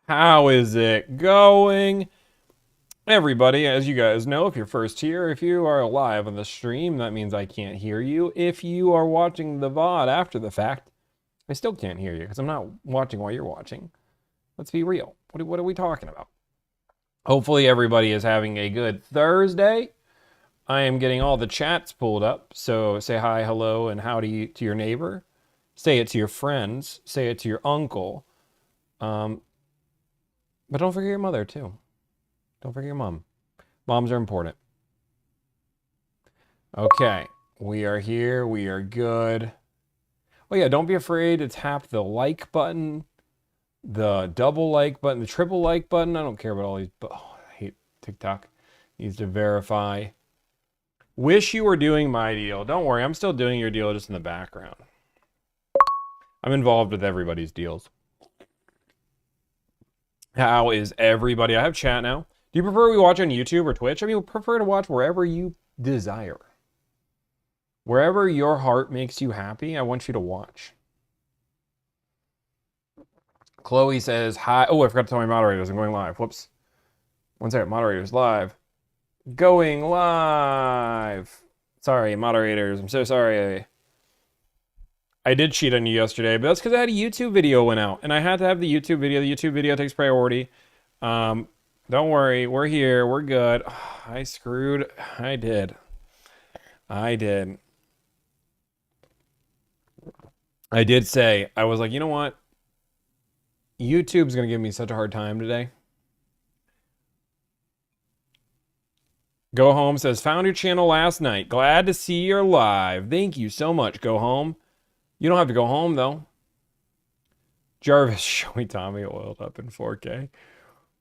How is it going? Everybody, as you guys know, if you're first here, if you are live on the stream, that means I can't hear you. If you are watching the VOD after the fact, I still can't hear you because I'm not watching while you're watching. Let's be real. What are we talking about? Hopefully everybody is having a good Thursday. I am getting all the chats pulled up, so say hi, hello, and howdy to your neighbor. Say it to your friends. Say it to your uncle. Um, but don't forget your mother, too. Don't forget your mom. Moms are important. Okay, we are here. We are good. Oh yeah, don't be afraid to tap the like button, the double like button, the triple like button. I don't care about all these, but oh, I hate TikTok. Needs to verify. Wish you were doing my deal. Don't worry, I'm still doing your deal just in the background. I'm involved with everybody's deals. How is everybody? I have chat now. Do you prefer we watch on YouTube or Twitch? I mean, we prefer to watch wherever you desire. Wherever your heart makes you happy, I want you to watch. Chloe says, hi. Oh, I forgot to tell my moderators I'm going live. Whoops. One second, moderators live. Going live. Sorry, moderators. I'm so sorry. I did cheat on you yesterday, but that's because I had a YouTube video went out, and I had to have the YouTube video. The YouTube video takes priority. Don't worry, we're here, we're good. I screwed. I did. I did say, I was like, you know what? YouTube's gonna give me such a hard time today. Go Home says, found your channel last night. Glad to see you're live. Thank you so much, Go Home. You don't have to go home, though. Jarvis, showing Tommy oiled up in 4K.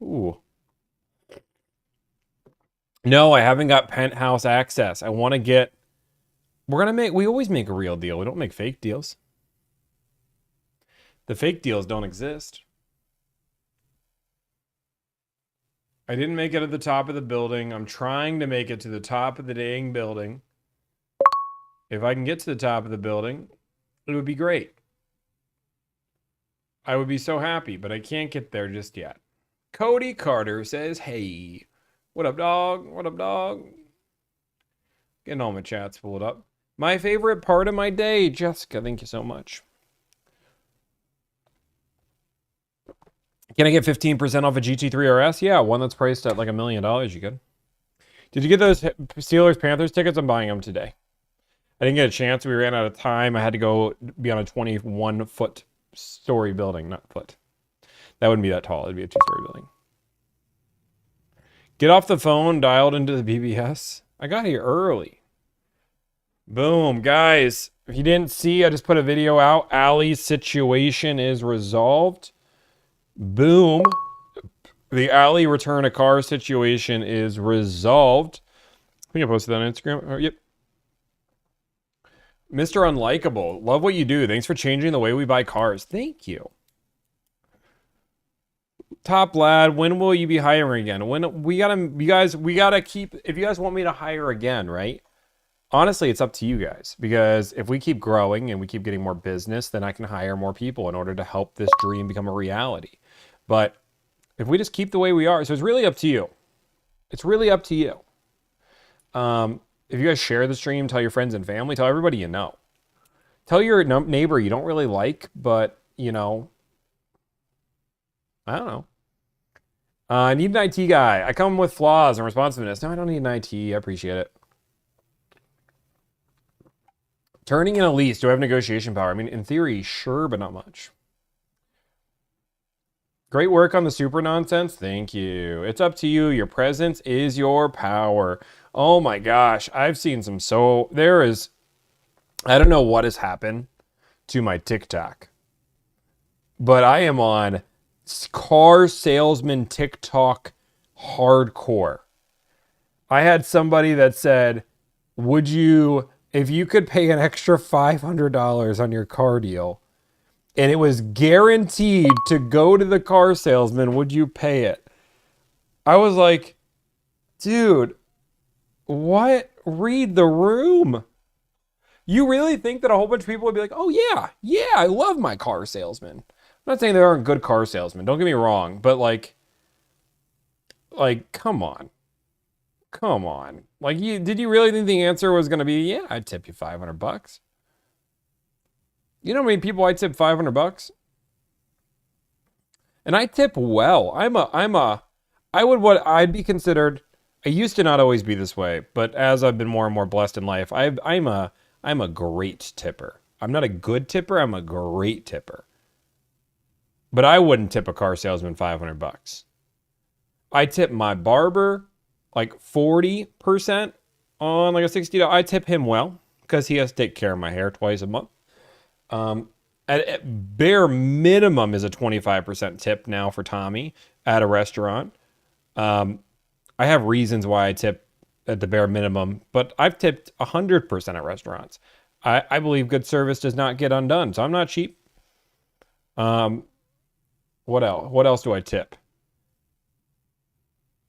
Ooh. No, I haven't got penthouse access. I want to get... we always make a real deal. We don't make fake deals. The fake deals don't exist. I didn't make it at the top of the building. I'm trying to make it to the top of the dang building. If I can get to the top of the building, it would be great. I would be so happy, but I can't get there just yet. Cody Carter says, hey. What up, dog? What up, dog? Getting all my chats pulled up. My favorite part of my day, Jessica. Thank you so much. Can I get 15% off a GT3 RS? Yeah, one that's priced at like $1 million. You could. Did you get those Steelers Panthers tickets? I'm buying them today. I didn't get a chance. We ran out of time. I had to go be on a 21-foot story building, not foot. That wouldn't be that tall. It'd be a 2-story building. Get off the phone, dialed into the BBS. I got here early. Boom, guys. If you didn't see, I just put a video out. Allie's situation is resolved. Boom. The Allie return a car situation is resolved. I think I posted that on Instagram. Oh, yep. Mr. Unlikable, love what you do. Thanks for changing the way we buy cars. Thank you. Top Lad, when will you be hiring again? When we gotta keep, if you guys want me to hire again, right? Honestly, it's up to you guys, because if we keep growing and we keep getting more business, then I can hire more people in order to help this dream become a reality. But if we just keep the way we are, so it's really up to you. It's really up to you. If you guys share the stream, tell your friends and family, tell everybody you know. Tell your neighbor you don't really like, but, you know, I don't know. I need an IT guy. I come with flaws and responsiveness. No, I don't need an IT. I appreciate it. Turning in a lease. Do I have negotiation power? I mean, in theory, sure, but not much. Great work on the super nonsense. Thank you. It's up to you. Your presence is your power. Oh my gosh. I've seen some I don't know what has happened to my TikTok, but I am on car salesman TikTok hardcore. I had somebody that said, if you could pay an extra $500 on your car deal, and it was guaranteed to go to the car salesman, would you pay it? I was like, dude, what? Read the room. You really think that a whole bunch of people would be like, oh yeah, I love my car salesman. I'm not saying there aren't good car salesmen. Don't get me wrong, but come on. Come on. Like, did you really think the answer was going to be, yeah, I'd tip you $500? You know how many people I tip $500? And I tip well. I'd be considered. I used to not always be this way, but as I've been more and more blessed in life, I'm a great tipper. I'm not a good tipper. I'm a great tipper. But I wouldn't tip a car salesman $500. I tip my barber like 40% on like a $60. I tip him well because he has to take care of my hair twice a month. At bare minimum is a 25% tip now for Tommy at a restaurant. I have reasons why I tip at the bare minimum, but I've tipped 100% at restaurants. I believe good service does not get undone, so I'm not cheap. What else? What else do I tip?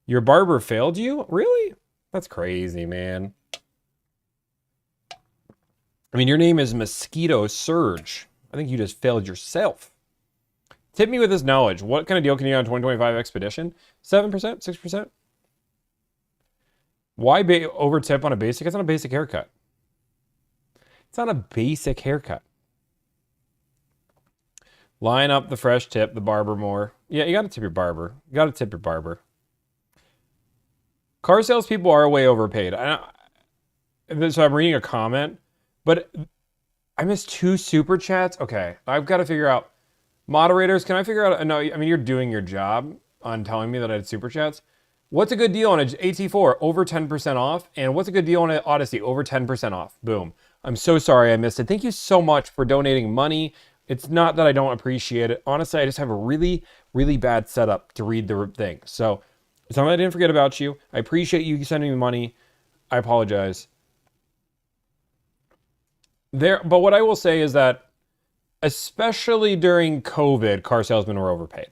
Your barber failed you? Really? That's crazy, man. I mean, your name is Mosquito Surge. I think you just failed yourself. Tip me with this knowledge. What kind of deal can you get on 2025 Expedition? 7%? 6%? Why over tip on a basic? It's not a basic haircut. It's not a basic haircut. Line up the fresh tip, the barber more. Yeah, you got to tip your barber. You got to tip your barber. Car salespeople are way overpaid. So I'm reading a comment, but I missed 2 super chats. Okay, I've got to figure out. Moderators, can I figure out? No, I mean, you're doing your job on telling me that I had super chats. What's a good deal on an AT4? Over 10% off. And what's a good deal on an Odyssey? Over 10% off. Boom. I'm so sorry I missed it. Thank you so much for donating money. It's not that I don't appreciate it. Honestly, I just have a really, really bad setup to read the thing. So it's not that I didn't forget about you. I appreciate you sending me money. I apologize. But what I will say is that, especially during COVID, car salesmen were overpaid.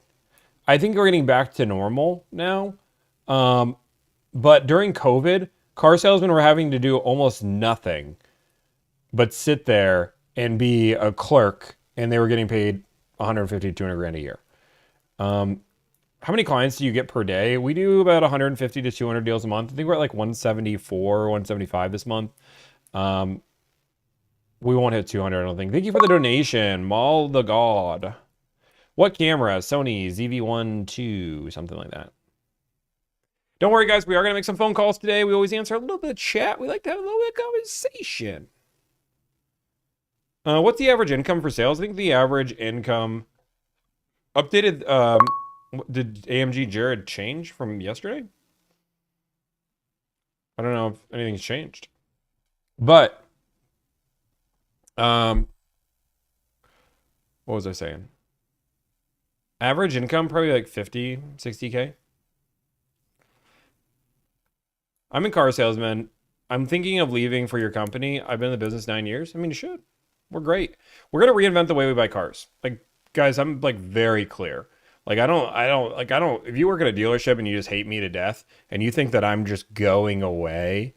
I think we're getting back to normal now. But during COVID, car salesmen were having to do almost nothing but sit there and be a clerk, and they were getting paid 150 to 200 grand a year. How many clients do you get per day? We do about 150 to 200 deals a month. I think we're at like 174, 175 this month. We won't hit 200, I don't think. Thank you for the donation, Maul the God. What camera? Sony ZV-1 2, something like that. Don't worry, guys. We are going to make some phone calls today. We always answer a little bit of chat. We like to have a little bit of conversation. What's the average income for sales? I think the average income updated. Did AMG Jared change from yesterday? I don't know if anything's changed. But what was I saying? Average income, probably like 50, 60K. I'm a car salesman. I'm thinking of leaving for your company. I've been in the business 9 years. I mean, you should. We're great. We're going to reinvent the way we buy cars. Like, guys, I'm like very clear. Like, I don't, if you work at a dealership and you just hate me to death and you think that I'm just going away,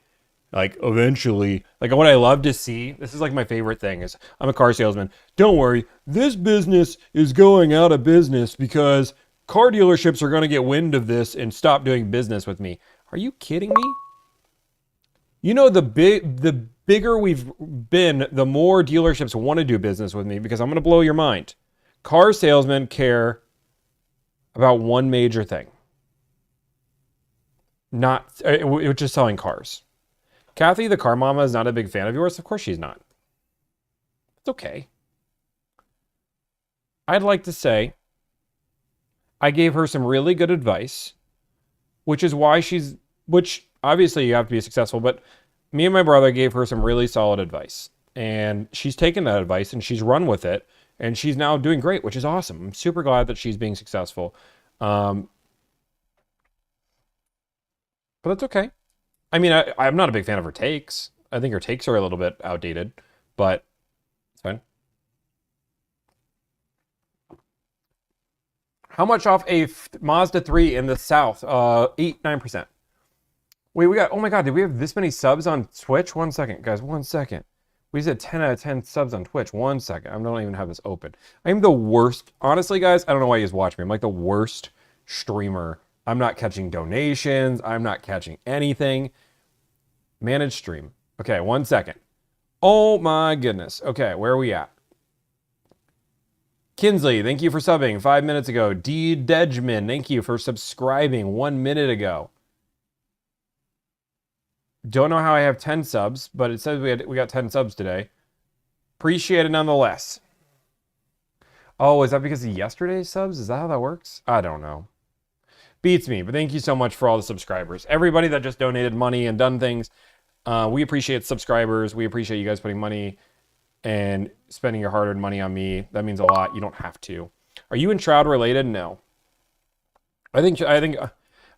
like eventually, like what I love to see, this is like my favorite thing is I'm a car salesman. Don't worry. This business is going out of business because car dealerships are going to get wind of this and stop doing business with me. Are you kidding me? You know, the bigger we've been, the more dealerships want to do business with me because I'm going to blow your mind. Car salesmen care about one major thing. Which is selling cars. Kathy, the car mama, is not a big fan of yours. Of course she's not. It's okay. I'd like to say I gave her some really good advice, which is why which obviously you have to be successful, but me and my brother gave her some really solid advice. And she's taken that advice and she's run with it. And she's now doing great, which is awesome. I'm super glad that she's being successful. But that's okay. I mean, I'm not a big fan of her takes. I think her takes are a little bit outdated, but it's fine. How much off a Mazda 3 in the South? 8, 9%. Wait, oh my God, did we have this many subs on Twitch? 1 second, guys, 1 second. We said 10 out of 10 subs on Twitch. 1 second. I don't even have this open. I'm the worst. Honestly, guys, I don't know why you guys watch me. I'm like the worst streamer. I'm not catching donations. I'm not catching anything. Manage stream. Okay, 1 second. Oh my goodness. Okay, where are we at? Kinsley, thank you for subbing 5 minutes ago. D. Degman, thank you for subscribing 1 minute ago. Don't know how I have 10 subs, but it says we got 10 subs today. Appreciate it nonetheless. Oh, is that because of yesterday's subs? Is that how that works? I don't know. Beats me, but thank you so much for all the subscribers. Everybody that just donated money and done things. We appreciate subscribers. We appreciate you guys putting money and spending your hard-earned money on me. That means a lot. You don't have to. Are you and Shroud related? No. I think I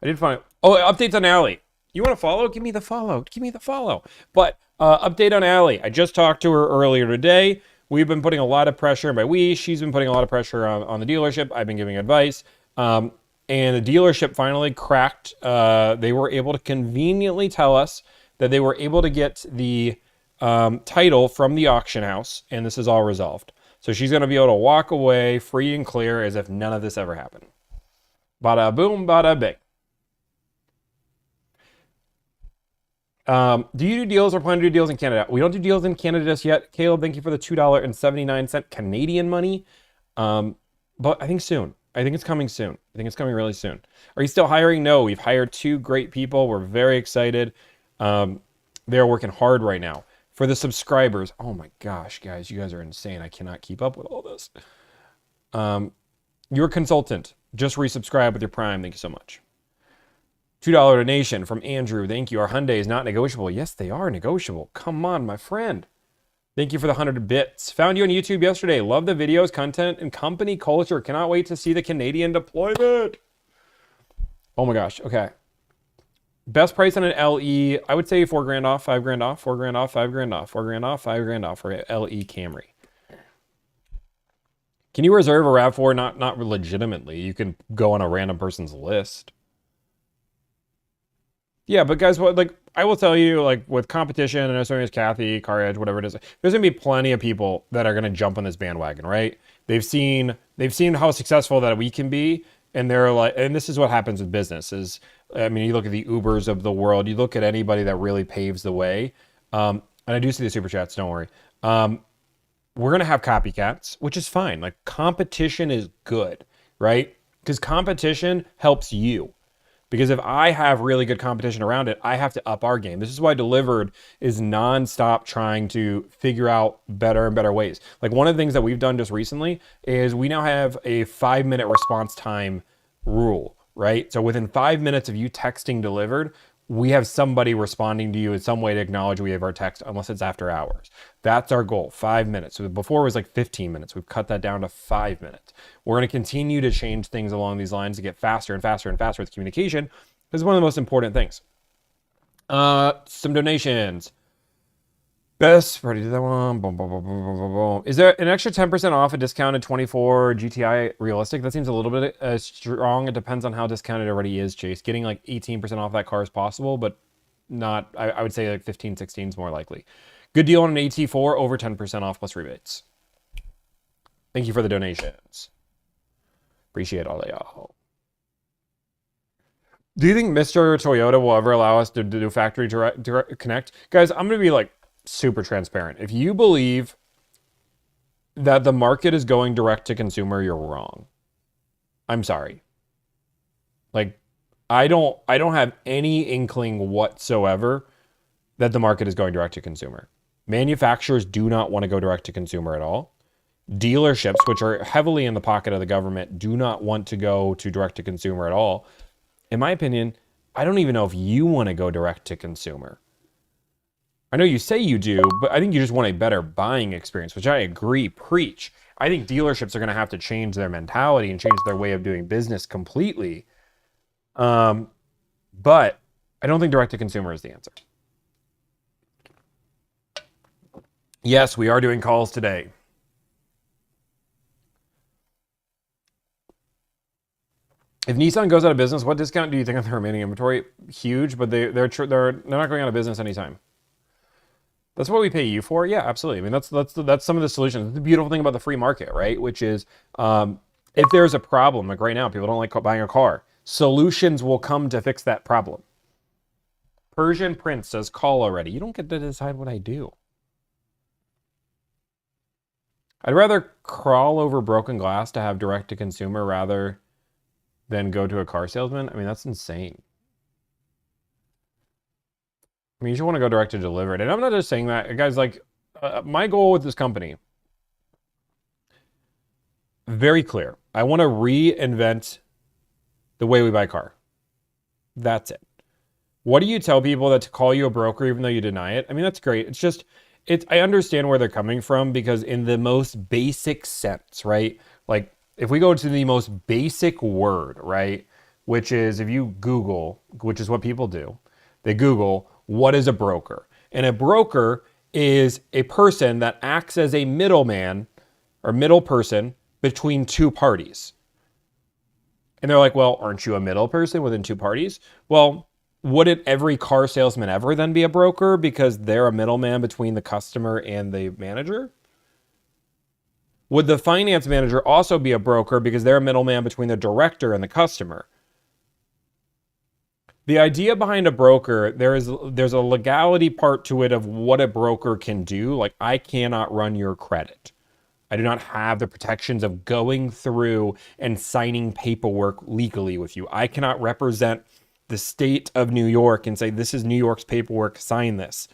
did find. Oh, updates on Allie. You want to follow? Give me the follow. Give me the follow. But update on Allie. I just talked to her earlier today. We've been putting a lot of pressure, and by we, she's been putting a lot of pressure on the dealership. I've been giving advice. And the dealership finally cracked. They were able to conveniently tell us that they were able to get the title from the auction house, and this is all resolved. So she's going to be able to walk away free and clear as if none of this ever happened. Bada boom, bada bing. Do you do deals or plan to do deals in Canada? We don't do deals in Canada just yet. Caleb, thank you for the $2.79 Canadian money. But I think soon. I think it's coming soon. I think it's coming really soon. Are you still hiring? No, we've hired 2 great people. We're very excited. They're working hard right now. For the subscribers, oh my gosh, guys, you guys are insane. I cannot keep up with all this. Your consultant, just resubscribe with your Prime. Thank you so much. $2 donation from Andrew. Thank you. Our Hyundai is not negotiable. Yes, they are negotiable. Come on, my friend. Thank you for the 100 bits. Found you on YouTube yesterday. Love the videos, content, and company culture. Cannot wait to see the Canadian deployment. Oh my gosh. Okay. Best price on an LE, I would say $4,000 off, $5,000 off, $4,000 off, $5,000 off, $4,000 off, $5,000 off for an LE Camry. Can you reserve a RAV4? Not legitimately. You can go on a random person's list. Yeah, but guys, what, like, I will tell you, like, with competition, and as long as Kathy, Car Edge, whatever it is, there's gonna be plenty of people that are gonna jump on this bandwagon, right? They've seen how successful that we can be, and they're like, and this is what happens with business is, I mean, you look at the Ubers of the world, you look at anybody that really paves the way, and I do see the super chats, don't worry. We're gonna have copycats, which is fine. Like, competition is good, right? Because competition helps you. Because if I have really good competition around it, I have to up our game. This is why Delivered is nonstop trying to figure out better and better ways. Like, one of the things that we've done just recently is we now have a 5-minute response time rule, right? So within 5 minutes of you texting Delivered, we have somebody responding to you in some way to acknowledge we have our text, unless it's after hours. That's our goal, 5 minutes. So before it was like 15 minutes. We've cut that down to 5 minutes. We're going to continue to change things along these lines to get faster and faster and faster with communication. This is one of the most important things. Some donations. Best, already did that one. Boom, boom, boom, boom, boom, boom, boom. Is there an extra 10% off a discounted 24 GTI realistic? That seems a little bit strong. It depends on how discounted it already is, Chase. Getting like 18% off that car is possible, but not, I would say like 15, 16 is more likely. Good deal on an AT4, over 10% off plus rebates. Thank you for the donations. Appreciate all of y'all. Do you think Mr. Toyota will ever allow us to do factory direct connect? Guys, I'm going to be like super transparent. If you believe that the market is going direct to consumer, you're wrong. I'm sorry. Like, I don't have any inkling whatsoever that the market is going direct to consumer. Manufacturers do not want to go direct to consumer at all. Dealerships, which are heavily in the pocket of the government, do not want to go to direct to consumer at all. In my opinion, I don't even know if you want to go direct to consumer. I know you say you do, but I think you just want a better buying experience, which I agree, preach. I think dealerships are going to have to change their mentality and change their way of doing business completely. But I don't think direct to consumer is the answer. Yes, we are doing calls today. If Nissan goes out of business, what discount do you think on the remaining inventory? Huge, but they're not going out of business anytime. That's what we pay you for. Yeah, absolutely. I mean, that's some of the solutions. The beautiful thing about the free market, right? Which is, if there's a problem, like right now, people don't like buying a car. Solutions will come to fix that problem. Persian Prince says, "Call already." You don't get to decide what I do. I'd rather crawl over broken glass to have direct to consumer rather than go to a car salesman. I mean, that's insane. I mean, you should want to go direct to delivered. And I'm not just saying that, guys. Like, my goal with this company, very clear. I want to reinvent the way we buy a car. That's it. What do you tell people that to call you a broker even though you deny it? I mean, that's great. It's just, I understand where they're coming from because in the most basic sense, right? Like, if we go to the most basic word, right? Which is if you Google, which is what people do, they Google, what is a broker? And a broker is a person that acts as a middleman or middle person between two parties. And they're like, well, aren't you a middle person within two parties? Well, wouldn't every car salesman ever then be a broker because they're a middleman between the customer and the manager? Would the finance manager also be a broker because they're a middleman between the director and the customer? The idea behind a broker, there's a legality part to it of what a broker can do. Like, I cannot run your credit. I do not have the protections of going through and signing paperwork legally with you. I cannot represent the state of New York and say, this is New York's paperwork, sign this.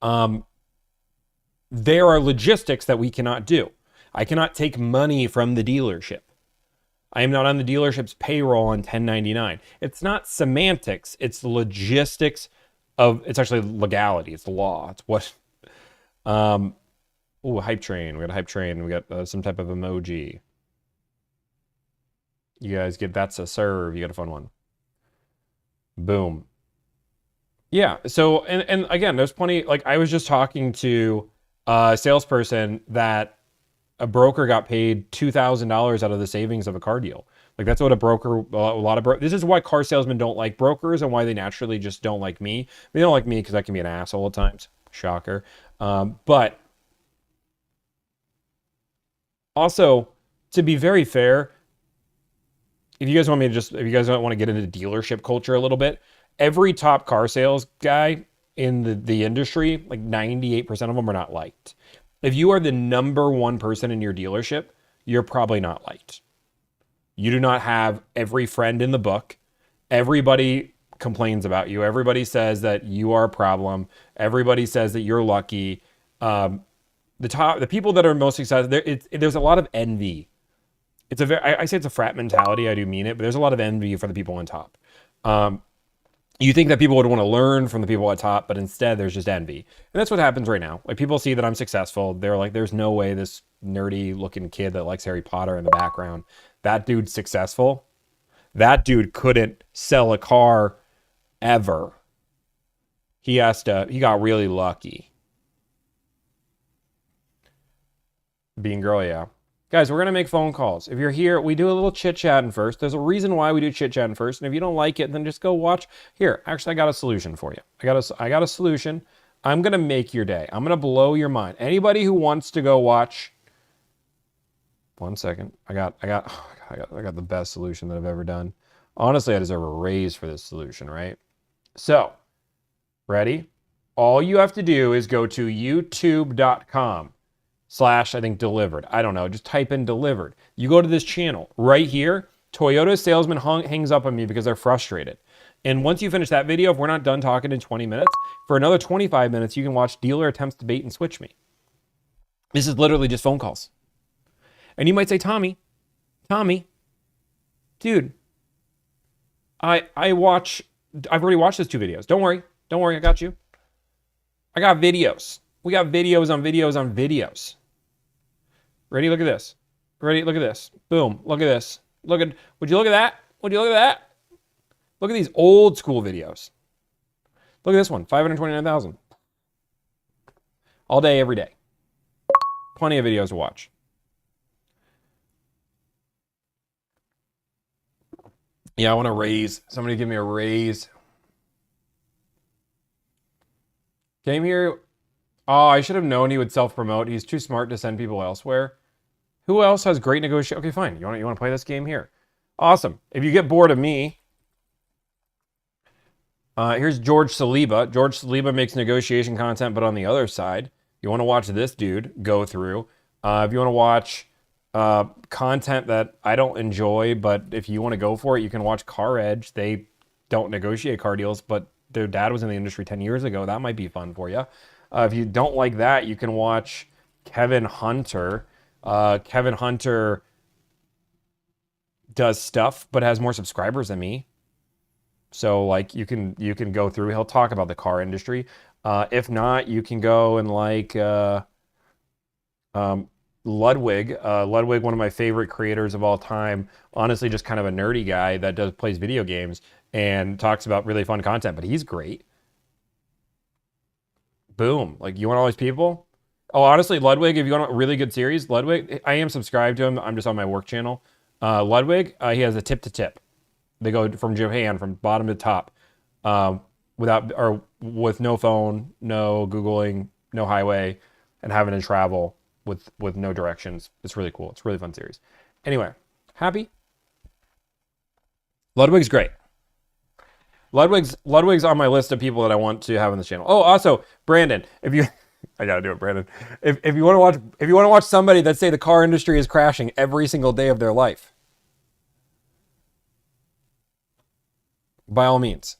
There are logistics that we cannot do. I cannot take money from the dealership. I am not on the dealership's payroll on 1099. It's not semantics. It's the logistics it's actually legality. It's the law. It's what, oh, hype train. We got a hype train. We got some type of emoji. You guys get, that's a serve. You got a fun one. Boom. Yeah. So, and again, there's plenty, like I was just talking to a salesperson that a broker got paid $2,000 out of the savings of a car deal. Like that's what a lot of this is why car salesmen don't like brokers and why they naturally just don't like me. They don't like me because I can be an asshole at times. Shocker. But also, to be very fair, if you guys want me to if you guys don't want to get into dealership culture a little bit, every top car sales guy in the industry, like 98% of them are not liked. If you are the number one person in your dealership, you're probably not liked. You do not have every friend in the book. Everybody complains about you. Everybody says that you are a problem. Everybody says that you're lucky. The people that are most successful, there's a lot of envy. It's I say it's a frat mentality. I do mean it, but there's a lot of envy for the people on top. You think that people would want to learn from the people at top, but instead there's just envy. And that's what happens right now. Like people see that I'm successful. They're like, there's no way this nerdy looking kid that likes Harry Potter in the background, that dude's successful. That dude couldn't sell a car ever. He got really lucky. Being girl, yeah. Guys, we're going to make phone calls. If you're here, we do a little chit-chatting first. There's a reason why we do chit-chatting first. And if you don't like it, then just go watch. Here, actually, I got a solution for you. I got a solution. I'm going to make your day. I'm going to blow your mind. Anybody who wants to go watch. 1 second. I got the best solution that I've ever done. Honestly, I deserve a raise for this solution, right? So, ready? All you have to do is go to youtube.com/ I think delivered. I don't know. Just type in delivered. You go to this channel right here. Toyota salesman hangs up on me because they're frustrated. And once you finish that video, if we're not done talking in 20 minutes, for another 25 minutes, you can watch dealer attempts to bait and switch me. This is literally just phone calls. And you might say, Tommy, dude, I've already watched those 2 videos. Don't worry, I got you. I got videos. We got videos on videos on videos. Ready? Look at this. Ready? Look at this. Boom. Look at this. Would you look at that? Would you look at that? Look at these old school videos. Look at this one. 529,000. All day, every day. Plenty of videos to watch. Yeah, I want a raise. Somebody give me a raise. Came here. Oh, I should have known he would self-promote. He's too smart to send people elsewhere. Who else has great negotiation? Okay, fine. You want to play this game here? Awesome. If you get bored of me, here's George Saliba. George Saliba makes negotiation content, but on the other side, you want to watch this dude go through. If you want to watch content that I don't enjoy, but if you want to go for it, you can watch Car Edge. They don't negotiate car deals, but their dad was in the industry 10 years ago. That might be fun for you. If you don't like that, you can watch Kevin Hunter. Kevin Hunter does stuff, but has more subscribers than me. So like you can go through. He'll talk about the car industry. If not, you can go and like Ludwig. Ludwig, one of my favorite creators of all time. Honestly, just kind of a nerdy guy that plays video games and talks about really fun content. But he's great. Boom. Like you want all these people? Oh, honestly, Ludwig, if you want a really good series, Ludwig, I am subscribed to him. I'm just on my work channel. Ludwig, he has a tip to tip. They go from Japan, from bottom to top, with no phone, no Googling, no highway, and having to travel with no directions. It's really cool. It's a really fun series. Anyway, happy? Ludwig's great. Ludwig's on my list of people that I want to have on this channel. Oh, also, Brandon, if you I gotta do it, Brandon. If you want to watch somebody that say the car industry is crashing every single day of their life, by all means.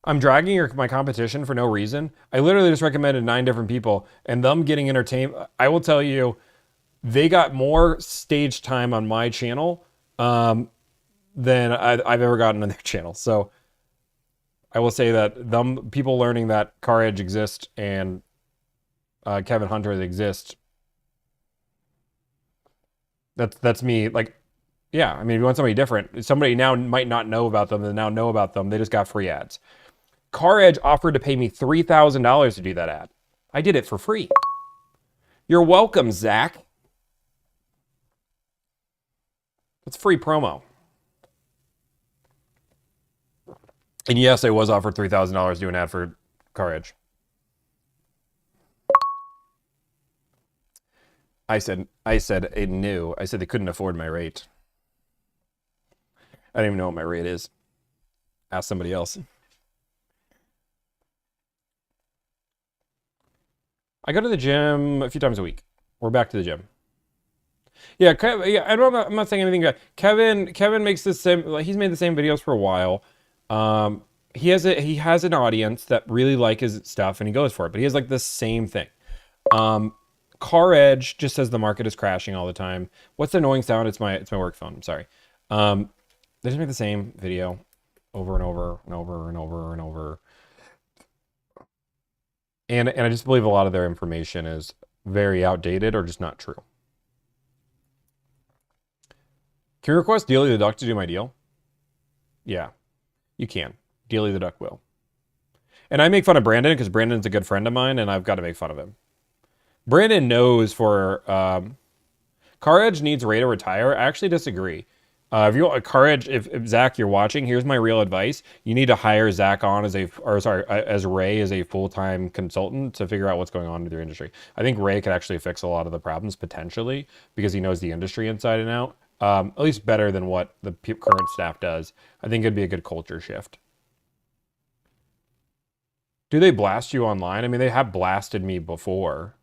I'm dragging my competition for no reason. I literally just recommended 9 different people, and them getting entertained. I will tell you, they got more stage time on my channel than I've ever gotten on their channel. So I will say that people learning that Car Edge exists and Kevin Hunter exists. That's me. Like, yeah. I mean, if you want somebody different, somebody now might not know about them, and now know about them. They just got free ads. Car Edge offered to pay me $3,000 to do that ad. I did it for free. You're welcome, Zach. It's free promo. And yes, I was offered $3,000 to do an ad for Car Edge. I said it knew. I said they couldn't afford my rate. I don't even know what my rate is. Ask somebody else. I go to the gym a few times a week. We're back to the gym. Yeah, I'm not saying anything. Kevin makes the same. Like, he's made the same videos for a while. He has an audience that really like his stuff, and he goes for it. But he has like the same thing. Car Edge just says the market is crashing all the time. What's the annoying sound? It's my work phone. I'm sorry. They just make the same video over and over and over and over and over. And I just believe a lot of their information is very outdated or just not true. Can you request Dealy the Duck to do my deal? Yeah, you can. Dealy the Duck will. And I make fun of Brandon because Brandon's a good friend of mine, and I've got to make fun of him. Brandon knows for Car Edge needs Ray to retire. I actually disagree. If you want Car Edge, if Zach, you're watching, here's my real advice. You need to hire Zach on as Ray as a full-time consultant to figure out what's going on with your industry. I think Ray could actually fix a lot of the problems potentially because he knows the industry inside and out. At least better than what the current staff does. I think it'd be a good culture shift. Do they blast you online? I mean, they have blasted me before.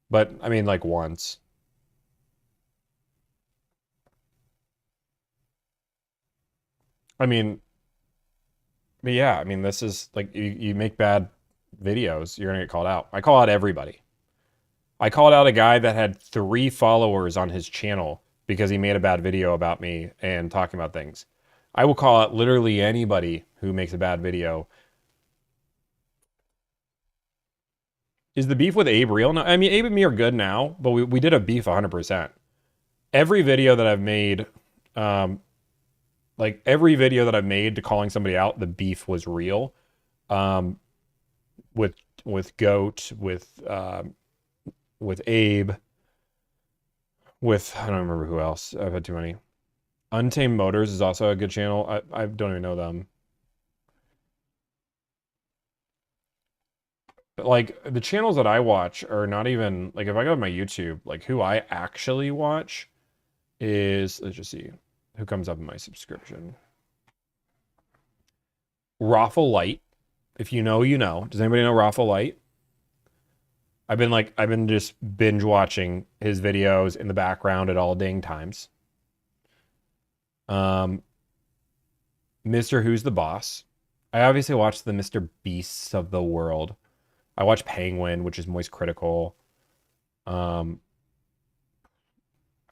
But, I mean, like once. I mean, but yeah, I mean, this is like, you make bad videos, you're gonna get called out. I call out everybody. I called out a guy that had 3 followers on his channel because he made a bad video about me and talking about things. I will call out literally anybody who makes a bad video. Is the beef with Abe real? No, I mean, Abe and me are good now, but we did a beef 100%. Every video that I've made, like every video that I've made to calling somebody out, the beef was real. With Goat, with Abe, with I don't remember who else. I've had too many. Untamed Motors is also a good channel. I don't even know them. like the channels that I watch are not even like if I go to my YouTube, like who I actually watch is, let's just see who comes up in my subscription. Raffle Light. If you know, you know. Does anybody know Raffle Light? I've been just binge watching his videos in the background at all dang times. Mr. Who's the Boss. I obviously watch the Mr. Beasts of the world. I watch Penguin, which is Moist Critical. I don't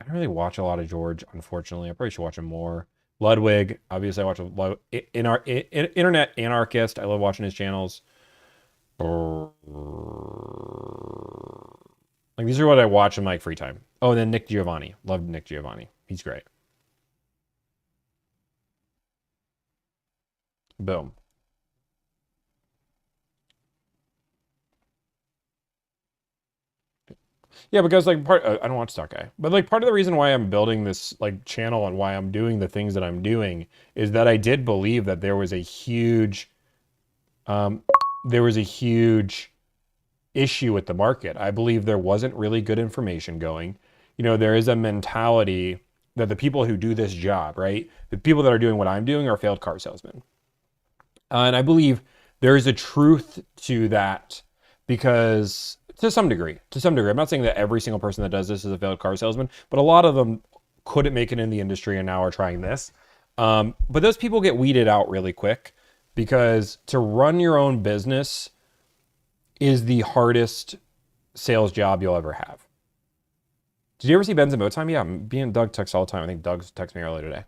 really watch a lot of George, unfortunately. I probably should watch him more. Ludwig, obviously, I watch a lot. Internet Anarchist. I love watching his channels. Like these are what I watch in my free time. Oh, and then Nick Giovanni. Love Nick Giovanni. He's great. Boom. Yeah, because like I don't watch Stock Guy, but like part of the reason why I'm building this like channel and why I'm doing the things that I'm doing is that I did believe that um, there was a huge issue with the market. I believe there wasn't really good information going. You know, there is a mentality that the people who do this job, right? The people that are doing what I'm doing are failed car salesmen. And I believe there is a truth to that because to some degree, I'm not saying that every single person that does this is a failed car salesman, but a lot of them couldn't make it in the industry and now are trying this. But those people get weeded out really quick because to run your own business is the hardest sales job you'll ever have. Did you ever see Ben's and Bow Time? Yeah, me and Doug text all the time. I think Doug's texted me earlier today.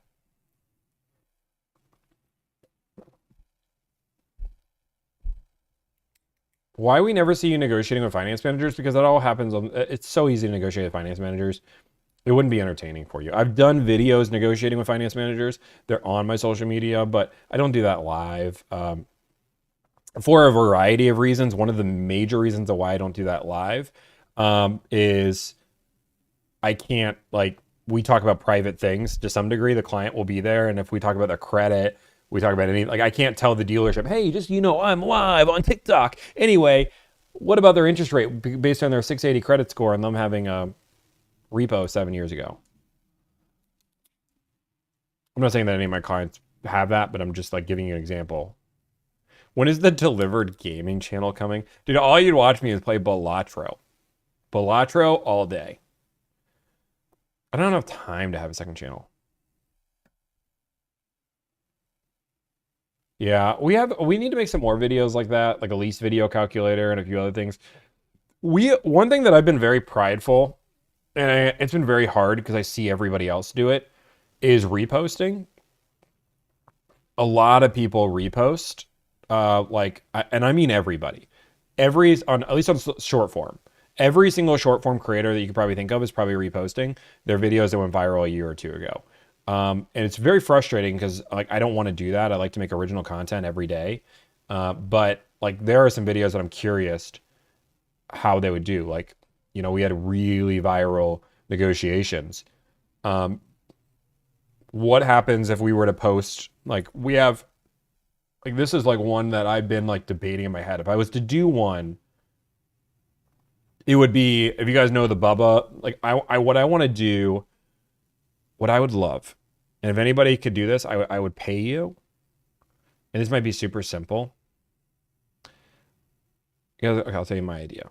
Why we never see you negotiating with finance managers? Because that all happens on, it's so easy to negotiate with finance managers. It wouldn't be entertaining for you. I've done videos negotiating with finance managers. They're on my social media, but I don't do that live. For a variety of reasons. One of the major reasons of why I don't do that live is I can't, like, we talk about private things to some degree. The client will be there, and if we talk about their credit, we talk about any, like, I can't tell the dealership, hey, just, you know, I'm live on TikTok. Anyway, what about their interest rate based on their 680 credit score and them having a repo 7 years ago? I'm not saying that any of my clients have that, but I'm just like giving you an example. When is the delivered gaming channel coming? Dude, all you'd watch me is play Balatro. Balatro all day. I don't have time to have a second channel. Yeah, we need to make some more videos like that, like a lease video calculator and a few other things. One thing that I've been very prideful, and it's been very hard because I see everybody else do it, is reposting. A lot of people repost, and I mean everybody. At least on short form. Every single short form creator that you could probably think of is probably reposting their videos that went viral a year or two ago. And it's very frustrating because like I don't want to do that. I like to make original content every day. But like there are some videos that I'm curious how they would do. Like, you know, we had really viral negotiations. What happens if we were to post, like we have, like this is like one that I've been like debating in my head. If I was to do one, it would be, if you guys know the Bubba, like what I want to do, what I would love, and if anybody could do this, I would pay you, and this might be super simple. Okay, I'll tell you my idea,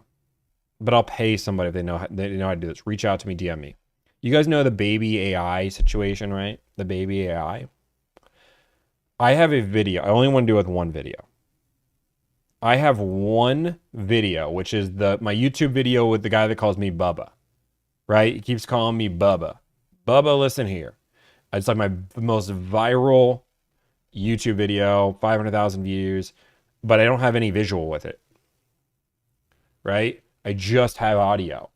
but I'll pay somebody if they know how to do this. Reach out to me, DM me. You guys know the baby AI situation, right? The baby AI. I have a video. I only want to do it with one video. I have one video, which is my YouTube video with the guy that calls me Bubba, right? He keeps calling me Bubba. Bubba, listen here. It's like the most viral YouTube video, 500,000 views, but I don't have any visual with it, right? I just have audio.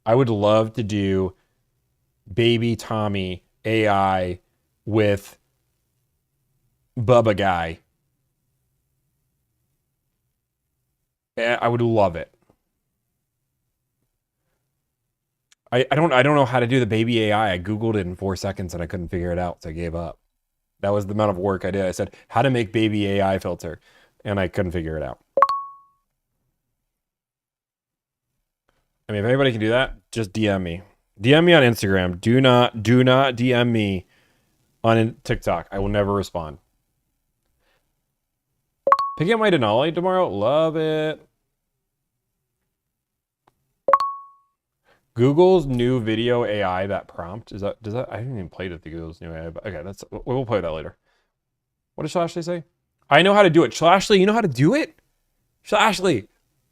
I would love to do baby Tommy AI with Bubba guy. I would love it. I don't know how to do the baby AI. I Googled it in 4 seconds and I couldn't figure it out, so I gave up. That was the amount of work I did. I said, how to make baby AI filter, and I couldn't figure it out. I mean, if anybody can do that, just DM me. DM me on Instagram. Do not DM me on TikTok. I will never respond. Picking up my Denali tomorrow. Love it. Google's new video AI, that prompt. Does that I haven't even played with the Google's new AI, but okay, we'll play that later. What does Slashley say? I know how to do it. Slashley, you know how to do it? Slashley.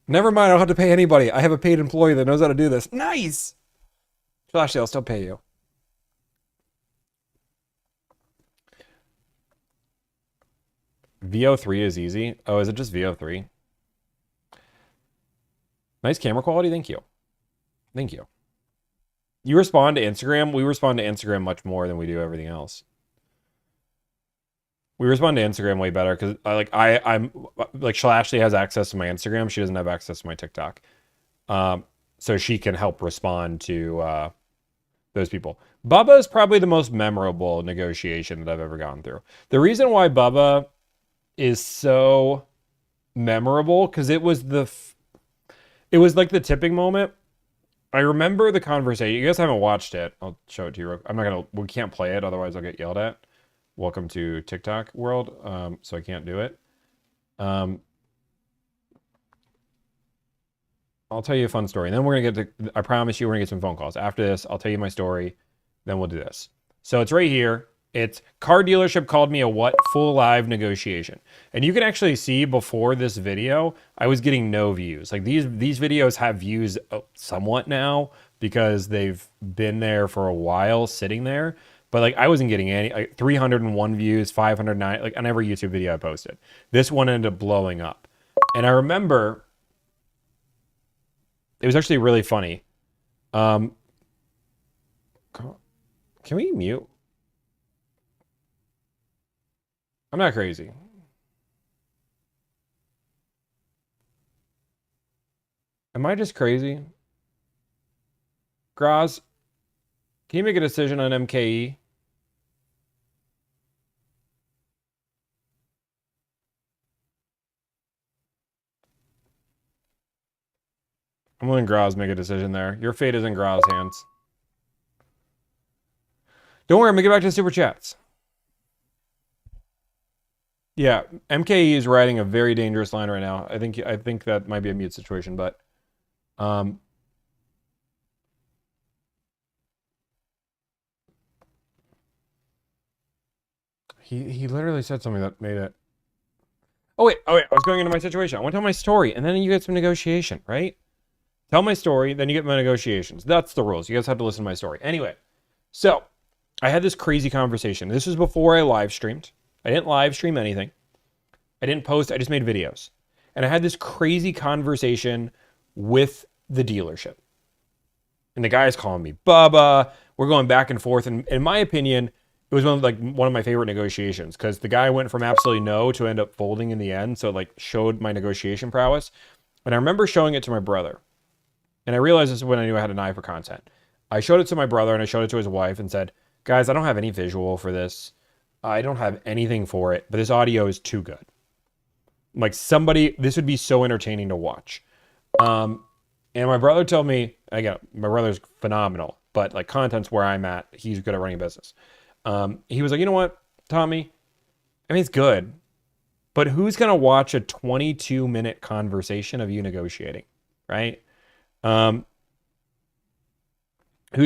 Never mind, I don't have to pay anybody. I have a paid employee that knows how to do this. Nice. Slashley, I'll still pay you. VO3 is easy. Oh, is it just VO3? Nice camera quality. Thank you. Thank you. You respond to Instagram. We respond to Instagram much more than we do everything else. We respond to Instagram way better because I'm like Slashley has access to my Instagram. She doesn't have access to my TikTok. So she can help respond to those people. Bubba is probably the most memorable negotiation that I've ever gone through. The reason why Bubba is so memorable because it was like the tipping moment. I remember the conversation. You guys haven't watched it. I'll show it to you. We can't play it, otherwise I'll get yelled at. Welcome to TikTok world. So I can't do it. I'll tell you a fun story. And then we're gonna get to, I promise you we're gonna get some phone calls. After this, I'll tell you my story. Then we'll do this. So it's right here. It's car dealership called me a what? Full live negotiation. And you can actually see before this video, I was getting no views. Like these videos have views somewhat now because they've been there for a while sitting there. But like I wasn't getting any, like 301 views, 509, like on every YouTube video I posted. This one ended up blowing up. And I remember it was actually really funny. Can we mute? I'm not crazy. Am I just crazy? Graz, can you make a decision on MKE? I'm letting Graz make a decision there. Your fate is in Graz's hands. Don't worry, I'm gonna get back to the super chats. Yeah, MKE is riding a very dangerous line right now. I think that might be a mute situation, but he literally said something that made it. Oh wait, I was going into my situation. I want to tell my story, and then you get some negotiation, right? Tell my story, then you get my negotiations. That's the rules. You guys have to listen to my story. Anyway, so I had this crazy conversation. This was before I live streamed. I didn't live stream anything. I didn't post. I just made videos. And I had this crazy conversation with the dealership. And the guy is calling me Bubba. We're going back and forth. And in my opinion, it was one of my favorite negotiations because the guy went from absolutely no to end up folding in the end. So it like showed my negotiation prowess. And I remember showing it to my brother. And I realized this is when I knew I had an eye for content. I showed it to my brother and I showed it to his wife and said, guys, I don't have any visual for this. I don't have anything for it, but this audio is too good. Like this would be so entertaining to watch. And my brother told me, again, my brother's phenomenal, but like content's where I'm at. He's good at running a business. He was like, you know what, Tommy? I mean, it's good, but who's going to watch a 22-minute conversation of you negotiating, right? Who's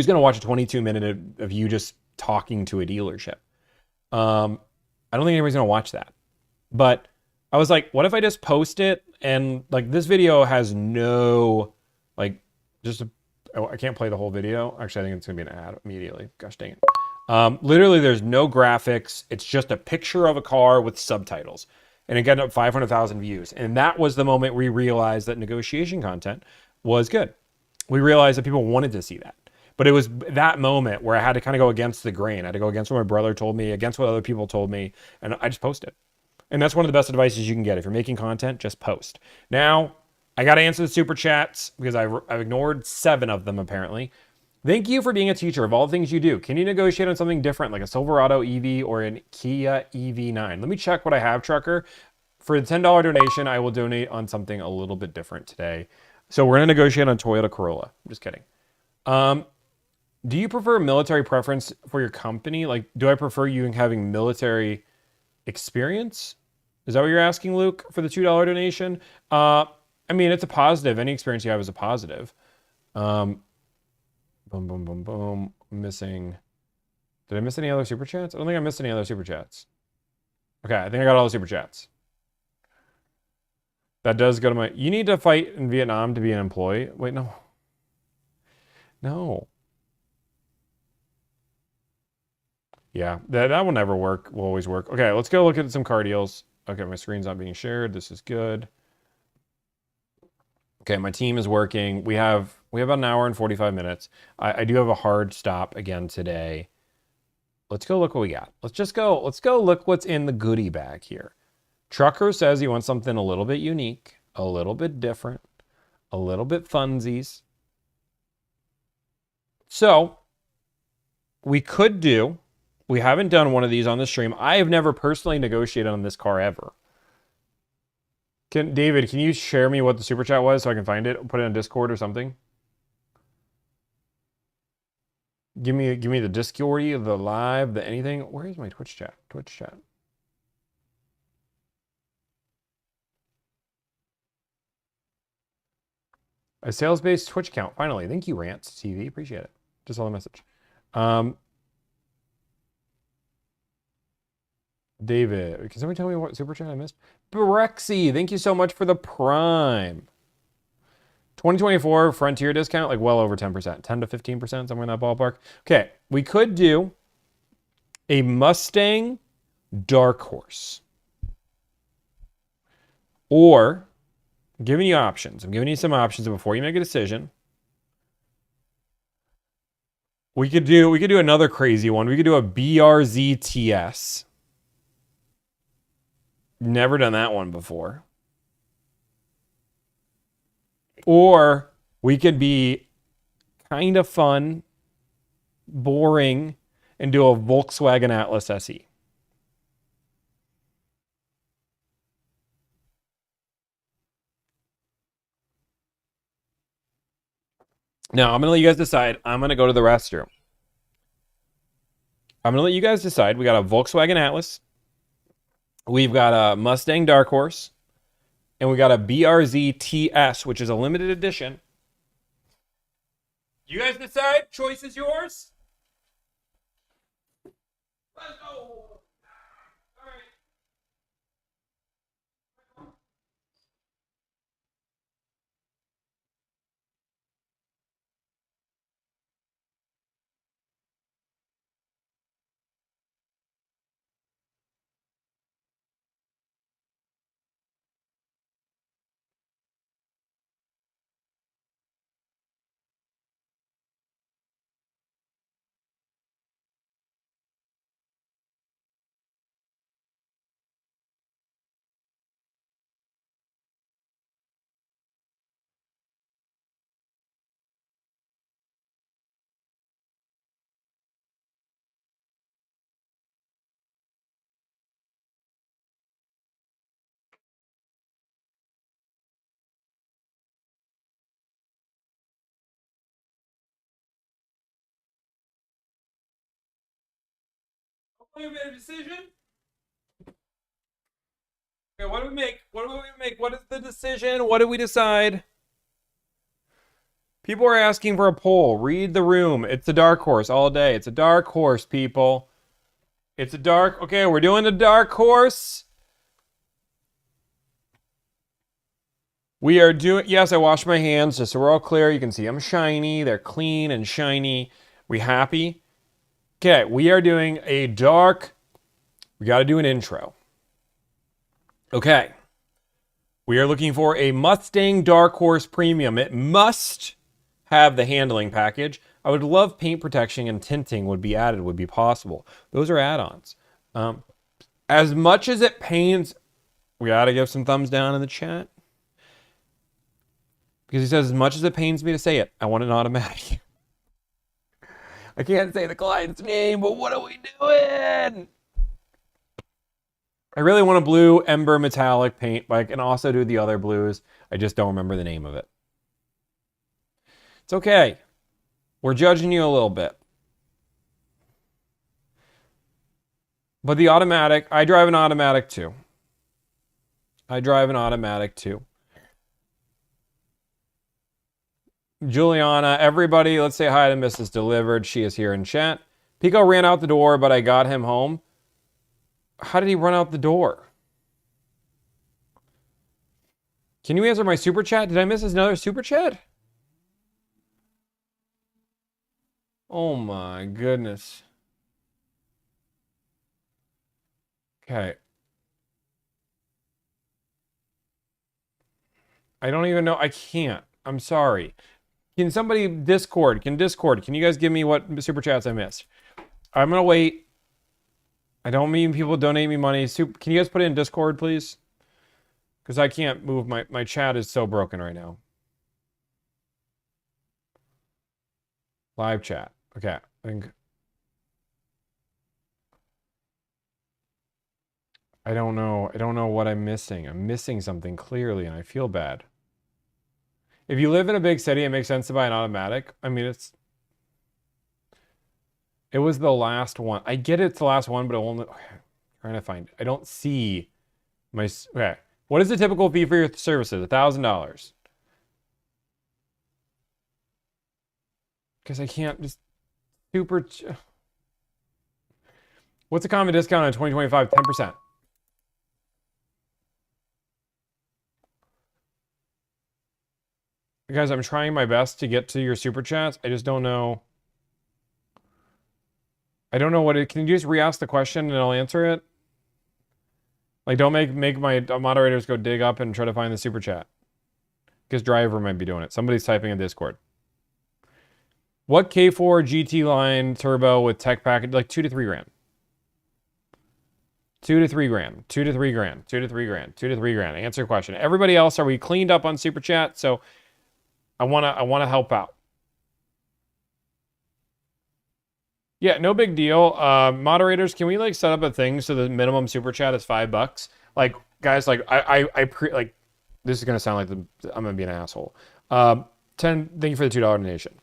going to watch a 22-minute of you just talking to a dealership? I don't think anybody's going to watch that. But I was like, what if I just post it? And like this video has no, like, I can't play the whole video. Actually, I think it's going to be an ad immediately. Gosh dang it. Literally, there's no graphics. It's just a picture of a car with subtitles. And it got up 500,000 views. And that was the moment we realized that negotiation content was good. We realized that people wanted to see that. But it was that moment where I had to kind of go against the grain. I had to go against what my brother told me, against what other people told me, and I just posted. And that's one of the best advices you can get. If you're making content, just post. Now, I got to answer the super chats because I've ignored 7 of them apparently. Thank you for being a teacher of all the things you do. Can you negotiate on something different like a Silverado EV or an Kia EV9? Let me check what I have, trucker. For the $10 donation, I will donate on something a little bit different today. So we're going to negotiate on Toyota Corolla. I'm just kidding. Do you prefer military preference for your company? Like, do I prefer you having military experience? Is that what you're asking, Luke, for the $2 donation? I mean, it's a positive. Any experience you have is a positive. Boom, boom, boom, boom. Missing. Did I miss any other super chats? I don't think I missed any other super chats. Okay, I think I got all the super chats. That does go to my... You need to fight in Vietnam to be an employee? Wait, no. No. Yeah, that will never work. Will always work. Okay, let's go look at some car deals. Okay, my screen's not being shared. This is good. Okay, my team is working. We have about an hour and 45 minutes. I do have a hard stop again today. Let's go look what we got. Let's go look what's in the goodie bag here. Trucker says he wants something a little bit unique, a little bit different, a little bit funsies. So, we haven't done one of these on the stream. I have never personally negotiated on this car ever. David, can you share me what the super chat was so I can find it? Put it on Discord or something. Give me the Discord, the live, the anything. Where is my Twitch chat? Twitch chat. A sales-based Twitch account. Finally. Thank you, Rants TV. Appreciate it. Just saw the message. David, can somebody tell me what super chat I missed? Brexy, thank you so much for the Prime. 2024 Frontier discount, like well over 10%. 10 to 15%, somewhere in that ballpark. Okay, we could do a Mustang Dark Horse. Or, I'm giving you options. I'm giving you some options before you make a decision. We could do another crazy one. We could do a BRZ-TS. Never done that one before. Or we could be kind of fun, boring, and do a Volkswagen Atlas SE. Now, I'm going to let you guys decide. I'm going to go to the restroom. I'm going to let you guys decide. We got a Volkswagen Atlas. We've got a Mustang Dark Horse. And we got a BRZ TS, which is a limited edition. You guys decide. Choice is yours. Let's go. All right. We made a decision. Okay, what do we make? What do we make? What is the decision? What did we decide? People are asking for a poll. Read the room. It's a dark horse all day. It's a dark horse, people. It's a dark... Okay, we're doing a dark horse. We are doing... Yes, I washed my hands just so we're all clear. You can see I'm shiny. They're clean and shiny. We happy? Okay, we are doing a dark... We got to do an intro. Okay. We are looking for a Mustang Dark Horse Premium. It must have the handling package. I would love paint protection and tinting would be added, would be possible. Those are add-ons. As much as it pains... We got to give some thumbs down in the chat. Because he says, as much as it pains me to say it, I want an automatic. I can't say the client's name, but what are we doing? I really want a blue ember metallic paint, but I can also do the other blues. I just don't remember the name of it. It's okay. We're judging you a little bit. But the automatic, I drive an automatic too. Juliana, everybody, let's say hi to Mrs. Delivered. She is here in chat. Pico ran out the door, but I got him home. How did he run out the door? Can you answer my super chat? Did I miss another super chat? Oh my goodness. Okay. I don't even know. I can't. I'm sorry. Can somebody Discord? Can you guys give me what super chats I missed? I'm gonna wait. I don't mean people donate me money. Can you guys put it in Discord, please? Because I can't move. My chat is so broken right now. Live chat. Okay. I don't know. I don't know what I'm missing. I'm missing something clearly, and I feel bad. If you live in a big city, it makes sense to buy an automatic. I mean, it was the last one. I get it's the last one, but I'm trying to find it. I don't see my... Okay. What is the typical fee for your services? $1,000. Because I can't just... Super... What's a common discount on 2025? 10%. Guys, I'm trying my best to get to your super chats. I just don't know. I don't know what it... Can you just re-ask the question and I'll answer it? Like, don't make my moderators go dig up and try to find the super chat. Because Driver might be doing it. Somebody's typing in Discord. What K4 GT line turbo with tech package? Like 2 to 3 grand. 2 to 3 grand. 2 to 3 grand. 2 to 3 grand. 2 to 3 grand. Answer your question. Everybody else, are we cleaned up on super chat? So I wanna help out. Yeah, no big deal. Moderators, can we like set up a thing so the minimum super chat is $5? Like, guys, like like this is gonna sound like I'm gonna be an asshole. 10. Thank you for the $2 donation.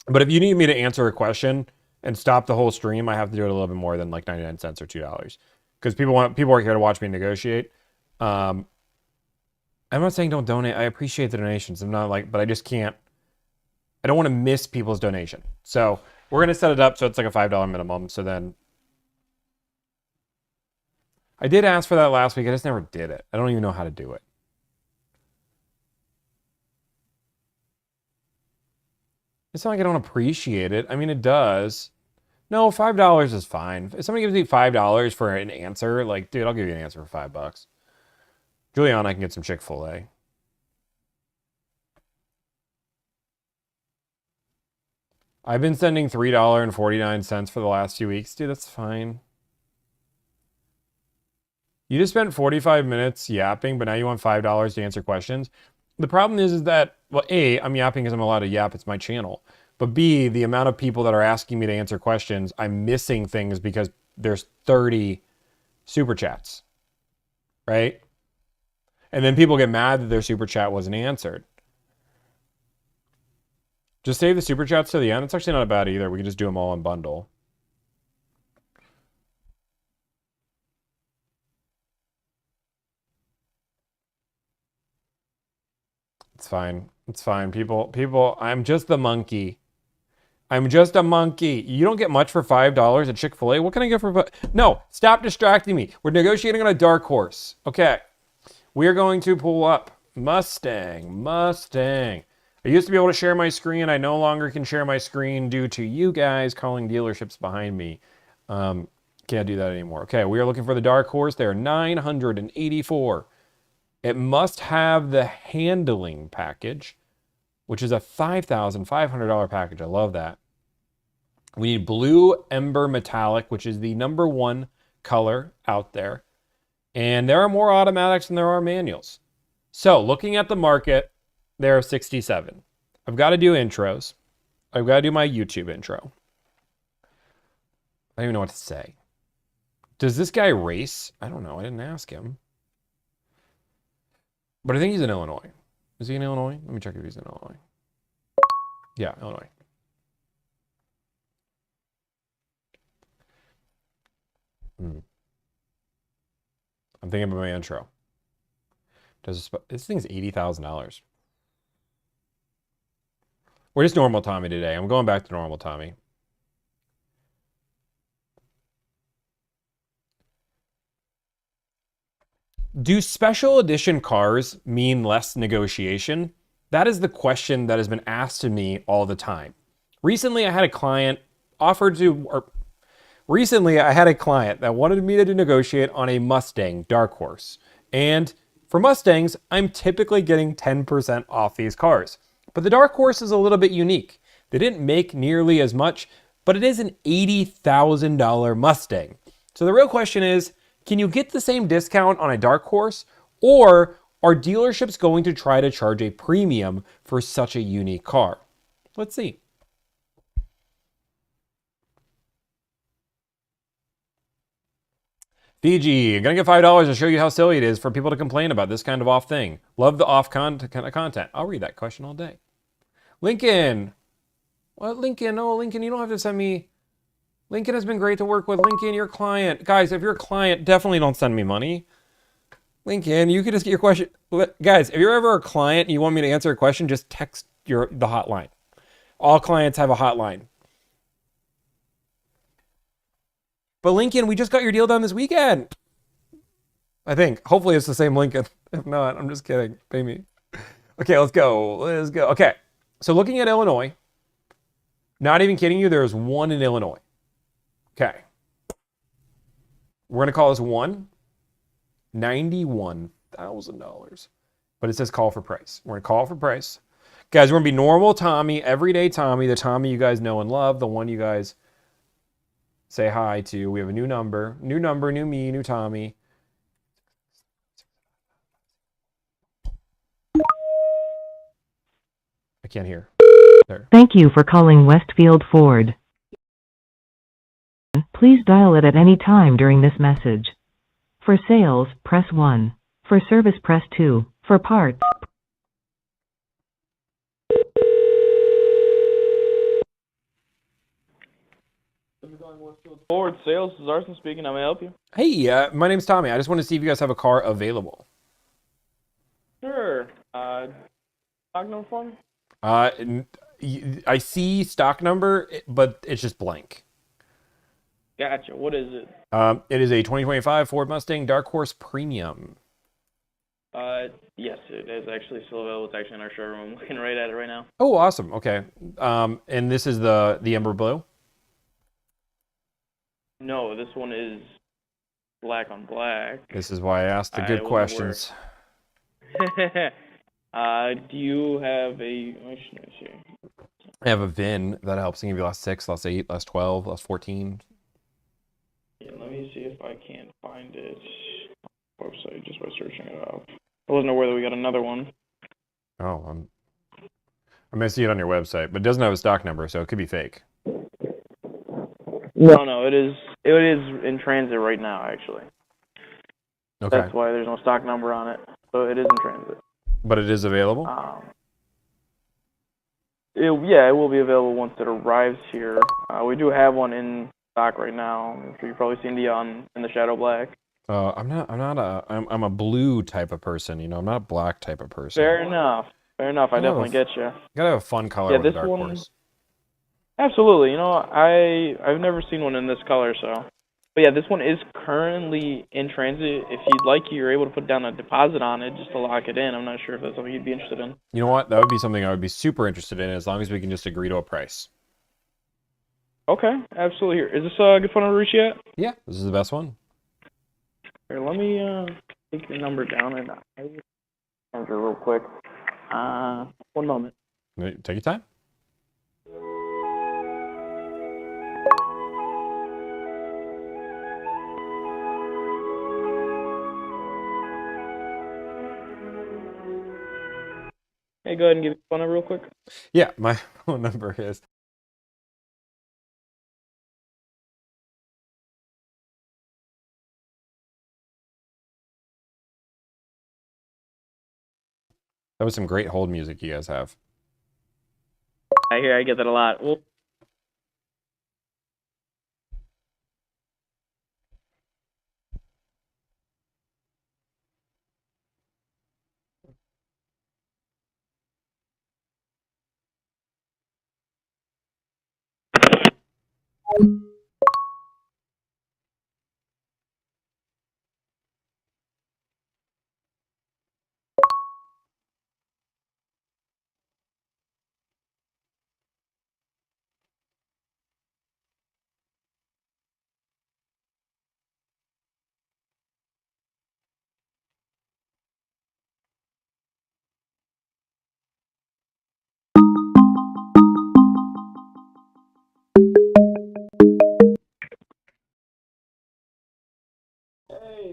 But if you need me to answer a question and stop the whole stream, I have to do it a little bit more than like 99 cents or $2 because people are here to watch me negotiate. I'm not saying don't donate. I appreciate the donations. I'm not like, but I just can't. I don't want to miss people's donation. So we're gonna set it up so it's like a $5 minimum. So then I did ask for that last week. I just never did it. I don't even know how to do it. It's not like I don't appreciate it. I mean, it does. No, $5 is fine. If somebody gives me $5 for an answer, like, dude, I'll give you an answer for $5. Juliana, I can get some Chick-fil-A. I've been sending $3.49 for the last few weeks. Dude, that's fine. You just spent 45 minutes yapping, but now you want $5 to answer questions. The problem is that, well, A, I'm yapping because I'm allowed to yap. It's my channel. But B, the amount of people that are asking me to answer questions, I'm missing things because there's 30 super chats, right? And then people get mad that their super chat wasn't answered. Just save the super chats to the end. It's actually not bad either. We can just do them all in bundle. It's fine. It's fine. People, I'm just the monkey. I'm just a monkey. You don't get much for $5 at Chick-fil-A. What can I get for... No, stop distracting me. We're negotiating on a dark horse. Okay. We are going to pull up Mustang. I used to be able to share my screen. I no longer can share my screen due to you guys calling dealerships behind me. Can't do that anymore. Okay, we are looking for the dark horse. They're $984. It must have the handling package, which is a $5,500 package. I love that. We need blue ember metallic, which is the #1 color out there. And there are more automatics than there are manuals. So looking at the market, there are 67. I've got to do intros. I've got to do my YouTube intro. I don't even know what to say. Does this guy race? I don't know. I didn't ask him. But I think he's in Illinois. Is he in Illinois? Let me check if he's in Illinois. Yeah, Illinois. Hmm. I'm thinking about my intro. This thing's $80,000. We're just normal Tommy today. I'm going back to normal Tommy. Do special edition cars mean less negotiation? That is the question that has been asked to me all the time. Recently, I had a client that wanted me to negotiate on a Mustang Dark Horse. And for Mustangs, I'm typically getting 10% off these cars. But the Dark Horse is a little bit unique. They didn't make nearly as much, but it is an $80,000 Mustang. So the real question is, can you get the same discount on a Dark Horse, or are dealerships going to try to charge a premium for such a unique car? Let's see. Fiji, gonna get $5 to show you how silly it is for people to complain about this kind of off thing. Love the off content. I'll read that question all day. Lincoln. What, Lincoln? Oh, Lincoln, you don't have to send me. Lincoln has been great to work with. Lincoln, your client. Guys, if you're a client, definitely don't send me money. Lincoln, you can just get your question. Guys, if you're ever a client and you want me to answer a question, just text the hotline. All clients have a hotline. But Lincoln, we just got your deal done this weekend. I think. Hopefully it's the same Lincoln. If not, I'm just kidding. Pay me. Okay, let's go. Let's go. Okay. So looking at Illinois, not even kidding you, there's one in Illinois. Okay. We're going to call this one $91,000. But it says call for price. We're going to call for price. Guys, we're going to be normal Tommy, everyday Tommy, the Tommy you guys know and love, the one you guys say hi to. We have a new number, new me, new Tommy. I can't hear. There. Thank you for calling Westfield Ford. Please dial it at any time during this message. For sales, press 1. For service, press 2. For parts, Ford Sales, this is Arson speaking. How may I help you? Hey, my name's Tommy. I just want to see if you guys have a car available. Sure. Stock number for me? I see stock number, but it's just blank. Gotcha. What is it? It is a 2025 Ford Mustang Dark Horse Premium. Yes, it is actually still available. It's actually in our showroom. I'm looking right at it right now. Oh, awesome. Okay. And this is the Ember Blue? No, this one is black on black. This is why I asked the good questions. Do you have a... Let me see. I have a VIN that helps give you last 6, last 8, last 12, last 14. Yeah, let me see if I can't find it on the website just by searching it up. I wasn't aware that we got another one. Oh, I'm going to see it on your website, but it doesn't have a stock number, so it could be fake. No, it is in transit right now, actually. Okay. That's why there's no stock number on it. So it is in transit. But it is available? It will be available once it arrives here. We do have one in stock right now. I'm sure you've probably seen in the shadow black. I'm a blue type of person, you know. I'm not a black type of person. Fair enough. I definitely get you. Gotta have a fun color with a Dark Horse. Absolutely. You know, I've never seen one in this color, so. But yeah, this one is currently in transit. If you'd like, you're able to put down a deposit on it just to lock it in. I'm not sure if that's something you'd be interested in. You know what? That would be something I would be super interested in, as long as we can just agree to a price. Okay, absolutely. Here, is this a good phone number to reach yet? Yeah, this is the best one. Here, let me take your number down and I'll answer real quick. 1 moment. Take your time. Hey, go ahead and give me your phone number real quick. Yeah, my phone number is... That was some great hold music you guys have. I hear I get that a lot. Well,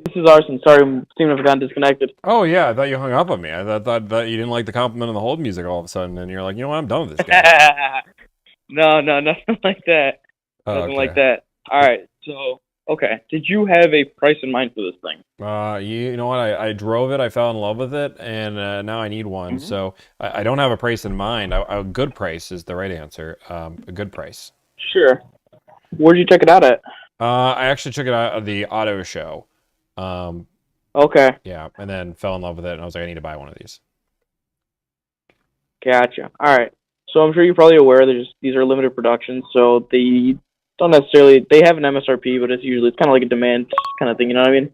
this is Arson. Sorry, seem to have gotten disconnected. Oh yeah, I thought you hung up on me. I thought that you didn't like the compliment of the hold music all of a sudden, and you're like, you know what, I'm done with this guy. No, nothing like that. Oh, Nothing like okay. that. All right, so okay. Did you have a price in mind for this thing? You know what? I drove it. I fell in love with it, and now I need one. Mm-hmm. So I don't have a price in mind. A good price is the right answer. A good price. Sure. Where'd you check it out at? I actually took it out of the auto show. Um, Okay, yeah, and then fell in love with it, and I was like, I need to buy one of these. gotcha. All right. So I'm sure you're probably aware these are limited productions, so they don't necessarily they have an MSRP, but it's kind of like a demand kind of thing. You know what I mean?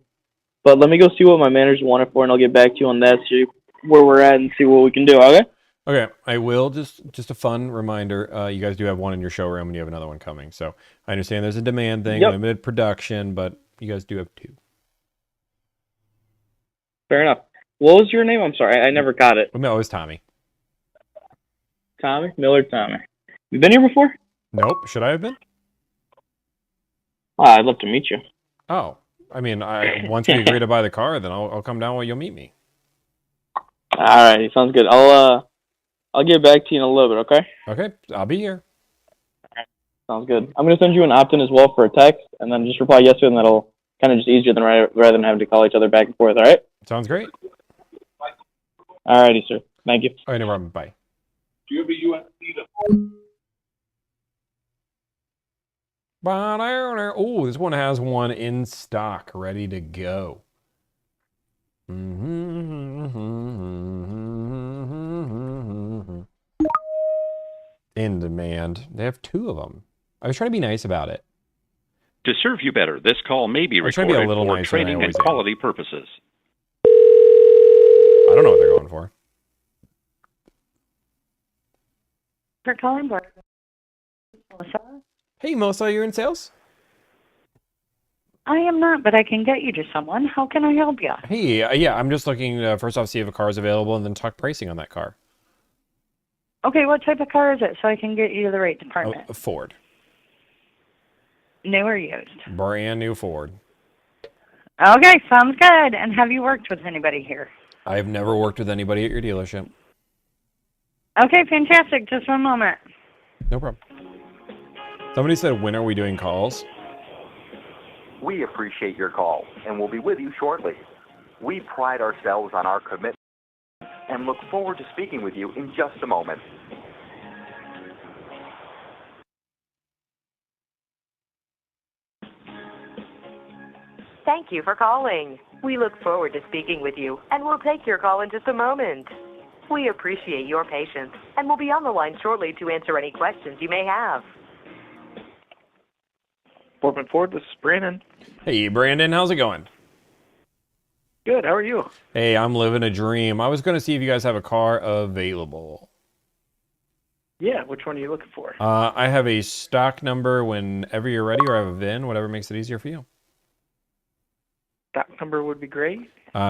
But let me go see what my managers want it for, and I'll get back to you on that. See where we're at and see what we can do. Okay? Okay, I will just a fun reminder. You guys do have one in your showroom, and you have another one coming. So I understand there's a demand thing, Yep. limited production, but you guys do have two. Fair enough. What was your name? I'm sorry, I never got it. No, it was Tommy. Tommy Miller. Tommy. You been here before? Nope. Should I have been? I'd love to meet you. Oh, I mean, once we agree to buy the car, then I'll come down while you'll meet me. All right, sounds good. I'll get back to you in a little bit. Okay? Okay, I'll be here. Sounds good. I'm gonna send you an opt-in as well for a text, and then just reply yes to it, and that'll kind of just easier than rather than having to call each other back and forth. All right? Sounds great. All righty, sir. Thank you. All right, no problem. Bye. Oh, this one has one in stock, ready to go. In demand. They have two of them. I was trying to be nice about it. To serve you better, this call may be I was trying to be a recorded little for nicer than I training and always am. quality purposes. I don't know what they're going for. For calling Melissa. Hey, Melissa, you're in sales? I am not, but I can get you to someone. How can I help you? Hey, yeah, I'm just looking first off see if a car is available and then talk pricing on that car. Okay, what type of car is it so I can get you to the right Oh, department? a Ford. New or used? Brand new Ford. Okay, sounds good. And have you worked with anybody here? I've never worked with anybody at your dealership. Okay, fantastic. Just one moment. No problem. Somebody said, when are we doing calls? We appreciate your call and will be with you shortly. We pride ourselves on our commitment and look forward to speaking with you in just a moment. Thank you for calling. We look forward to speaking with you, and we'll take your call in just a moment. We appreciate your patience, and we'll be on the line shortly to answer any questions you may have. Portman Ford, this is Brandon. Hey, Brandon, how's it going? Good, how are you? Hey, I'm living a dream. I was going to see if you guys have a car available. Yeah, which one are you looking for? I have a stock number whenever you're ready, or I have a VIN, whatever makes it easier for you. That number would be great.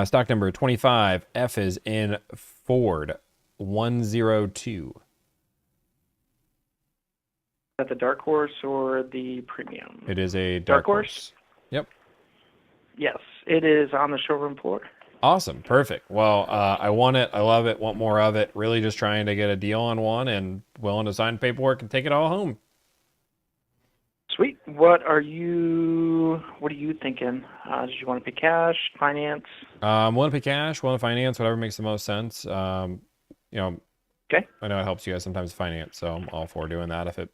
Stock number 25, F is in Ford, 102. Is that the Dark Horse or the Premium? It is a Dark Dark Horse? Horse. Yep. Yes, it is on the showroom floor. Awesome. Perfect. Well, I want it. I love it. Want more of it. Really just trying to get a deal on one and willing to sign paperwork and take it all home. Sweet. What are you thinking? Did you want to pay cash, finance? Willing to pay cash, willing to finance, whatever makes the most sense. You know, Okay. I know it helps you guys sometimes finance, so I'm all for doing that if it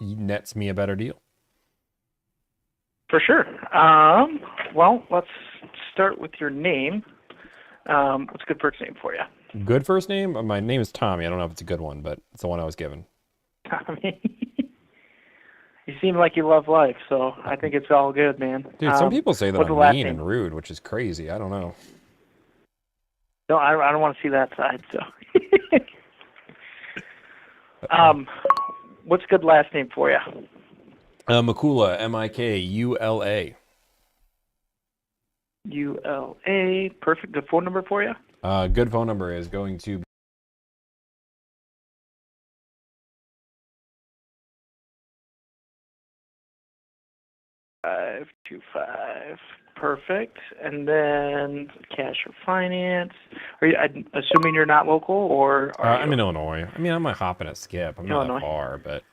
nets me a better deal. For sure. Well, let's start with your name. What's a good first name for you? Good first name? My name is Tommy. I don't know if it's a good one, but it's the one I was given. Tommy. You seem like you love life, so I think it's all good, man. Dude, some people say that what's the I'm last mean name? and rude, which is crazy. I don't know. No, I don't want to see that side. So, what's a good last name for you? Mikula, Mikula. ULA. Perfect. The phone number for you? Good phone number is going to be 525. Perfect. And then cash or finance. Are you? I'm assuming you're not local, or are you? I'm in Illinois. I mean, I might hop and a skip. I'm not Illinois. that far, but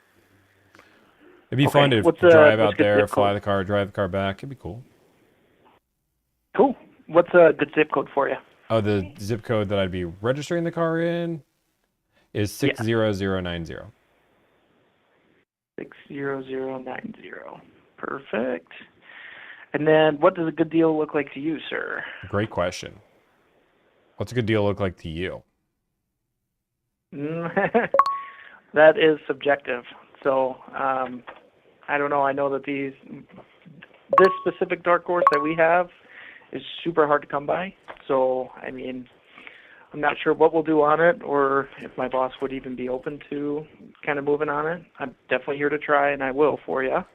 it'd be Okay. fun to What's drive a out good there, zip fly code? the car, drive the car back. It'd be cool. Cool. What's a good zip code for you? Oh, the zip code that I'd be registering the car in is 60090. 60090. Perfect. And then, what does a good deal look like to you, sir? Great question. What's a good deal look like to you? That is subjective. So, I don't know. I know that this specific dark horse that we have is super hard to come by. So, I mean, I'm not sure what we'll do on it, or if my boss would even be open to kind of moving on it. I'm definitely here to try, and I will for you.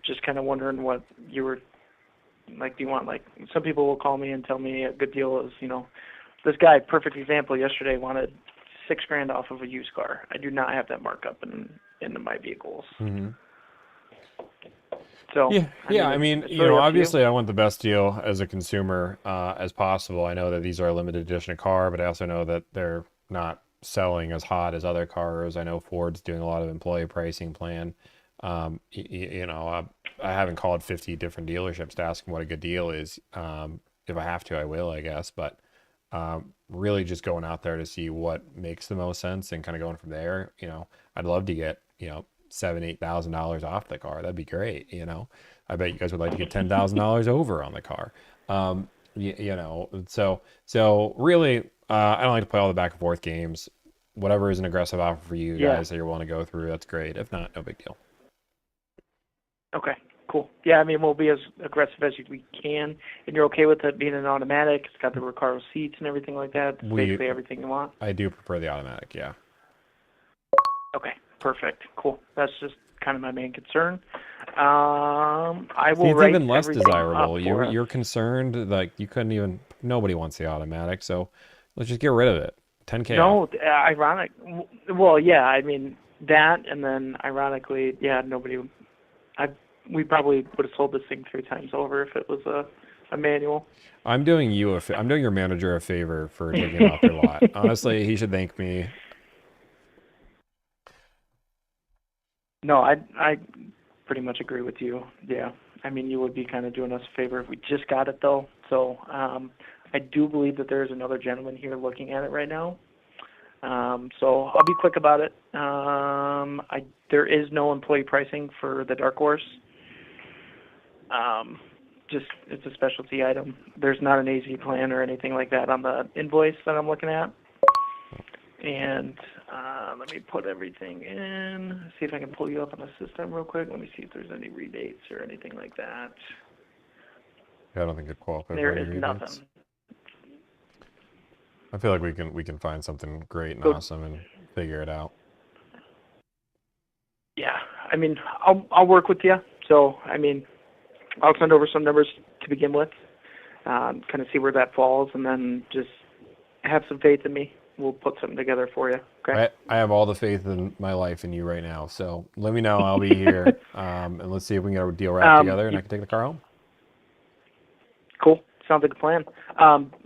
Just kind of wondering what you were like. Do you want, like, some people will call me and tell me a good deal is, this guy, perfect example, yesterday wanted $6,000 off of a used car. I do not have that markup in my vehicles. Mm-hmm. So I mean, it's really up to you. obviously I want the best deal as a consumer as possible. I know that these are a limited edition car, but I also know that they're not selling as hot as other cars. I know Ford's doing a lot of employee pricing plan. I haven't called 50 different dealerships to ask them what a good deal is. If I have to, I will, I guess. But really just going out there to see what makes the most sense and kind of going from there. I'd love to get, $7,000-8,000 off the car. That'd be great. I bet you guys would like to get $10,000 over on the car. So really, I don't like to play all the back and forth games. Whatever is an aggressive offer for you guys that you're willing to go through, that's great. If not, no big deal. Okay, cool. Yeah, I mean, we'll be as aggressive as we can. And you're okay with it being an automatic? It's got the Recaro seats and everything like that. It's basically everything you want. I do prefer the automatic, yeah. Okay, perfect. Cool. That's just kind of my main concern. I will it's write even less everything desirable. up for us. You're concerned, like you couldn't even. Nobody wants the automatic, so let's just get rid of it. 10K. No, ironic. Well, yeah, I mean that, and then ironically, yeah, nobody. We probably would have sold this thing 3 times over if it was a manual. I'm doing I'm doing your manager a favor for taking it off their lot. Honestly, he should thank me. No, I pretty much agree with you. Yeah, I mean, you would be kind of doing us a favor if we just got it, though. So I do believe that there's another gentleman here looking at it right now. So I'll be quick about it. There is no employee pricing for the Dark Horse. Just it's a specialty item. There's not an AZ plan or anything like that on the invoice that I'm looking at. And let me put everything in. See if I can pull you up on the system real quick. Let me see if there's any rebates or anything like that. Yeah, I don't think it qualifies. There is nothing. I feel like we can find something great and awesome and figure it out. Yeah, I mean, I'll work with you. So, I mean, I'll send over some numbers to begin with, kind of see where that falls, and then just have some faith in me. We'll put something together for you. Okay. I have all the faith in my life in you right now. So let me know. I'll be here, and let's see if we can get a deal wrapped together, and I can take the car home. Cool. Sounds like a plan.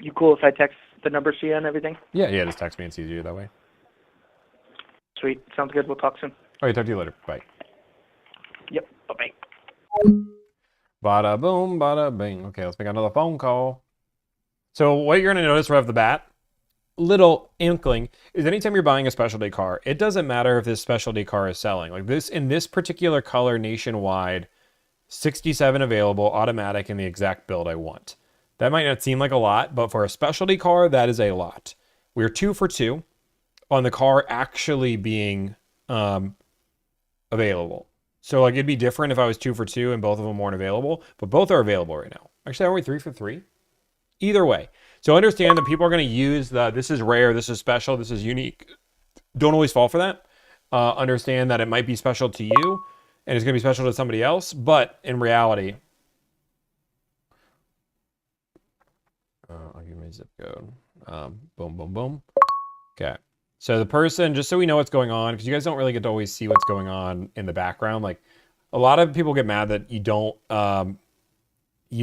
You cool if I text the numbers to you and everything? Yeah. Just text me and see you that way. Sweet. Sounds good. We'll talk soon. All right. Talk to you later. Bye. Yep. Bye-bye. Bada boom, bada bing. Okay, let's make another phone call. So what you're going to notice right off the bat, little inkling is anytime you're buying a specialty car, it doesn't matter if this specialty car is selling. Like this, in this particular color nationwide, 67 available, automatic, in the exact build I want. That might not seem like a lot, but for a specialty car, that is a lot. We're 2 for 2 on the car actually being available. So like it'd be different if I was 2 for 2 and both of them weren't available, but both are available right now. Actually, aren't we 3 for 3? Either way. So understand that people are going to use this is rare, this is special, this is unique. Don't always fall for that. Understand that it might be special to you and it's going to be special to somebody else, but in reality, I'll give you my zip code. Boom, boom, boom. Okay. So the person, just so we know what's going on, because you guys don't really get to always see what's going on in the background. Like a lot of people get mad that you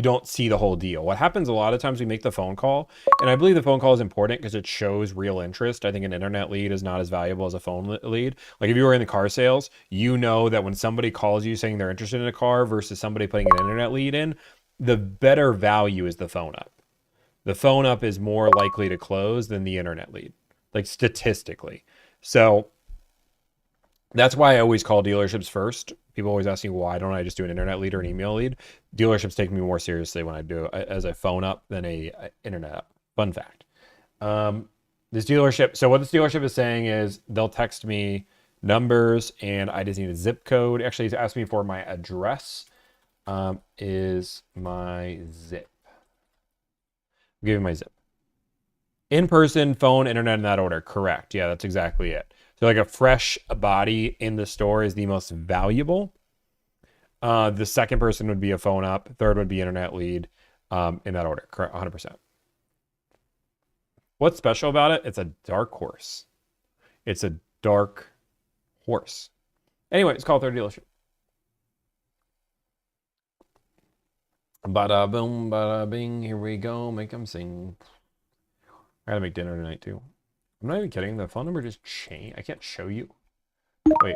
don't see the whole deal. What happens a lot of times we make the phone call, and I believe the phone call is important because it shows real interest. I think an internet lead is not as valuable as a phone lead. Like if you were in the car sales, you know that when somebody calls you saying they're interested in a car versus somebody putting an internet lead in, the better value is the phone up. The phone up is more likely to close than the internet lead, like statistically. So that's why I always call dealerships first. People always ask me, why don't I just do an internet lead or an email lead? Dealerships take me more seriously when I do as a phone up than a internet up. Fun fact. This dealership, so what this dealership is saying is they'll text me numbers and I just need a zip code. Actually, he's asked me for my address. Is my zip. I'll give you my zip. In-person, phone, internet in that order. Correct. Yeah, that's exactly it. So like a fresh body in the store is the most valuable. The second person would be a phone up. Third would be internet lead in that order. Correct. 100%. What's special about it? It's a dark horse. It's a dark horse. Anyway, it's called Third Dealership. Bada boom, bada bing. Here we go. Make them sing. I gotta make dinner tonight too. I'm not even kidding. The phone number just changed. I can't show you. Wait.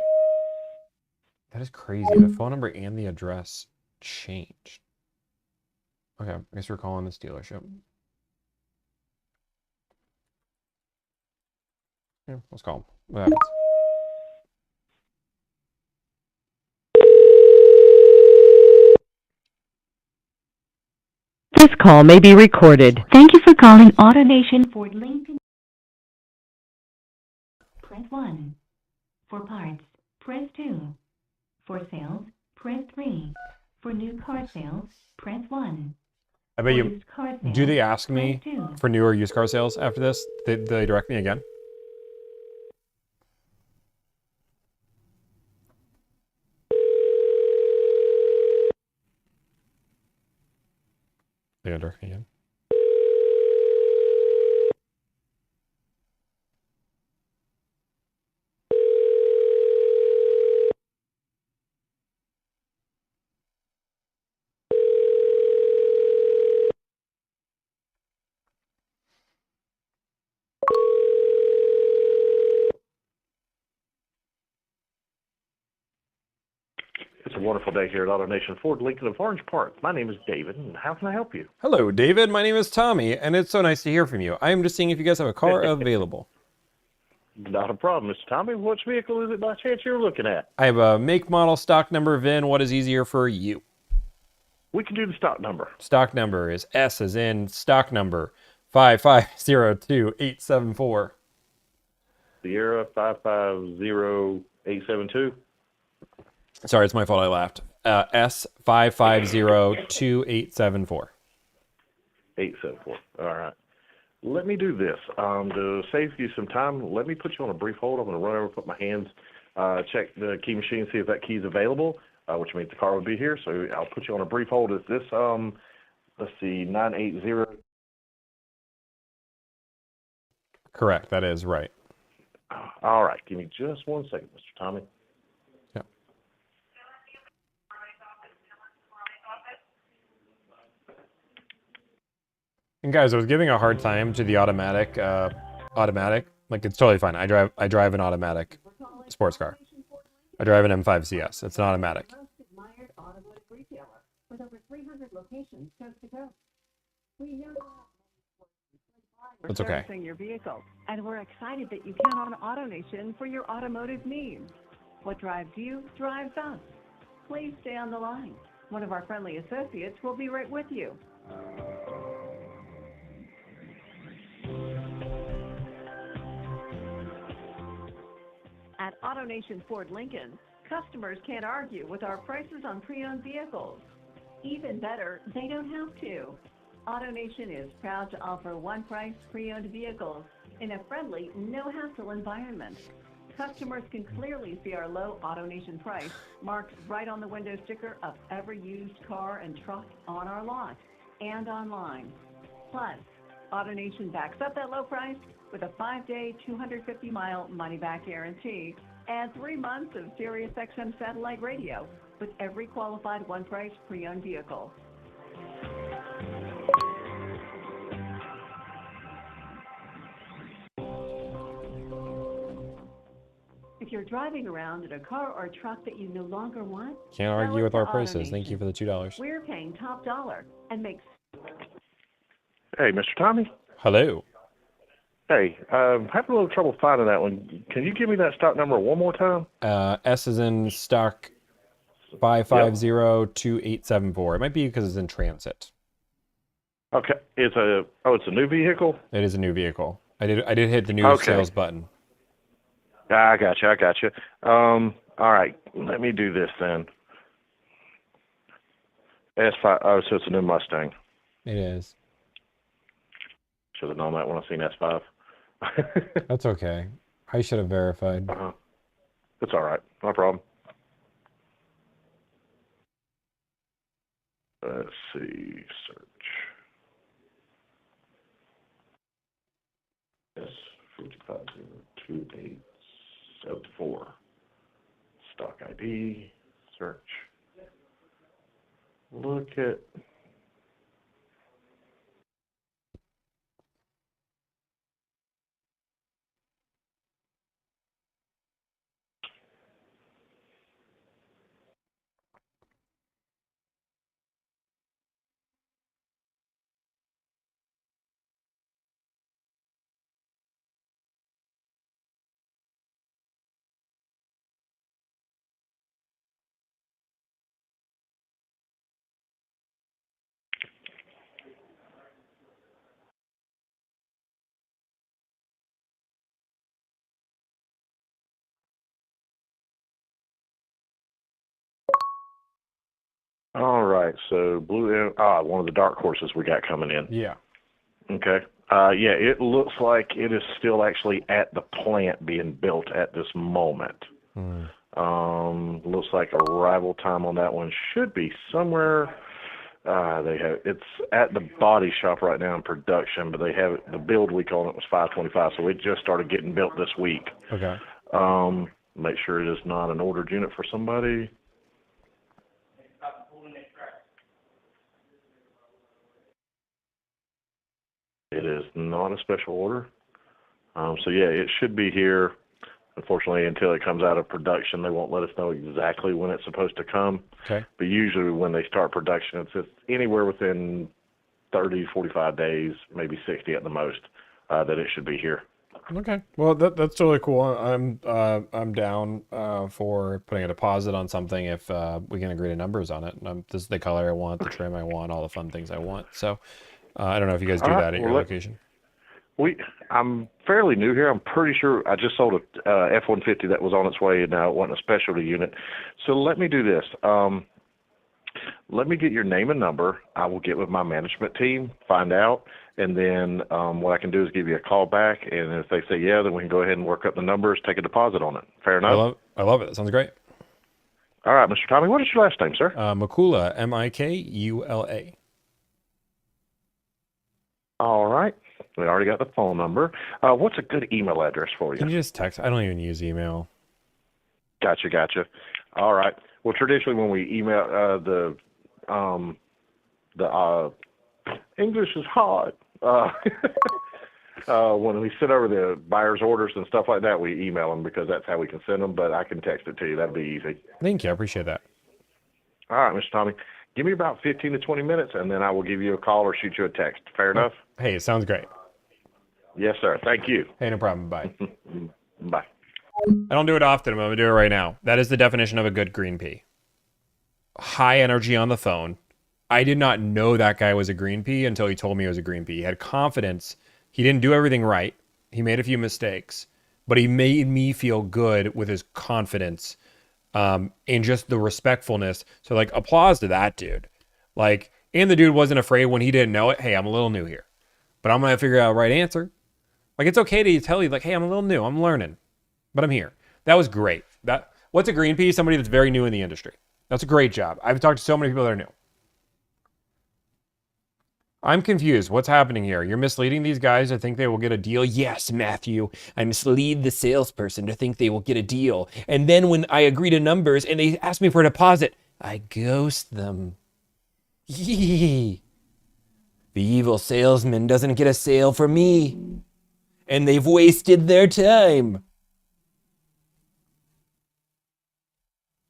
That is crazy. The phone number and the address changed. Okay. I guess we're calling this dealership. Yeah, let's call them. What happens? This call may be recorded. Thank you for calling AutoNation Ford Lincoln. Press 1. For parts, press 2. For sales, press 3. For new car sales, press 1. I bet you. Do they ask me for new or used car sales after this? Did they direct me again? They're gonna direct me again. It's a wonderful day here at AutoNation Ford Lincoln of Orange Park. My name is David, and how can I help you? Hello, David. My name is Tommy, and it's so nice to hear from you. I am just seeing if you guys have a car available. Not a problem, Mr. Tommy. Which vehicle is it by chance you're looking at? I have a make, model, stock number, VIN. What is easier for you? We can do the stock number. Stock number is S as in stock number 5502874. Sierra 550872. Sorry, it's my fault. I laughed. S5502874. 874. All right. Let me do this. To save you some time, let me put you on a brief hold. I'm going to run over, put my hands, check the key machine, see if that key is available, which means the car would be here. So I'll put you on a brief hold. Is this, let's see, 980? Correct. That is right. All right. Give me just 1 second, Mr. Tommy. Yeah. And guys, I was giving a hard time to the automatic. Like it's totally fine. I drive an automatic sports car. I drive an M5 CS. It's an automatic. That's okay. servicing your vehicle, and we're excited that you count on AutoNation for your automotive needs. What drives you drives us. Please stay on the line. One of our friendly associates will be right with you. At AutoNation Ford Lincoln, customers can't argue with our prices on pre-owned vehicles. Even better, they don't have to. AutoNation is proud to offer one-price pre-owned vehicles in a friendly, no-hassle environment. Customers can clearly see our low AutoNation price marked right on the window sticker of every used car and truck on our lot and online. Plus, AutoNation backs up that low price with a 5-day, 250-mile money-back guarantee and 3 months of Sirius XM satellite radio with every qualified one-price pre-owned vehicle. If you're driving around in a car or truck that you no longer want, Can't sell argue it with to our prices. AutoNation. Thank you for the $2. We're paying top dollar and make. Hey, Mr. Tommy. Hello. Hey, having a little trouble finding that one. Can you give me that stock number one more time? S is in stock 5502874. It might be because it's in transit. Okay, it's a new vehicle. It is a new vehicle. I did hit the new Okay. sales button. I got you. All right, let me do this then. S5. Oh, so it's a new Mustang. It is. Should have known that when I seen S5. That's okay. I should have verified. It's all right. No problem. Let's see. Search. S550287 Stock ID. Search. Look at. All right, so one of the dark horses we got coming in. Yeah. Okay. Yeah, it looks like it is still actually at the plant being built at this moment. Looks like arrival time on that one should be somewhere. It's at the body shop right now in production, but they have the build week on it was 5/25, so it just started getting built this week. Okay. Make sure it is not an ordered unit for somebody. It is not a special order. So yeah, it should be here. Unfortunately, until it comes out of production, they won't let us know exactly when it's supposed to come. Okay. But usually when they start production, it's anywhere within 30, 45 days, maybe 60 at the most, that it should be here. Okay. Well, that's really cool. I'm down for putting a deposit on something if we can agree to numbers on it. This is the color I want, the trim I want, all the fun things I want. So I don't know if you guys do that at your location. I'm fairly new here. I'm pretty sure I just sold a F-150 that was on its way, and now it wasn't a specialty unit. So let me do this. Let me get your name and number. I will get with my management team, find out, and then what I can do is give you a call back, and if they say yeah, then we can go ahead and work up the numbers, take a deposit on it. Fair enough? I love it. That sounds great. All right, Mr. Tommy, what is your last name, sir? Mikula, Mikula. All right. We already got the phone number. What's a good email address for you? Can you just text? I don't even use email. Gotcha. All right. Well, traditionally when we email the English is hard. When we send over the buyer's orders and stuff like that, we email them because that's how we can send them. But I can text it to you. That'd be easy. Thank you. I appreciate that. All right, Mr. Tommy. Give me about 15 to 20 minutes, and then I will give you a call or shoot you a text. Fair enough? Hey, it sounds great. Yes, sir. Thank you. Hey, no problem. Bye. Bye. I don't do it often, but I'm going to do it right now. That is the definition of a good green pea. High energy on the phone. I did not know that guy was a green pea until he told me he was a green pea. He had confidence. He didn't do everything right. He made a few mistakes, but he made me feel good with his confidence and just the respectfulness. So, like, applause to that dude. Like, and the dude wasn't afraid when he didn't know it. Hey, I'm a little new here, but I'm going to figure out the right answer. Like, it's okay to tell you, like, hey, I'm a little new. I'm learning, but I'm here. That was great. What's a green pea? Somebody that's very new in the industry. That's a great job. I've talked to so many people that are new. I'm confused. What's happening here? You're misleading these guys to think they will get a deal? Yes, Matthew. I mislead the salesperson to think they will get a deal. And then when I agree to numbers and they ask me for a deposit, I ghost them. Yee. The evil salesman doesn't get a sale for me. And they've wasted their time.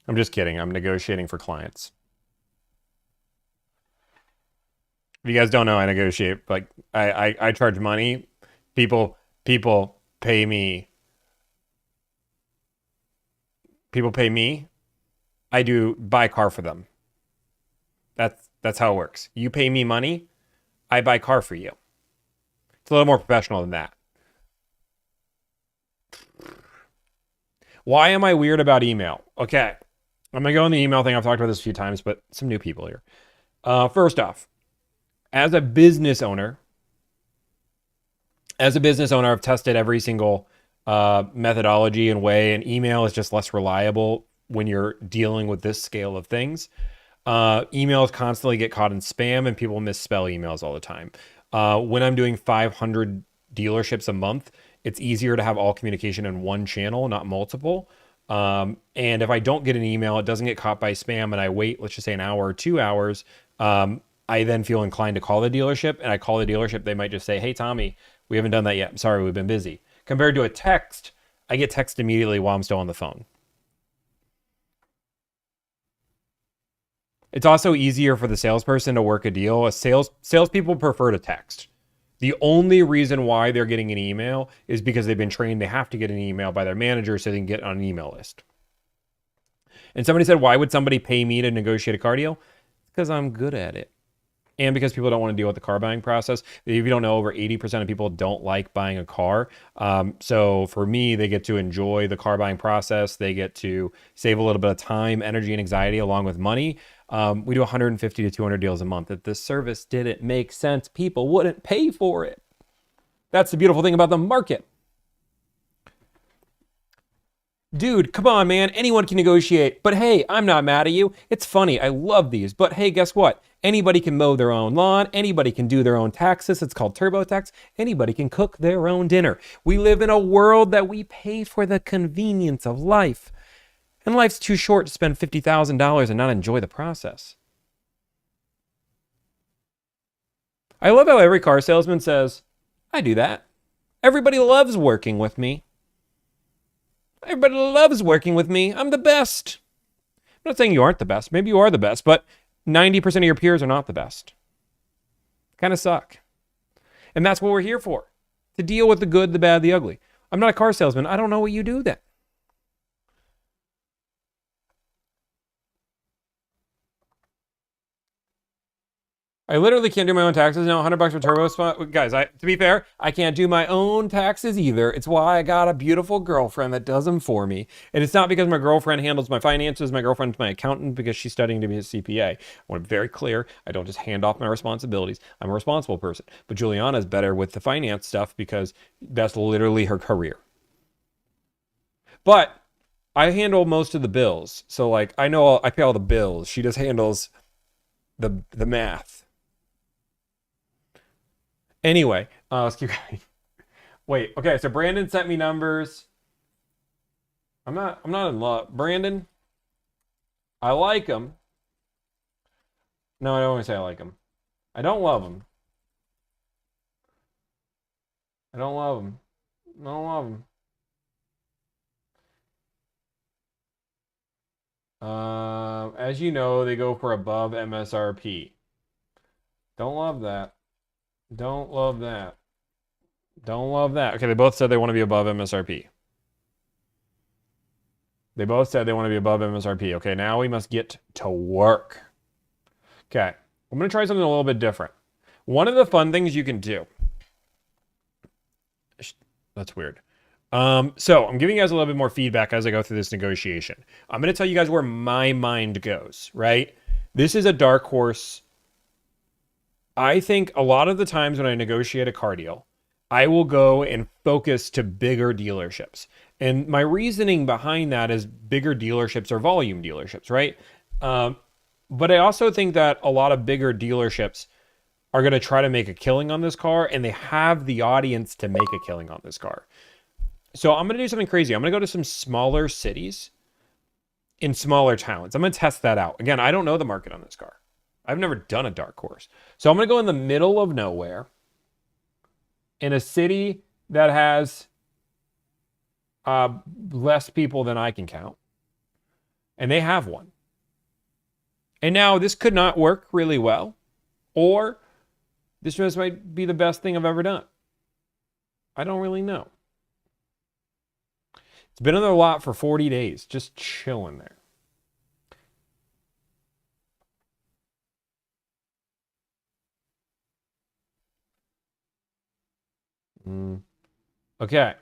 I'm just kidding. I'm negotiating for clients. If you guys don't know, I negotiate. Like I charge money. People pay me. People pay me. I do buy a car for them. That's how it works. You pay me money, I buy a car for you. It's a little more professional than that. Why am I weird about email? Okay. I'm gonna go in the email thing. I've talked about this a few times, but some new people here. First off, as a business owner, I've tested every single methodology and way, and email is just less reliable when you're dealing with this scale of things. Emails constantly get caught in spam, and people misspell emails all the time. When I'm doing 500 dealerships a month, it's easier to have all communication in one channel, not multiple. And if I don't get an email, it doesn't get caught by spam, and I wait, let's just say an hour or 2 hours, I then feel inclined to call the dealership, and I call the dealership. They might just say, hey, Tommy, we haven't done that yet. I'm sorry, we've been busy. Compared to a text, I get text immediately while I'm still on the phone. It's also easier for the salesperson to work a deal. Salespeople prefer to text. The only reason why they're getting an email is because they've been trained they have to get an email by their manager so they can get on an email list. And somebody said, why would somebody pay me to negotiate a car deal? Because I'm good at it. And because people don't want to deal with the car buying process. If you don't know, over 80% of people don't like buying a car. So for me, they get to enjoy the car buying process. They get to save a little bit of time, energy, and anxiety along with money. We do 150 to 200 deals a month. If this service didn't make sense, people wouldn't pay for it. That's the beautiful thing about the market. Dude, come on, man. Anyone can negotiate. But hey, I'm not mad at you. It's funny. I love these. But hey, guess what? Anybody can mow their own lawn. Anybody can do their own taxes. It's called TurboTax. Anybody can cook their own dinner. We live in a world that we pay for the convenience of life. And life's too short to spend $50,000 and not enjoy the process. I love how every car salesman says, I do that. Everybody loves working with me. Everybody loves working with me. I'm the best. I'm not saying you aren't the best. Maybe you are the best, but 90% of your peers are not the best. Kind of suck. And that's what we're here for. To deal with the good, the bad, the ugly. I'm not a car salesman. I don't know what you do then. I literally can't do my own taxes now. $100 for turbo spot. Guys, to be fair, I can't do my own taxes either. It's why I got a beautiful girlfriend that does them for me. And it's not because my girlfriend handles my finances. My girlfriend's my accountant because she's studying to be a CPA. I want to be very clear. I don't just hand off my responsibilities. I'm a responsible person. But Juliana's better with the finance stuff because that's literally her career. But I handle most of the bills. So like I know I pay all the bills. She just handles the math. Anyway, let's keep going. Wait, okay, so Brandon sent me numbers. I'm not in love. Brandon, I like him. No, I don't want to say I like him. I don't love him. I don't love him. I don't love him. As you know, they go for above MSRP. Don't love that. Don't love that. Don't love that. Okay, they both said they want to be above MSRP. They both said they want to be above MSRP. Okay, now we must get to work. Okay, I'm going to try something a little bit different. One of the fun things you can do. That's weird. So I'm giving you guys a little bit more feedback as I go through this negotiation. I'm going to tell you guys where my mind goes, right? This is a dark horse. I think a lot of the times when I negotiate a car deal, I will go and focus to bigger dealerships. And my reasoning behind that is bigger dealerships are volume dealerships, right? But I also think that a lot of bigger dealerships are going to try to make a killing on this car, and they have the audience to make a killing on this car. So I'm going to do something crazy. I'm going to go to some smaller cities in smaller towns. I'm going to test that out. Again, I don't know the market on this car. I've never done a dark horse. So I'm going to go in the middle of nowhere in a city that has less people than I can count. And they have one. And now this could not work really well, or this just might be the best thing I've ever done. I don't really know. It's been on their lot for 40 days, just chilling there. Okay.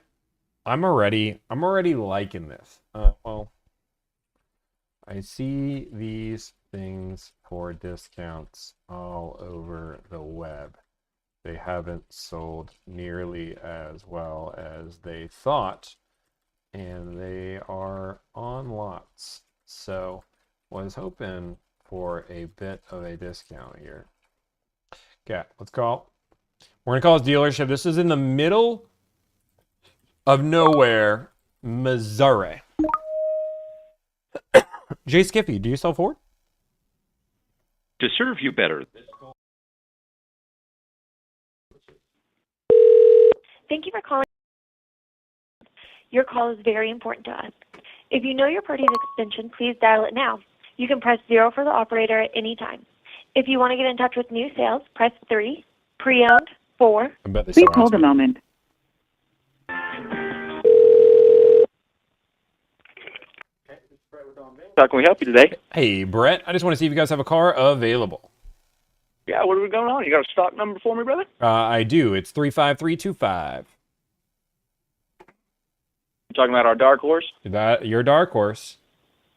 I'm already liking this. Well, I see these things for discounts all over the web. They haven't sold nearly as well as they thought, and they are on lots. So was hoping for a bit of a discount here. Okay, let's call. We're gonna call this dealership. This is in the middle of nowhere, Missouri. Jay Skippy, do you sell Ford? To serve you better. Thank you for calling. Your call is very important to us. If you know your party's extension, please dial it now. You can press 0 for the operator at any time. If you want to get in touch with new sales, press 3. Pre-owned, 4. Please hold a moment. How can we help you today? Hey, Brett. I just want to see if you guys have a car available. Yeah, what are we going on? You got a stock number for me, brother? I do. It's 35325. You talking about our dark horse? That your dark horse?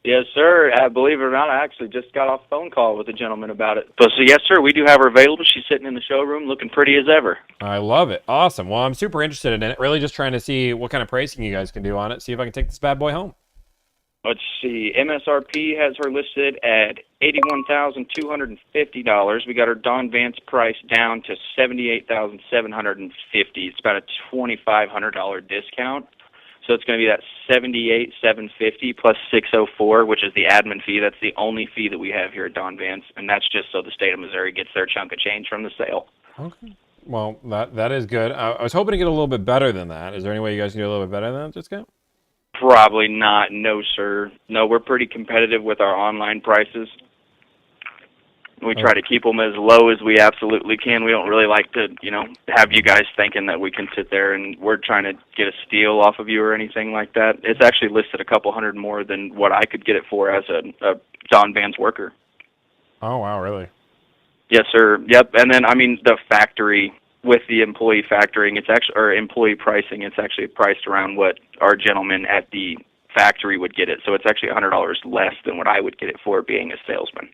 Yes, sir. Believe it or not, I actually just got off a phone call with a gentleman about it. So yes, sir, we do have her available. She's sitting in the showroom looking pretty as ever. I love it. Awesome. Well, I'm super interested in it. Really just trying to see what kind of pricing you guys can do on it. See if I can take this bad boy home. Let's see. MSRP has her listed at $81,250. We got her Don Vance price down to $78,750. It's about a $2,500 discount. So it's going to be that $78,750 plus $604, which is the admin fee. That's the only fee that we have here at Don Vance, and that's just so the state of Missouri gets their chunk of change from the sale. Okay. Well, that is good. I was hoping to get a little bit better than that. Is there any way you guys can do a little bit better than that discount? Probably not. No, sir. No, we're pretty competitive with our online prices. We try to keep them as low as we absolutely can. We don't really like to, have you guys thinking that we can sit there and we're trying to get a steal off of you or anything like that. It's actually listed a couple hundred more than what I could get it for as a Don Vance worker. Oh, wow, really? Yes, sir. Yep. And then, the factory, with the employee factoring, it's actually, or employee pricing, it's actually priced around what our gentleman at the factory would get it. So it's actually $100 less than what I would get it for being a salesman.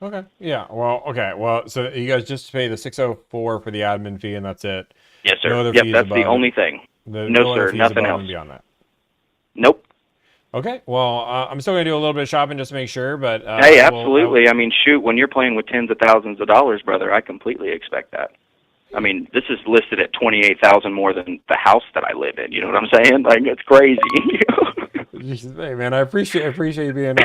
Okay. Yeah. Well, okay. Well, so you guys just pay the $604 for the admin fee, and that's it. Yes, sir. No other Yep, fees that's above the only thing. No, sir. Nothing else. Beyond that. Nope. Okay. Well, I'm still gonna do a little bit of shopping just to make sure, but hey, absolutely. Shoot, when you're playing with tens of thousands of dollars, brother, I completely expect that. This is listed at $28,000 more than the house that I live in. You know what I'm saying? Like, it's crazy. Hey, man, I appreciate you being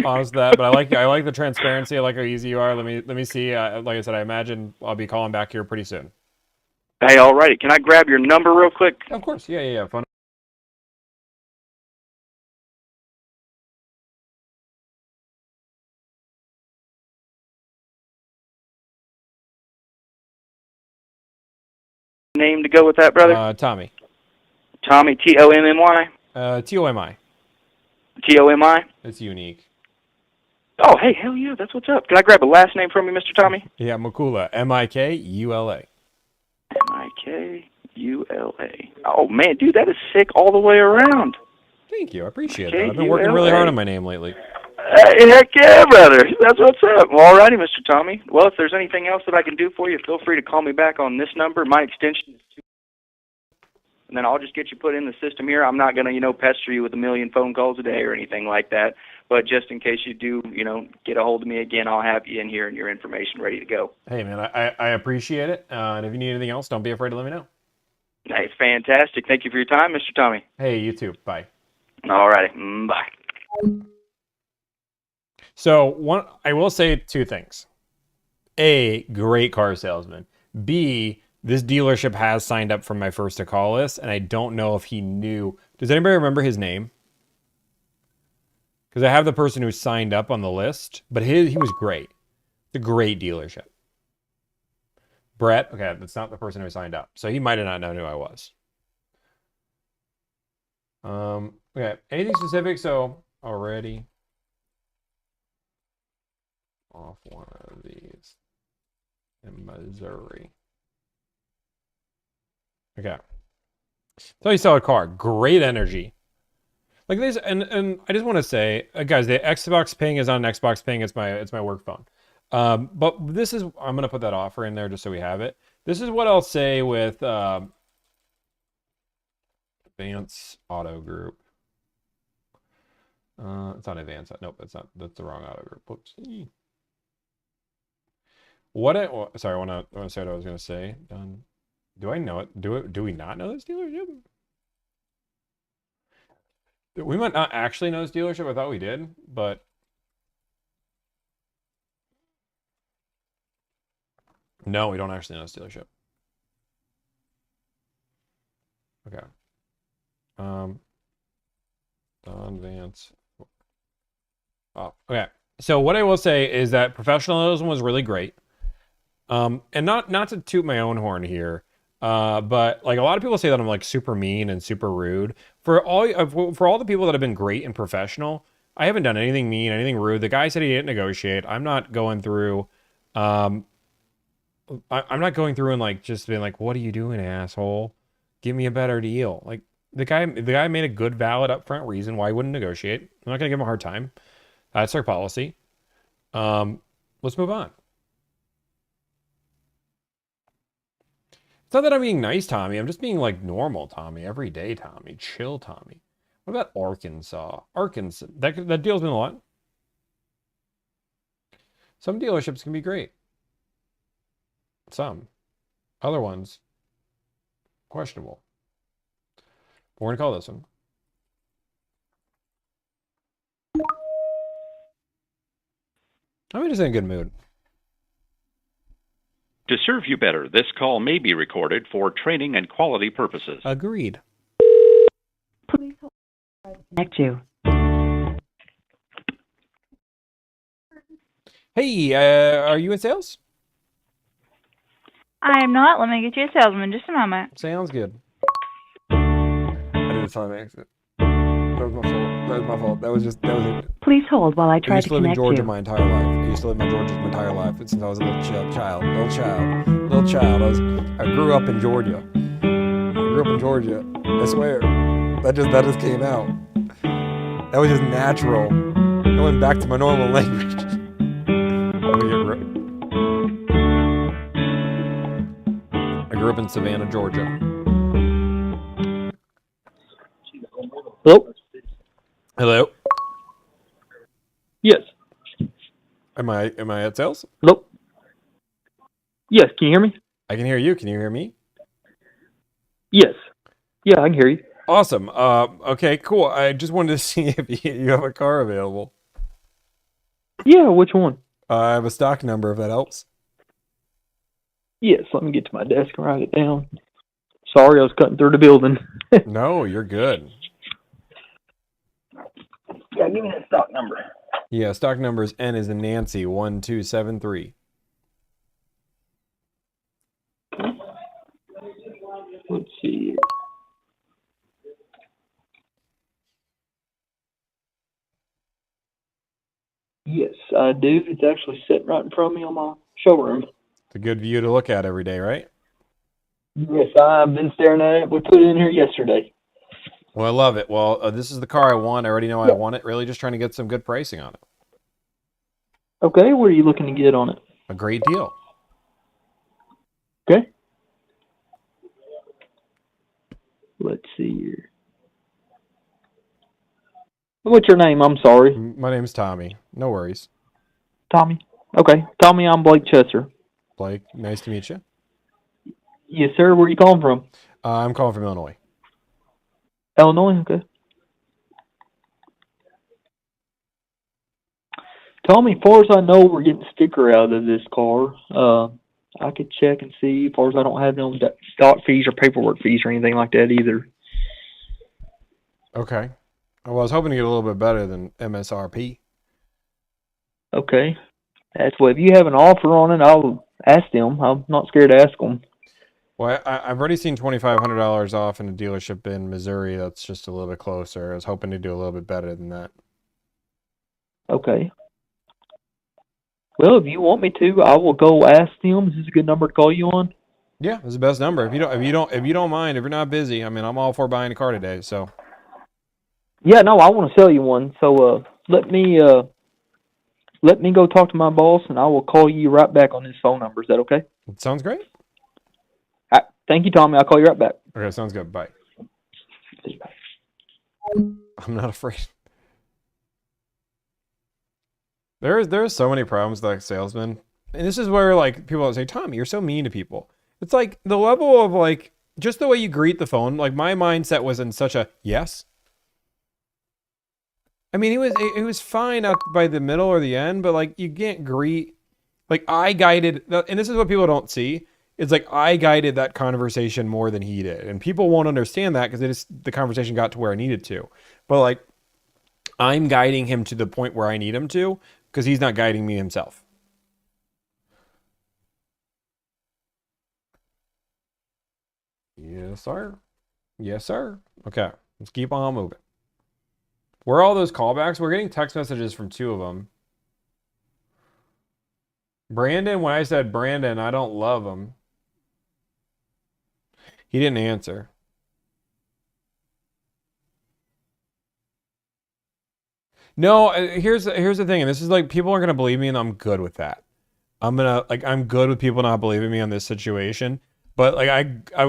honest with that, but I like the transparency. I like how easy you are. Let me see. Like I said, I imagine I'll be calling back here pretty soon. Hey, all righty. Can I grab your number real quick? Of course. Yeah. Fun. name to go with that, brother? Tommy. Tommy, T-O-M-M-Y? T-O-M-I. T-O-M-I? It's unique. Oh, hey, hell yeah, that's what's up. Can I grab a last name from you, Mr. Tommy? Yeah, Mikula. M-I-K-U-L-A. M-I-K-U-L-A. Oh, man, dude, that is sick all the way around. Thank you. I appreciate that. I've been working really hard on my name lately. Heck yeah, brother. That's what's up. Well, all righty, Mr. Tommy. Well, if there's anything else that I can do for you, feel free to call me back on this number. My extension is 2. And then I'll just get you put in the system here. I'm not going to, pester you with a million phone calls a day or anything like that. But just in case you do, get a hold of me again, I'll have you in here and your information ready to go. Hey, man, I appreciate it. And if you need anything else, don't be afraid to let me know. Hey, fantastic. Thank you for your time, Mr. Tommy. Hey, you too. Bye. All righty. Bye. So I will say 2 things. A, great car salesman. B, this dealership has signed up for my first to call list, and I don't know if he knew. Does anybody remember his name? Because I have the person who signed up on the list, but he was great. It's a great dealership. Brett, okay, that's not the person who signed up. So he might have not known who I was. Okay, anything specific? So already off one of these in Missouri. Okay. So you sell a car. Great energy. Like this, and I just want to say, guys, the Xbox ping is on Xbox ping. It's my work phone. But this is, I'm gonna put that offer in there just so we have it. This is what I'll say with Advance Auto Group. It's not Advance. Nope, it's not. That's the wrong auto group. Whoops. Sorry, I want to say what I was gonna say. Done. Do I know it? Do we not know this dealership? We might not actually know this dealership. I thought we did, but no, we don't actually know this dealership. Okay. Don Vance. Oh, okay. So what I will say is that professionalism was really great. And not to toot my own horn here, but like a lot of people say that I'm like super mean and super rude. For all the people that have been great and professional, I haven't done anything mean, anything rude. The guy said he didn't negotiate. I'm not going through I'm not going through and like just being like, what are you doing, asshole? Give me a better deal. Like the guy made a good, valid, upfront reason why he wouldn't negotiate. I'm not gonna give him a hard time. That's our policy. Let's move on. It's not that I'm being nice, Tommy. I'm just being like normal, Tommy. Everyday, Tommy. Chill, Tommy. What about Arkansas? Arkansas. That deal's been a lot. Some dealerships can be great. Some. Other ones, questionable. We're going to call this one. I'm just in a good mood. To serve you better, this call may be recorded for training and quality purposes. Agreed. Please hold while I connect you. Hey, are you in sales? I am not. Let me get you a salesman. Just a moment. Sounds good. I did this on accident. That was my fault. That was my fault. That was it. Please hold while I try to connect you. I used to live in Georgia my entire life. I used to live in Georgia my entire life since I was a little child. I grew up in Georgia. I swear. That just came out. That was just natural. I went back to my normal language. I grew up in Savannah, Georgia. Hello? Hello? Yes. Am I at sales? Hello? Yes, can you hear me? I can hear you. Can you hear me? Yes. Yeah, I can hear you. Awesome. Okay, cool. I just wanted to see if you have a car available. Yeah, which one? I have a stock number, if that helps. Yes, let me get to my desk and write it down. Sorry, I was cutting through the building. No, you're good. Yeah, give me that stock number. Yeah, stock number is N as in Nancy, 1273. Yes, I do. It's actually sitting right in front of me on my showroom. It's a good view to look at every day, right? Yes, I've been staring at it. We put it in here yesterday. Well, I love it. Well, this is the car I want. I already know I want it. Really just trying to get some good pricing on it. Okay, what are you looking to get on it? A great deal. Okay. Let's see here. What's your name? I'm sorry. My name's Tommy. No worries. Tommy? Okay. Tommy, I'm Blake Chesser. Blake, nice to meet you. Yes, sir. Where are you calling from? I'm calling from Illinois. Illinois? Okay. Tommy, as far as I know, we're getting a sticker out of this car. I could check and see. As far as I don't have no stock fees or paperwork fees or anything like that either. Okay. Well, I was hoping to get a little bit better than MSRP. Okay. That's what. If you have an offer on it, I'll ask them. I'm not scared to ask them. Well, I've already seen $2,500 off in a dealership in Missouri that's just a little bit closer. I was hoping to do a little bit better than that. Okay. Well, if you want me to, I will go ask them. Is this a good number to call you on? Yeah, it's the best number. If you don't mind, if you're not busy, I mean, I'm all for buying a car today. So. Yeah, no, I want to sell you one. So let me go talk to my boss, and I will call you right back on this phone number. Is that okay? Sounds great. All right. Thank you, Tommy. I'll call you right back. Okay, sounds good. Bye. I'm not afraid. There's so many problems with like salesmen, and this is where like people say, Tommy, you're so mean to people. It's like the level of like just the way you greet the phone. Like my mindset was in such a yes. I mean, it was fine up by the middle or the end, but like you can't greet. Like I guided, and this is what people don't see. It's like I guided that conversation more than he did, and people won't understand that because the conversation got to where I needed to. But like I'm guiding him to the point where I need him to because he's not guiding me himself. Yes, sir. Yes, sir. Okay, let's keep on moving. Where are all those callbacks? We're getting text messages from two of them. Brandon, when I said Brandon, I don't love him. He didn't answer. No, here's the thing, and this is like people aren't gonna believe me, and I'm good with that. I'm good with people not believing me on this situation. But like I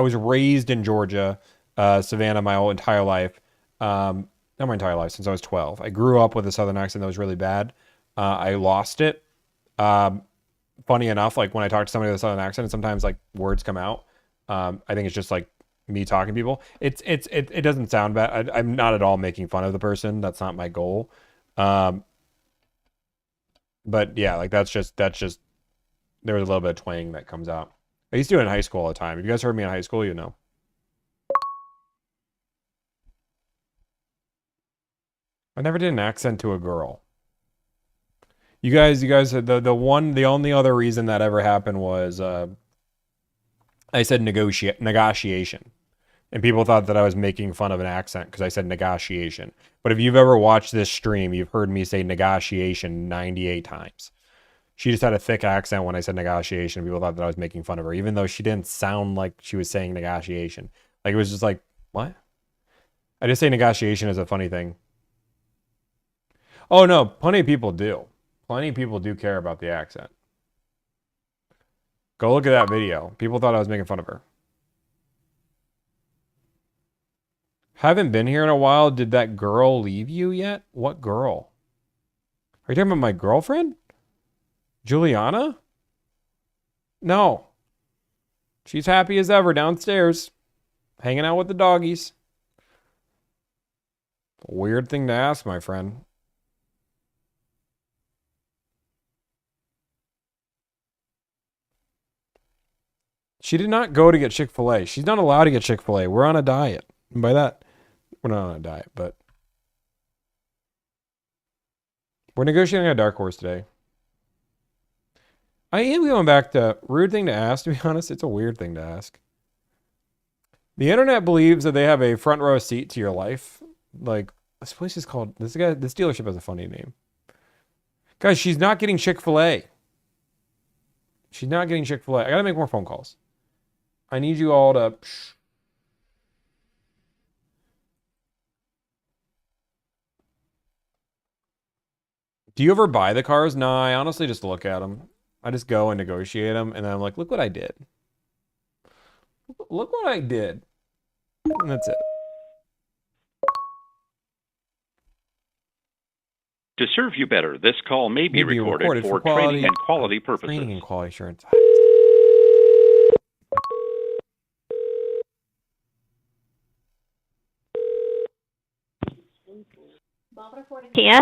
was raised in Georgia, Savannah, my whole entire life. Not my entire life, since I was 12. I grew up with a Southern accent that was really bad. I lost it. Funny enough, like when I talk to somebody with a Southern accent, sometimes like words come out. I think it's just like me talking to people. It doesn't sound bad. I'm not at all making fun of the person. That's not my goal. But yeah, like that's just there's a little bit of twang that comes out. I used to do it in high school all the time. If you guys heard me in high school, you know. I never did an accent to a girl. You guys, the only other reason that ever happened was I said negotiation, and people thought that I was making fun of an accent because I said negotiation. But if you've ever watched this stream, you've heard me say negotiation 98 times. She just had a thick accent when I said negotiation. People thought that I was making fun of her, even though she didn't sound like she was saying negotiation. Like it was just like, what? I just say negotiation as a funny thing. Oh no, plenty of people do. Plenty of people do care about the accent. Go look at that video. People thought I was making fun of her. Haven't been here in a while. Did that girl leave you yet? What girl? Are you talking about my girlfriend? Juliana? No. She's happy as ever downstairs. Hanging out with the doggies. Weird thing to ask, my friend. She did not go to get Chick-fil-A. She's not allowed to get Chick-fil-A. We're on a diet. And by that, we're not on a diet, but we're negotiating a dark horse today. I am going back to rude thing to ask, to be honest. It's a weird thing to ask. The internet believes that they have a front row seat to your life. Like, this place is called, this dealership has a funny name. Guys, she's not getting Chick-fil-A. She's not getting Chick-fil-A. I gotta make more phone calls. I need you all to... Do you ever buy the cars? No, I honestly just look at them. I just go and negotiate them, and then I'm like, look what I did. Look what I did. And that's it. To serve you better, this call may be recorded for training and quality purposes. Training and quality assurance. Yeah.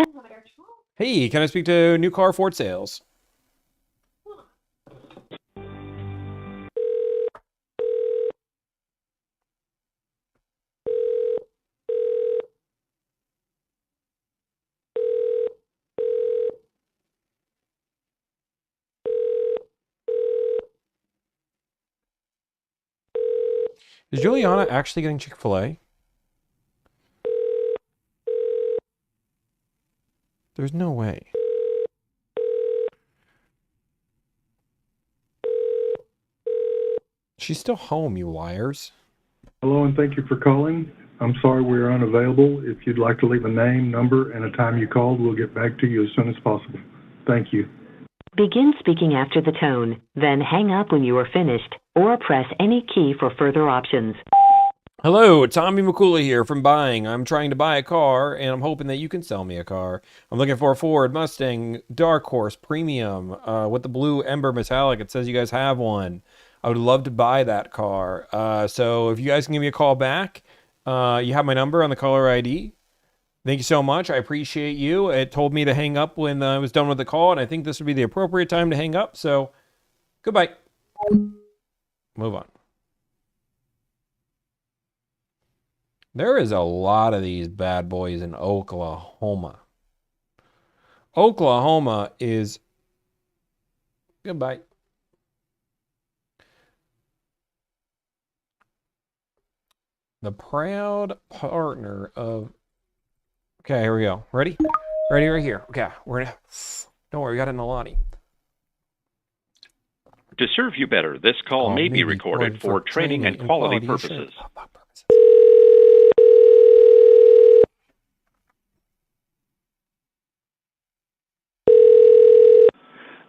Hey, can I speak to new car Ford sales? Is Juliana actually getting Chick-fil-A? There's no way. She's still home, you liars. Hello, and thank you for calling. I'm sorry we're unavailable. If you'd like to leave a name, number, and a time you called, we'll get back to you as soon as possible. Thank you. Begin speaking after the tone, then hang up when you are finished, or press any key for further options. Hello, Tommy McCooley here from Buying. I'm trying to buy a car, and I'm hoping that you can sell me a car. I'm looking for a Ford Mustang Dark Horse Premium with the blue Ember Metallic. It says you guys have one. I would love to buy that car. So if you guys can give me a call back, you have my number on the caller ID. Thank you so much. I appreciate you. It told me to hang up when I was done with the call, and I think this would be the appropriate time to hang up. So goodbye. Move on. There is a lot of these bad boys in Oklahoma. Oklahoma is... Goodbye. The proud partner of... Okay, here we go. Ready? Ready right here. Okay, we're gonna... Don't worry, we got it in the lottie. To serve you better, this call may be recorded for training and quality purposes.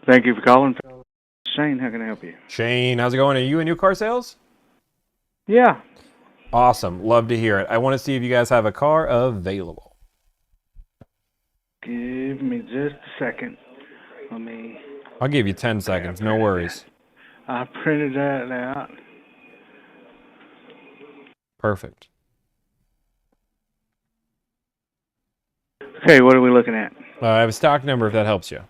Thank you for calling. Shane, how can I help you? Shane, how's it going? Are you in new car sales? Yeah. Awesome. Love to hear it. I want to see if you guys have a car available. Give me just a second. Let me... I'll give you 10 seconds. No worries. I printed that out. Perfect. Okay, what are we looking at? I have a stock number if that helps you.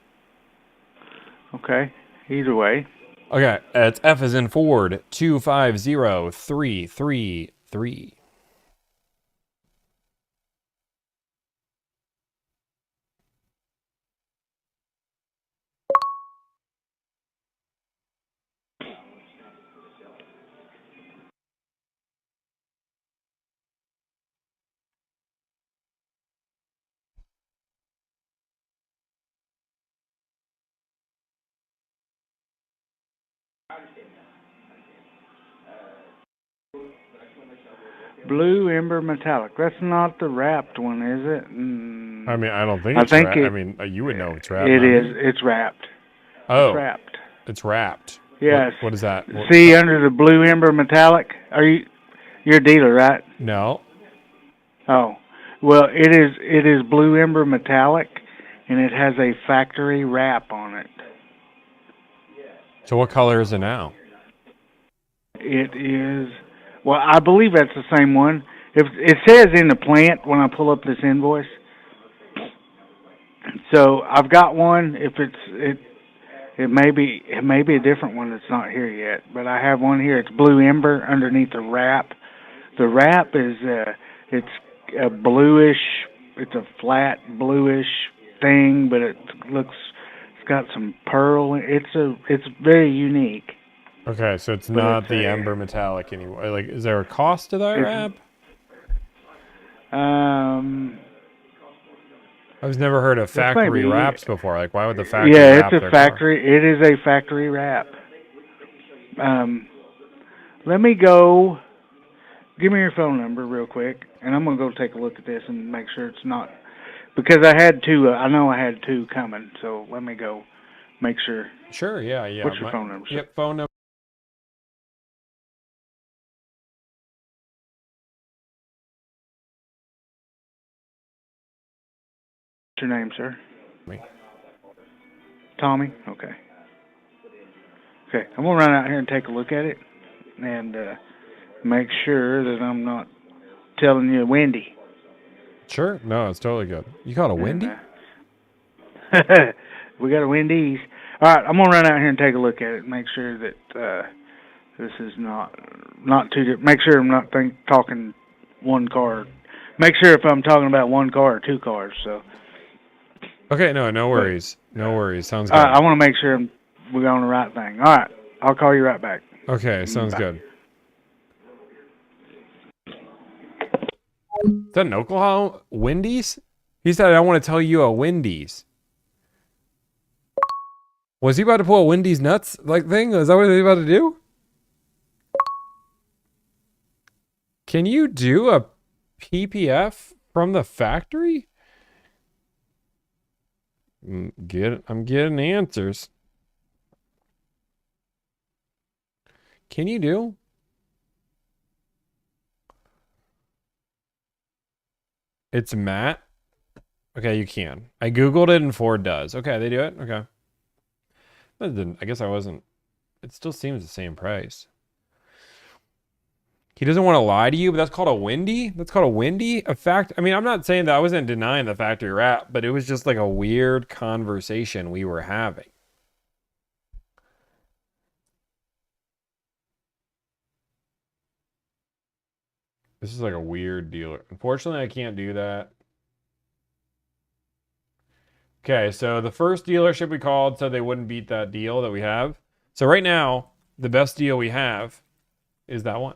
Okay, either way. Okay, it's F as in Ford, 250333. Blue Ember Metallic. That's not the wrapped one, is it? I mean, I don't think it's wrapped. I mean, you would know it's wrapped. It is. It's wrapped. Oh. It's wrapped. It's wrapped. Yes. What is that? See under the Blue Ember Metallic? You're a dealer, right? No. Oh. Well, it is Blue Ember Metallic, and it has a factory wrap on it. So what color is it now? It is... Well, I believe that's the same one. If it says in the plant when I pull up this invoice. So I've got one. If it may be a different one that's not here yet, but I have one here. It's Blue Ember underneath the wrap. The wrap is it's a bluish. It's a flat bluish thing, but it's got some pearl. It's very unique. Okay, so it's not the Ember Metallic anymore. Like, is there a cost to that wrap? I've never heard of This may factory be- wraps before. Like, why would the factory Yeah, wrap it's their a factory. It is a factory wrap. Let me go. Give me your phone number real quick, and I'm gonna go take a look at this and make sure it's not, because I had two. I know I had two coming, so let me go make sure. car? Sure, yeah. What's your phone number, sir? Yep, phone number. What's your name, sir? Me. Tommy? Okay. Okay, I'm gonna run out here and take a look at it, and make sure that I'm not telling you Wendy. Sure. No, it's totally good. You call it a Wendy? We got a Wendy's. All right, I'm gonna run out here and take a look at it and make sure that this is not too. Make sure I'm not talking one car. Make sure if I'm talking about one car or two cars. So. Okay, no worries. No worries. Sounds good. I want to make sure we're on the right thing. All right, I'll call you right back. Okay, sounds Bye. good. Is that an Oklahoma Wendy's? He said, I want to tell you a Wendy's. Was he about to pull a Wendy's nuts like thing? Is that what he was about to do? Can you do a PPF from the factory? I'm getting answers. Can you do? It's Matt. Okay, you can. I Googled it and Ford does. Okay, they do it? Okay. I guess I wasn't. It still seems the same price. He doesn't want to lie to you, but that's called a Wendy? That's called a Wendy? I mean, I'm not saying that I wasn't denying the factory wrap, but it was just like a weird conversation we were having. This is like a weird dealer. Unfortunately, I can't do that. Okay, so the first dealership we called said they wouldn't beat that deal that we have. So right now, the best deal we have is that one.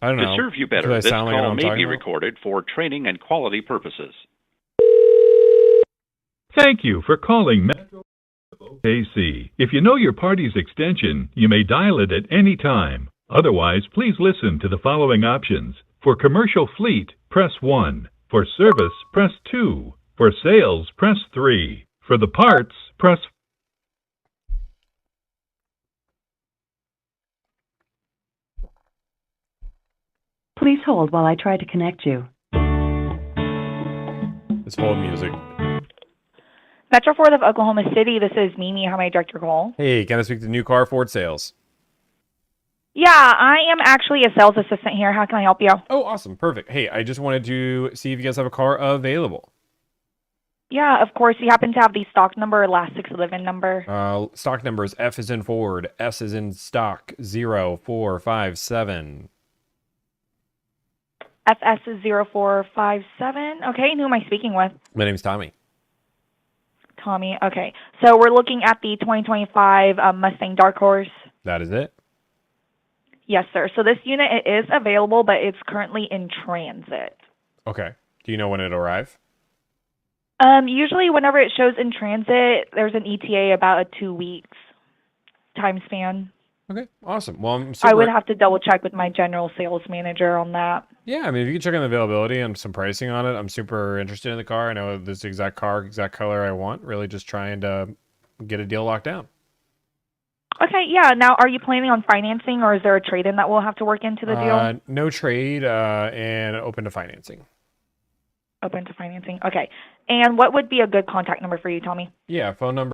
I don't know. To serve you Do better, I this sound like I know call what I'm may talking be about? recorded for training and quality purposes. Thank you for calling Metro AC. If you know your party's extension, you may dial it at any time. Otherwise, please listen to the following options. For commercial fleet, press 1. For service, press 2. For sales, press 3. For the parts, press Please hold while I try to connect you. This whole music. Metro Ford of Oklahoma City, this is Mimi. How may I direct your call? Hey, can I speak to new car Ford sales? Yeah, I am actually a sales assistant here. How can I help you? Oh, awesome. Perfect. Hey, I just wanted to see if you guys have a car available. Yeah, of course. You happen to have the stock number or last 6 of the VIN number? Stock number is F is in Ford, S is in stock, 0457. FS is 0457. Okay, and who am I speaking with? My name's Tommy. Tommy. Okay, so we're looking at the 2025 Mustang Dark Horse. That is it? Yes, sir. So this unit it is available, but it's currently in transit. Okay. Do you know when it'll arrive? Usually whenever it shows in transit, there's an ETA about a 2 weeks time span. Okay, awesome. Well, I would have to double check with my general sales manager on that. Yeah, I mean, if you can check on the availability and some pricing on it, I'm super interested in the car. I know this exact car, exact color I want. Really just trying to get a deal locked down. Okay, yeah. Now, are you planning on financing, or is there a trade-in that we'll have to work into the deal? No trade and open to financing. Open to financing. Okay. And what would be a good contact number for you, Tommy? Yeah, phone number.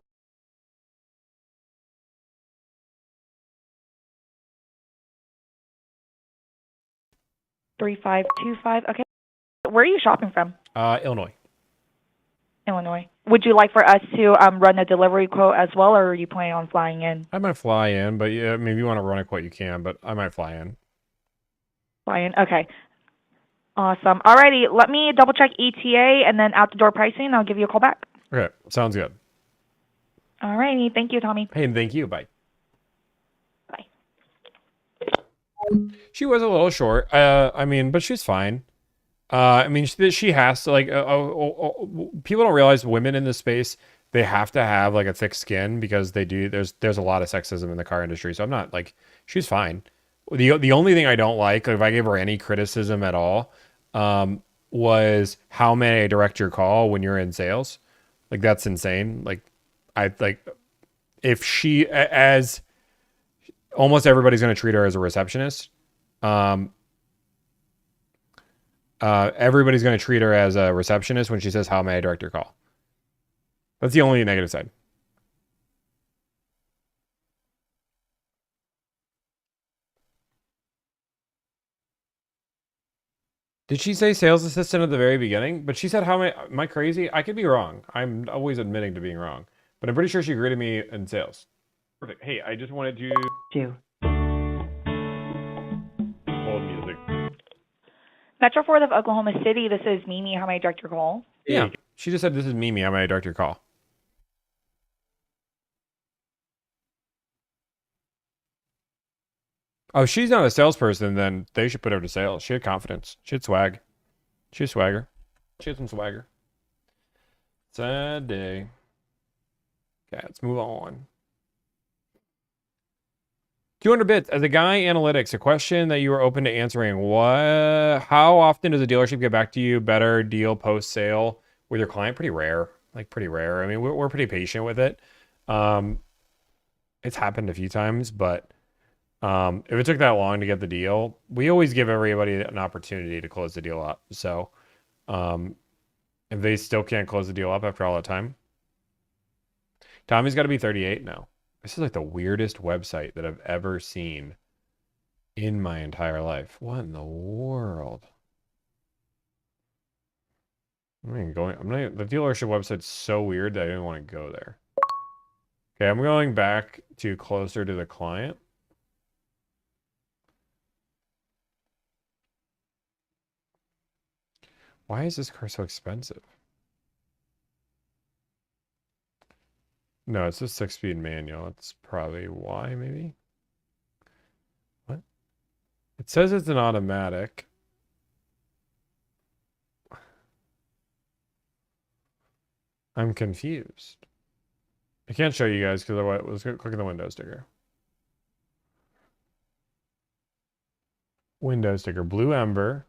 $3525. Okay. Where are you shopping from? Illinois. Illinois. Would you like for us to run a delivery quote as well, or are you planning on flying in? I might fly in, but yeah, maybe you want to run a quote, you can, but I might fly in. Fly in. Okay. Awesome. Alrighty, let me double check ETA and then out the door pricing. I'll give you a call back. Okay, sounds good. Alrighty, thank you, Tommy. Hey, and thank you. Bye. Bye. She was a little short. I mean, but she's fine. I mean, she has to like. People don't realize women in this space, they have to have like a thick skin because they do. There's a lot of sexism in the car industry. So I'm not like, she's fine. The only thing I don't like, if I gave her any criticism at all, was how may I direct your call when you're in sales? Like that's insane. Like I like if she as almost everybody's going to treat her as a receptionist. Everybody's going to treat her as a receptionist when she says, how may I direct your call? That's the only negative side. Did she say sales assistant at the very beginning? But she said, how am I crazy? I could be wrong. I'm always admitting to being wrong. But I'm pretty sure she greeted me in sales. Perfect. Hey, I just wanted to... Hold music. Metro 4th of Oklahoma City, this is Mimi. How may I direct your call? Yeah. She just said, this is Mimi. How may I direct your call? Oh, she's not a salesperson, then they should put her to sales. She had confidence. She had swag. She had swagger. She had some swagger. Sad day. Okay, let's move on. 200 bits. As a guy analytics, a question that you are open to answering. How often does a dealership get back to you? Better deal post sale with your client? Pretty rare. Like pretty rare. I mean, we're pretty patient with it. It's happened a few times, but if it took that long to get the deal, we always give everybody an opportunity to close the deal up. So if they still can't close the deal up after all that time, Tommy's got to be 38 now. This is like the weirdest website that I've ever seen in my entire life. What in the world? The dealership website's so weird that I didn't want to go there. Okay, I'm going back to closer to the client. Why is this car so expensive? No, it's a 6-speed manual. That's probably why, maybe. What? It says it's an automatic. I'm confused. I can't show you guys because I was clicking the window sticker. Window sticker. Blue Ember.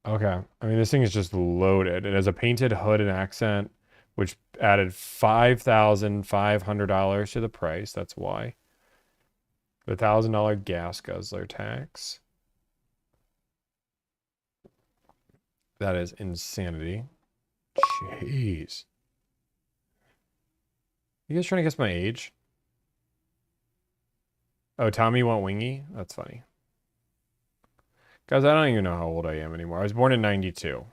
Okay. I mean, this thing is just loaded. It has a painted hood and accent, which added $5,500 to the price. That's why. The $1,000 gas guzzler tax. That is insanity. Jeez. You guys trying to guess my age? Oh, Tommy want wingy? That's funny. Guys, I don't even know how old I am anymore. I was born in 92.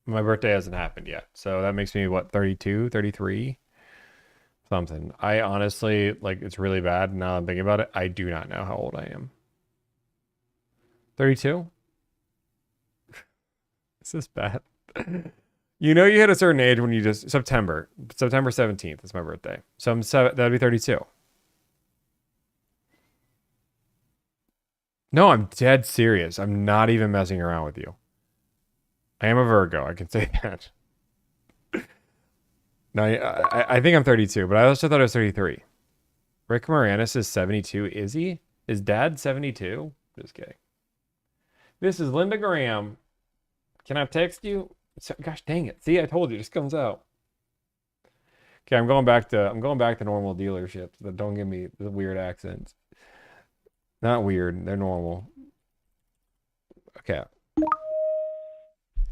My birthday hasn't happened yet. So that makes me, what, 32, 33? Something. I honestly, like, it's really bad now that I'm thinking about it. I do not know how old I am. 32? Is this bad? You know you hit a certain age when you just... September 17th is my birthday. So that'd be 32. No, I'm dead serious. I'm not even messing around with you. I am a Virgo. I can say that. No, I think I'm 32, but I also thought I was 33. Rick Moranis is 72. Is he? Is Dad 72? Just kidding. This is Linda Graham. Can I text you? Gosh dang it. See, I told you. It just comes out. Okay, I'm going back to normal dealerships that don't give me the weird accents. Not weird. They're normal. Okay.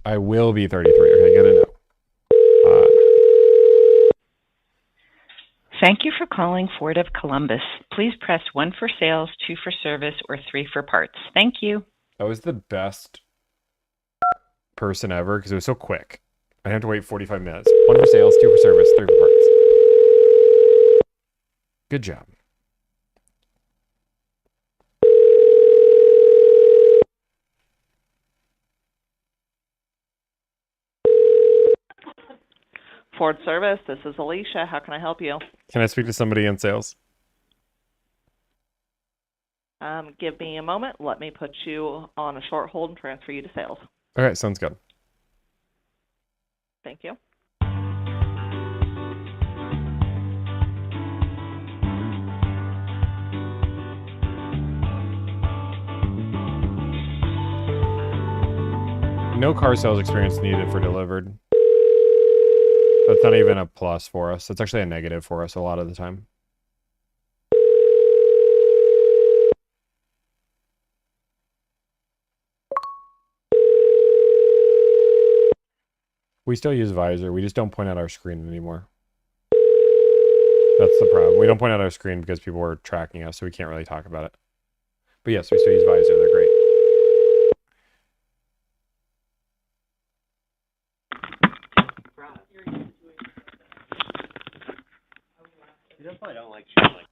I will be 33. Okay, get it now. Thank you for calling Ford of Columbus. Please press 1 for sales, 2 for service, or 3 for parts. Thank you. That was the best person ever because it was so quick. I have to wait 45 minutes. 1 for sales, 2 for service, 3 for parts. Good job. Ford Service, this is Alicia. How can I help you? Can I speak to somebody in sales? Give me a moment. Let me put you on a short hold and transfer you to sales. Okay, sounds good. Thank you. No car sales experience needed for delivered. That's not even a plus for us. That's actually a negative for us a lot of the time. We still use visor. We just don't point out our screen anymore. That's the problem. We don't point out our screen because people are tracking us, so we can't really talk about it. But yes, we still use visor. They're great. That's why I don't like shit like.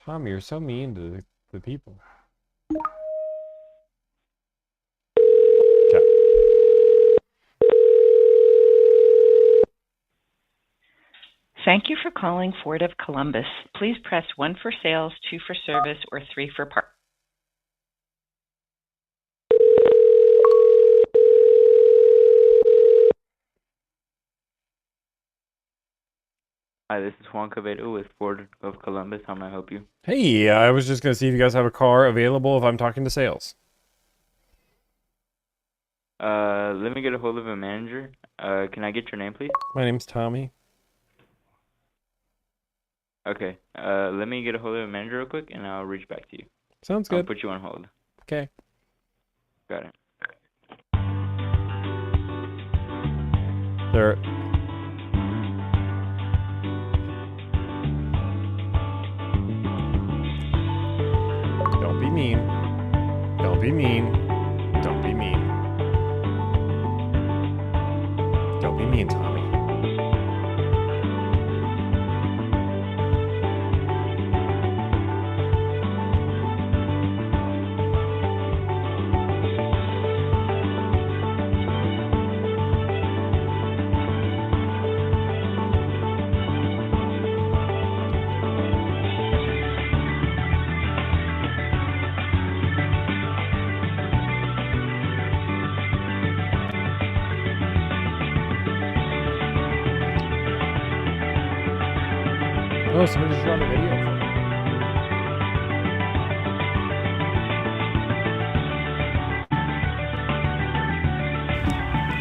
Tom, you're so mean to the people. Okay. Thank you for calling Ford of Columbus. Please press 1 for sales, 2 for service, or 3 for parts. Hi, this is Juan Cavedo with Ford of Columbus. How may I help you? Hey, I was just going to see if you guys have a car available if I'm talking to sales. Let me get a hold of a manager. Can I get your name, please? My name's Tommy. Okay. Let me get a hold of a manager real quick, and I'll reach back to you. Sounds I'll good. put you on hold. Okay. Got it. There. Don't be mean. Don't be mean. Don't be mean. Don't be mean, Tommy. Oh, somebody just shot a video for me.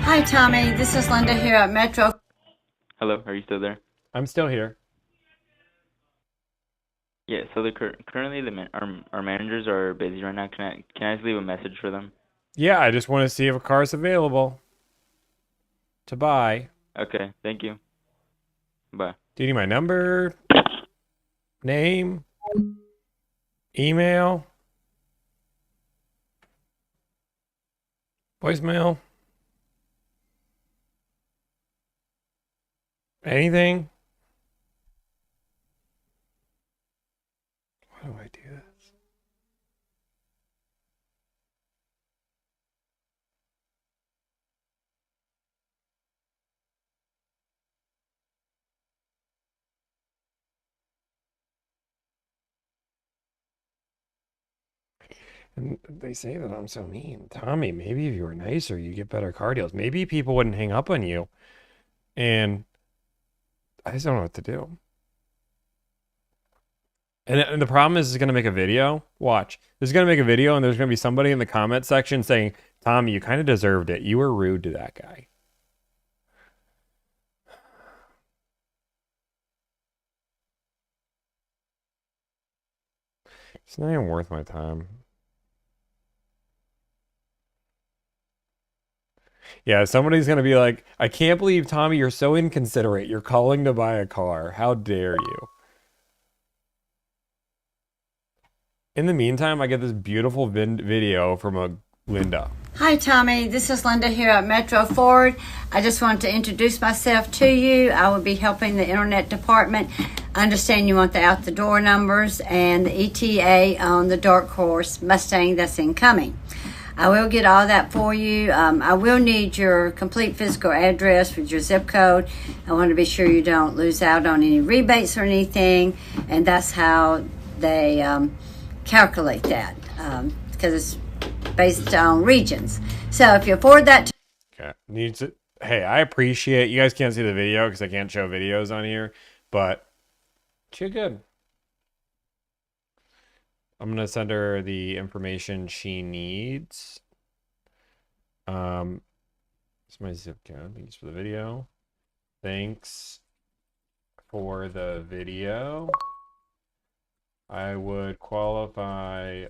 Hi, Tommy. This is Linda here at Metro. Hello, are you still there? I'm still here. Yeah. So currently our managers are busy right now. Can I just leave a message for them? Yeah, I just want to see if a car's available to buy. Okay. Thank you. Bye. Do you need my number? Name? Email? Voicemail? Anything? Why do I do this? And they say that I'm so mean. Tommy, maybe if you were nicer, you get better car deals. Maybe people wouldn't hang up on you. And I just don't know what to do. And the problem is, it's going to make a video. Watch. This is going to make a video, and there's going to be somebody in the comment section saying, Tommy, you kind of deserved it. You were rude to that guy. It's not even worth my time. Yeah, somebody's going to be like, I can't believe, Tommy, you're so inconsiderate. You're calling to buy a car. How dare you? In the meantime, I get this beautiful video from Linda. Hi, Tommy. This is Linda here at Metro Ford. I just wanted to introduce myself to you. I will be helping the internet department. I understand you want the out-the-door numbers and the ETA on the Dark Horse Mustang that's incoming. I will get all that for you. I will need your complete physical address with your zip code. I want to be sure you don't lose out on any rebates or anything, and that's how they calculate that, because it's based on regions. So if you forward that to... Okay. Needs it. Hey, I appreciate you guys can't see the video because I can't show videos on here, but she's good. I'm gonna send her the information she needs. It's my zip code. Thanks for the video. Thanks for the video. I would qualify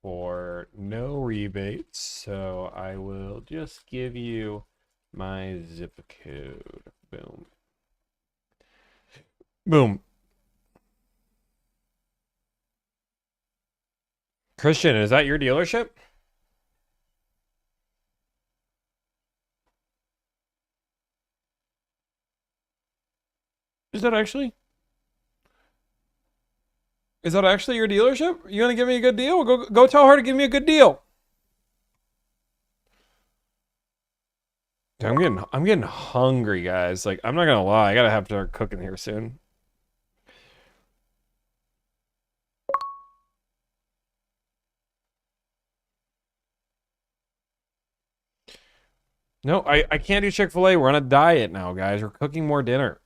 for no rebates, so I will just give you my zip code. Boom. Boom. Christian, is that your dealership? Is that actually? Is that actually your dealership? You gonna give me a good deal? Go tell her to give me a good deal. I'm getting hungry, guys. Like, I'm not gonna lie, I gotta have to start cooking here soon. No, I can't do Chick-fil-A. We're on a diet now, guys. We're cooking more dinner.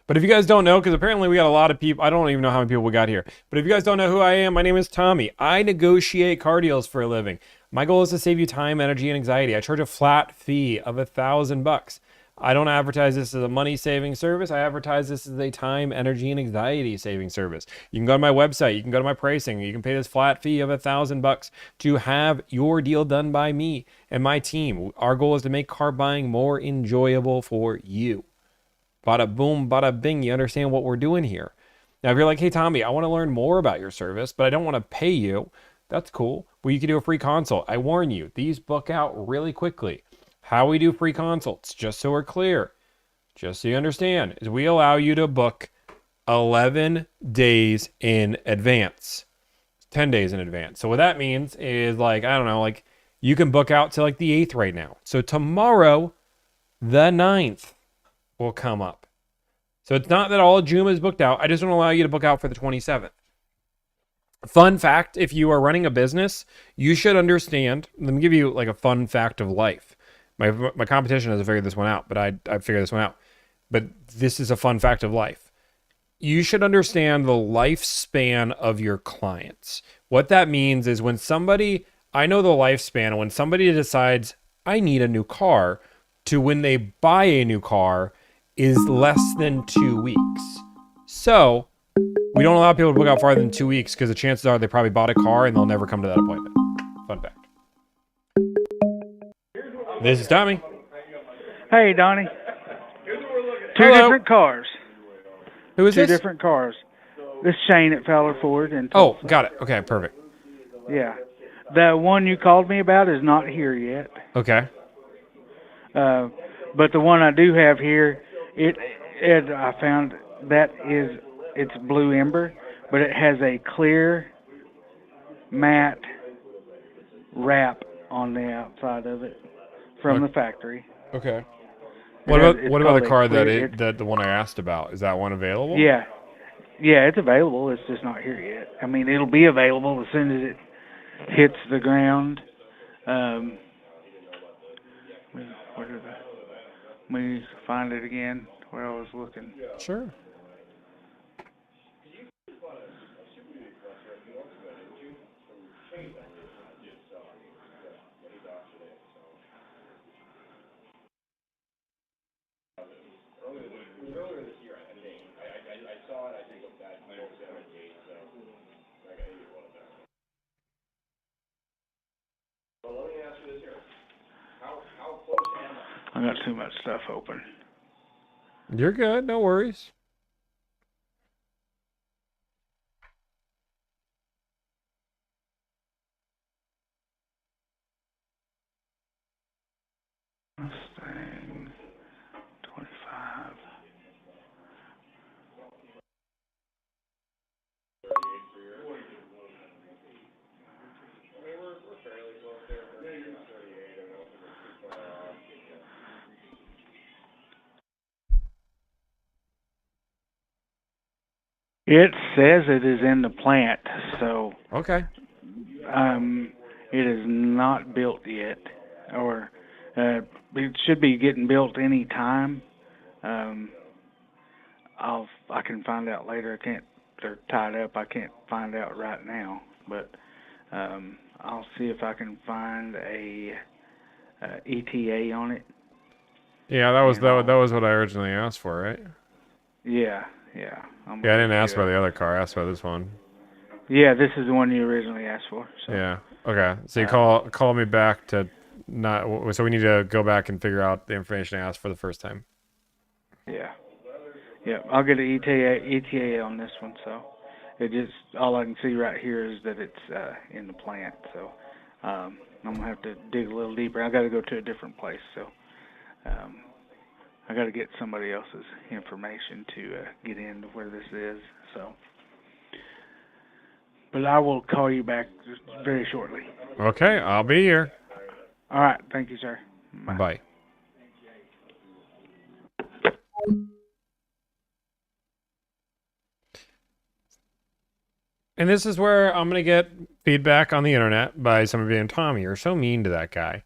But if you guys don't know, because apparently we got a lot of people, I don't even know how many people we got here. But if you guys don't know who I am, my name is Tommy. I negotiate car deals for a living. My goal is to save you time, energy, and anxiety. I charge a flat fee of $1,000. I don't advertise this as a money-saving service. I advertise this as a time, energy, and anxiety-saving service. You can go to my website. You can go to my pricing. You can pay this flat fee of $1,000 to have your deal done by me and my team. Our goal is to make car buying more enjoyable for you. Bada boom, bada bing. You understand what we're doing here. Now, if you're like, hey, Tommy, I want to learn more about your service, but I don't want to pay you, that's cool. Well, you can do a free consult. I warn you, these book out really quickly. How we do free consults, just so we're clear, just so you understand, is we allow you to book 11 days in advance, 10 days in advance. So what that means is, like, I don't know, like, you can book out to like the 8th right now. So tomorrow, the 9th, will come up. So it's not that all of June is booked out. I just don't allow you to book out for the 27th. Fun fact, if you are running a business, you should understand. Let me give you like a fun fact of life. My competition hasn't figured this one out, but I figured this one out. But this is a fun fact of life. You should understand the lifespan of your clients. What that means is when somebody, I know the lifespan, when somebody decides, I need a new car, to when they buy a new car is less than 2 weeks. So we don't allow people to book out farther than 2 weeks because the chances are they probably bought a car and they'll never come to that appointment. Fun fact. This is Tommy. Hey, Donnie. Hello. Two different cars. Who is Two this? different cars. This is Shane at Fowler Ford. Oh, got it. Okay, perfect. Yeah. The one you called me about is not here yet. Okay. But the one I do have here, I found that it's blue ember, but it has a clear matte wrap on the outside of it from the factory. Okay. What about the car clear, that the one I asked about? Is that one available? Yeah, it's available. It's just not here yet. I mean, it'll be available as soon as it hits the ground. Let me find it again where I was looking. Sure. I got too much stuff open. You're good. No worries. It says it is in the plant, so Okay. it is not built yet, or it should be getting built any time. I can find out later. I can't. They're tied up. I can't find out right now, but I'll see if I can find a ETA on it. Yeah, that was what I originally asked for, right? Yeah. Yeah, I didn't ask about the other car. I asked about this one. Yeah, this is the one you originally asked for. So. Yeah. Okay. So you call me back to not. So we need to go back and figure out the information I asked for the first time. Yeah. Yeah, I'll get an ETA on this one. So it just all I can see right here is that it's in the plant. So I'm gonna have to dig a little deeper. I got to go to a different place. So I got to get somebody else's information to get into where this is. So, but I will call you back just very shortly. Okay, I'll be here. All right, thank you, sir. Bye. And this is where I'm going to get feedback on the internet by somebody being, Tommy, you're so mean to that guy.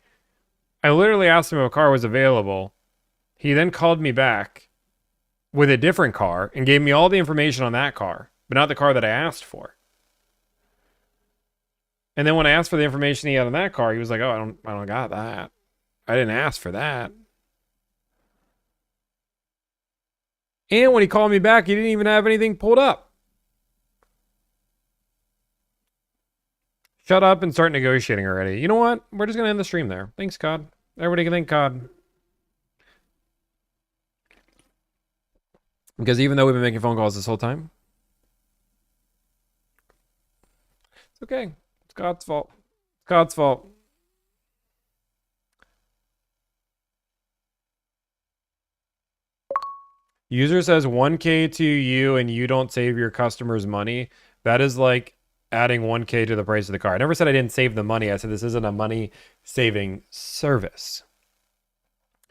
I literally asked him if a car was available. He then called me back with a different car and gave me all the information on that car, but not the car that I asked for. And then when I asked for the information he had on that car, he was like, "Oh, I don't got that. I didn't ask for that." And when he called me back, he didn't even have anything pulled up. Shut up and start negotiating already. You know what? We're just going to end the stream there. Thanks, COD. Everybody can thank COD. Because even though we've been making phone calls this whole time, it's okay. It's God's fault. It's God's fault. User says 1K to you and you don't save your customers money. That is like adding 1K to the price of the car. I never said I didn't save the money. I said this isn't a money-saving service.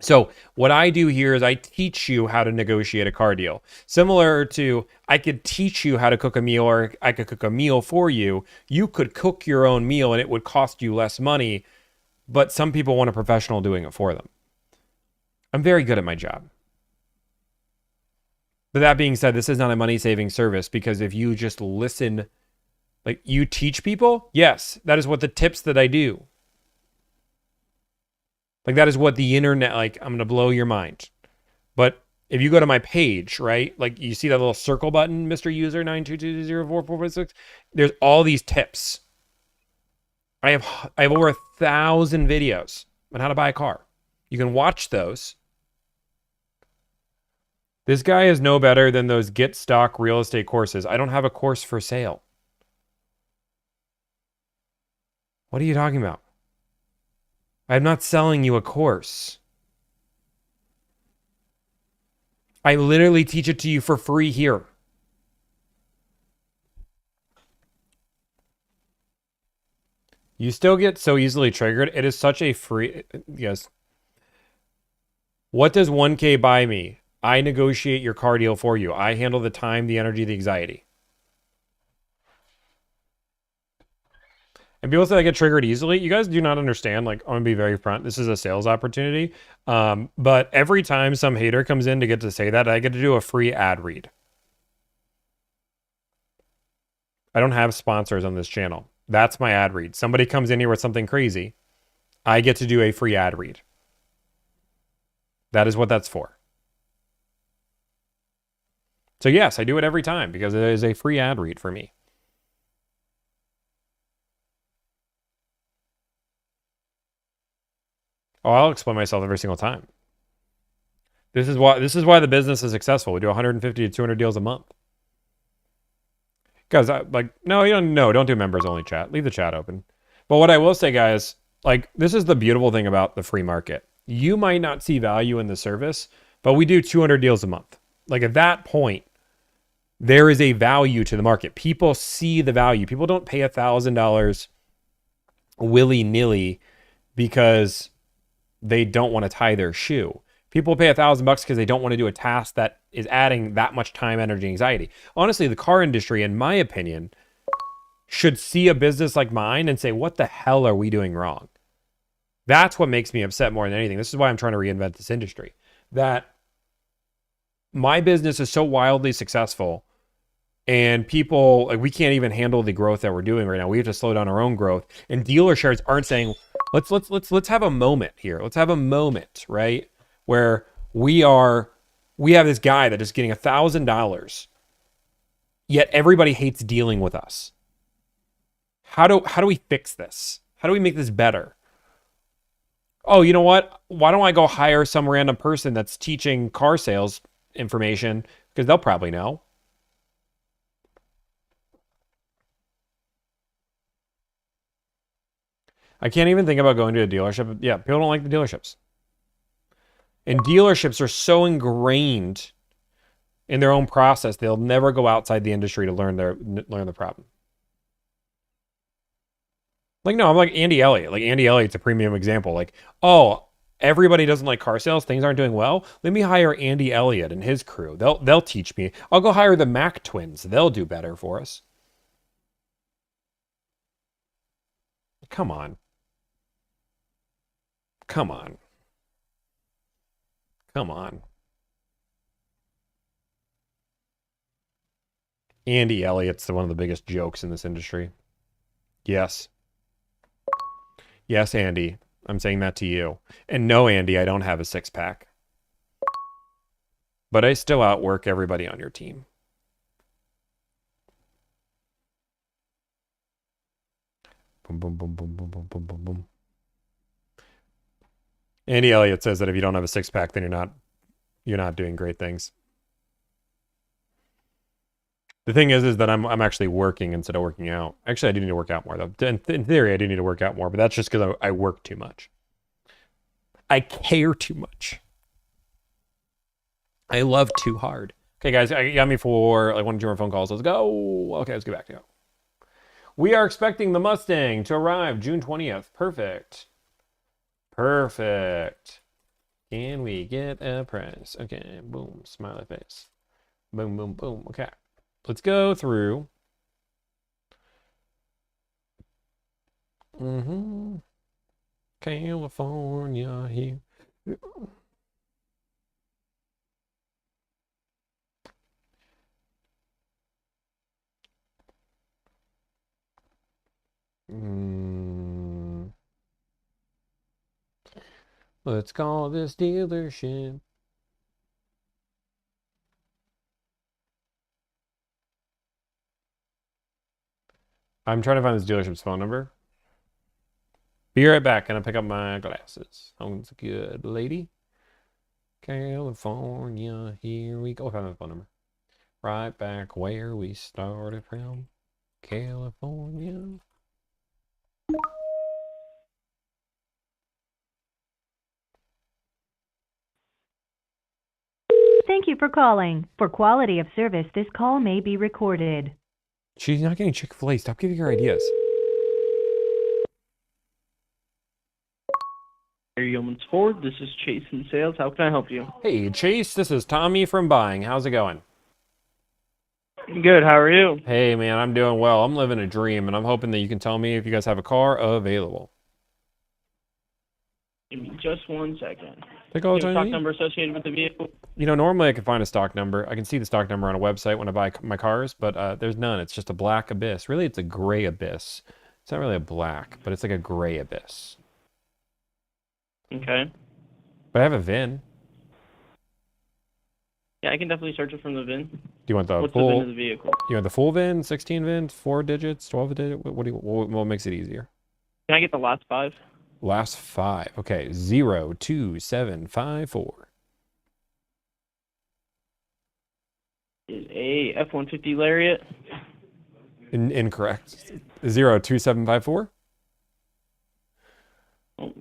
So what I do here is I teach you how to negotiate a car deal. Similar to I could teach you how to cook a meal, or I could cook a meal for you. You could cook your own meal and it would cost you less money, but some people want a professional doing it for them. I'm very good at my job. But that being said, this is not a money-saving service, because if you just listen, like you teach people, yes, that is what the tips that I do. Like that is what the internet, like I'm going to blow your mind. But if you go to my page, right, like you see that little circle button, Mr. User 922044446, there's all these tips. I have over 1,000 videos on how to buy a car. You can watch those. This guy is no better than those get stock real estate courses. I don't have a course for sale. What are you talking about? I'm not selling you a course. I literally teach it to you for free here. You still get so easily triggered. It is such a free... Yes. What does 1K buy me? I negotiate your car deal for you. I handle the time, the energy, the anxiety. And people say I get triggered easily. You guys do not understand. Like, I'm going to be very front. This is a sales opportunity. But every time some hater comes in to get to say that, I get to do a free ad read. I don't have sponsors on this channel. That's my ad read. Somebody comes in here with something crazy. I get to do a free ad read. That is what that's for. So yes, I do it every time because it is a free ad read for me. Oh, I'll explain myself every single time. This is why the business is successful. We do 150 to 200 deals a month. Guys, don't do members only chat. Leave the chat open. But what I will say, guys, like this is the beautiful thing about the free market. You might not see value in the service, but we do 200 deals a month. Like at that point, there is a value to the market. People see the value. People don't pay $1,000 willy-nilly because they don't want to tie their shoe. People pay $1,000 because they don't want to do a task that is adding that much time, energy, anxiety. Honestly, the car industry, in my opinion, should see a business like mine and say, what the hell are we doing wrong? That's what makes me upset more than anything. This is why I'm trying to reinvent this industry. That my business is so wildly successful and people, like, we can't even handle the growth that we're doing right now. We have to slow down our own growth. And dealerships aren't saying, let's have a moment here. Let's have a moment, right? Where we have this guy that is getting $1,000, yet everybody hates dealing with us. How do we fix this? How do we make this better? Oh, you know what? Why don't I go hire some random person that's teaching car sales information, because they'll probably know. I can't even think about going to a dealership. Yeah, people don't like the dealerships. And dealerships are so ingrained in their own process, they'll never go outside the industry to learn the problem. Like, no, I'm like Andy Elliott. Like, Andy Elliott's a premium example. Like, oh, everybody doesn't like car sales. Things aren't doing well. Let me hire Andy Elliott and his crew. They'll teach me. I'll go hire the Mac twins. They'll do better for us. Come on. Come on. Come on. Andy Elliott's one of the biggest jokes in this industry. Yes. Yes, Andy. I'm saying that to you. And no, Andy, I don't have a six-pack. But I still outwork everybody on your team. Boom, boom, boom, boom, boom, boom, boom, boom, boom. Andy Elliott says that if you don't have a six-pack, then you're not doing great things. The thing is that I'm actually working instead of working out. Actually, I do need to work out more, though. In theory, I do need to work out more, but that's just because I work too much. I care too much. I love too hard. Okay, guys, you got me for like 1 or 2 more phone calls. Let's go. Okay, let's get back to it. We are expecting the Mustang to arrive June 20th. Perfect. Perfect. Can we get a price? Okay, boom, smiley face. Boom, boom, boom. Okay. Let's go through. California here. Let's call this dealership. I'm trying to find this dealership's phone number. Be right back. Gonna pick up my glasses. Sounds good, lady. California, here we go. I found the phone number. Right back where we started from. California. Thank you for calling. For quality of service, this call may be recorded. She's not getting Chick-fil-A. Stop giving her ideas. Yeoman's Ford. This is Chase in sales. How can I help you? Hey, Chase. This is Tommy from Buying. How's it going? Good. How are you? Hey, man. I'm doing well. I'm living a dream, and I'm hoping that you can tell me if you guys have a car available. Give me just 1 second. Take all the time you stock need. number associated with the vehicle? You know, normally I can find a stock number. I can see the stock number on a website when I buy my cars, but there's none. It's just a black abyss. Really, it's a gray abyss. It's not really a black, but it's like a gray abyss. Okay. But I have a VIN. Yeah, I can definitely search it from the VIN. Do you want the What's full? the VIN of the vehicle? You want the full VIN, 16 VIN, 4 digits, 12 digit? What makes it easier? Can I get the last 5? Last 5. Okay, 02754. Is a F-150 Lariat? Incorrect. 02754. Oh.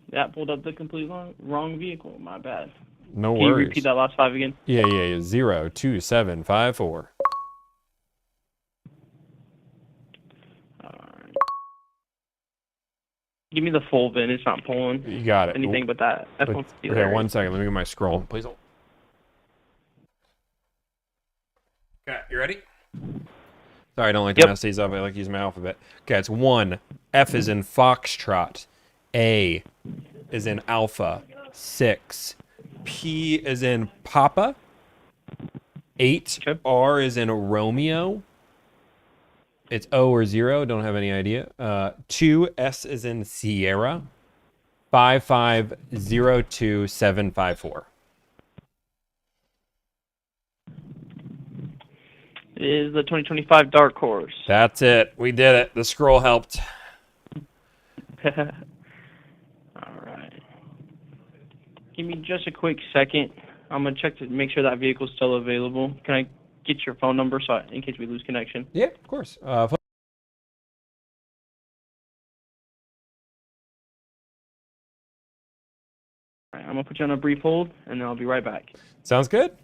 That pulled up the complete wrong vehicle. My bad. No Can worries. you repeat that last 5 again? Yeah. 02754. Give me the full VIN. It's not pulling. You got it. Anything but that. Okay, 1 second. Let me get my scroll. Please hold. Okay, you ready? Sorry, I don't like to mess these up. I like to use my alphabet. Okay, it's 1. F is in Foxtrot. A is in Alpha. 6. P is in Papa. 8. R is in Romeo. It's O or 0. Don't have any idea. 2. S is in Sierra. 5502754. It is the 2025 Dark Horse. That's it. We did it. The scroll helped. All right. Give me just a quick second. I'm gonna check to make sure that vehicle's still available. Can I get your phone number in case we lose connection? Yeah, of course. All right, I'm gonna put you on a brief hold, and then I'll be right back. Sounds good.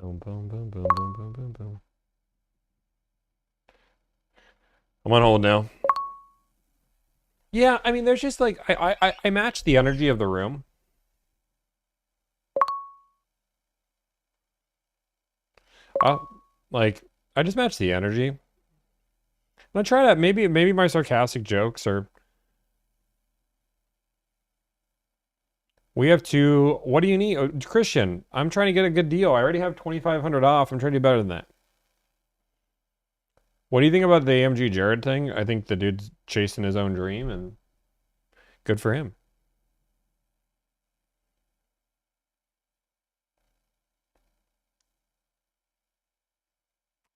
Boom, boom, boom, boom, boom, boom, boom, boom. I'm on hold now. Yeah, I mean, there's just like I match the energy of the room. Like I just match the energy. I'm gonna try that. Maybe my sarcastic jokes or. We have 2. What do you need? Oh, Christian, I'm trying to get a good deal. I already have 2,500 off. I'm trying to do better than that. What do you think about the AMG Jared thing? I think the dude's chasing his own dream, and good for him.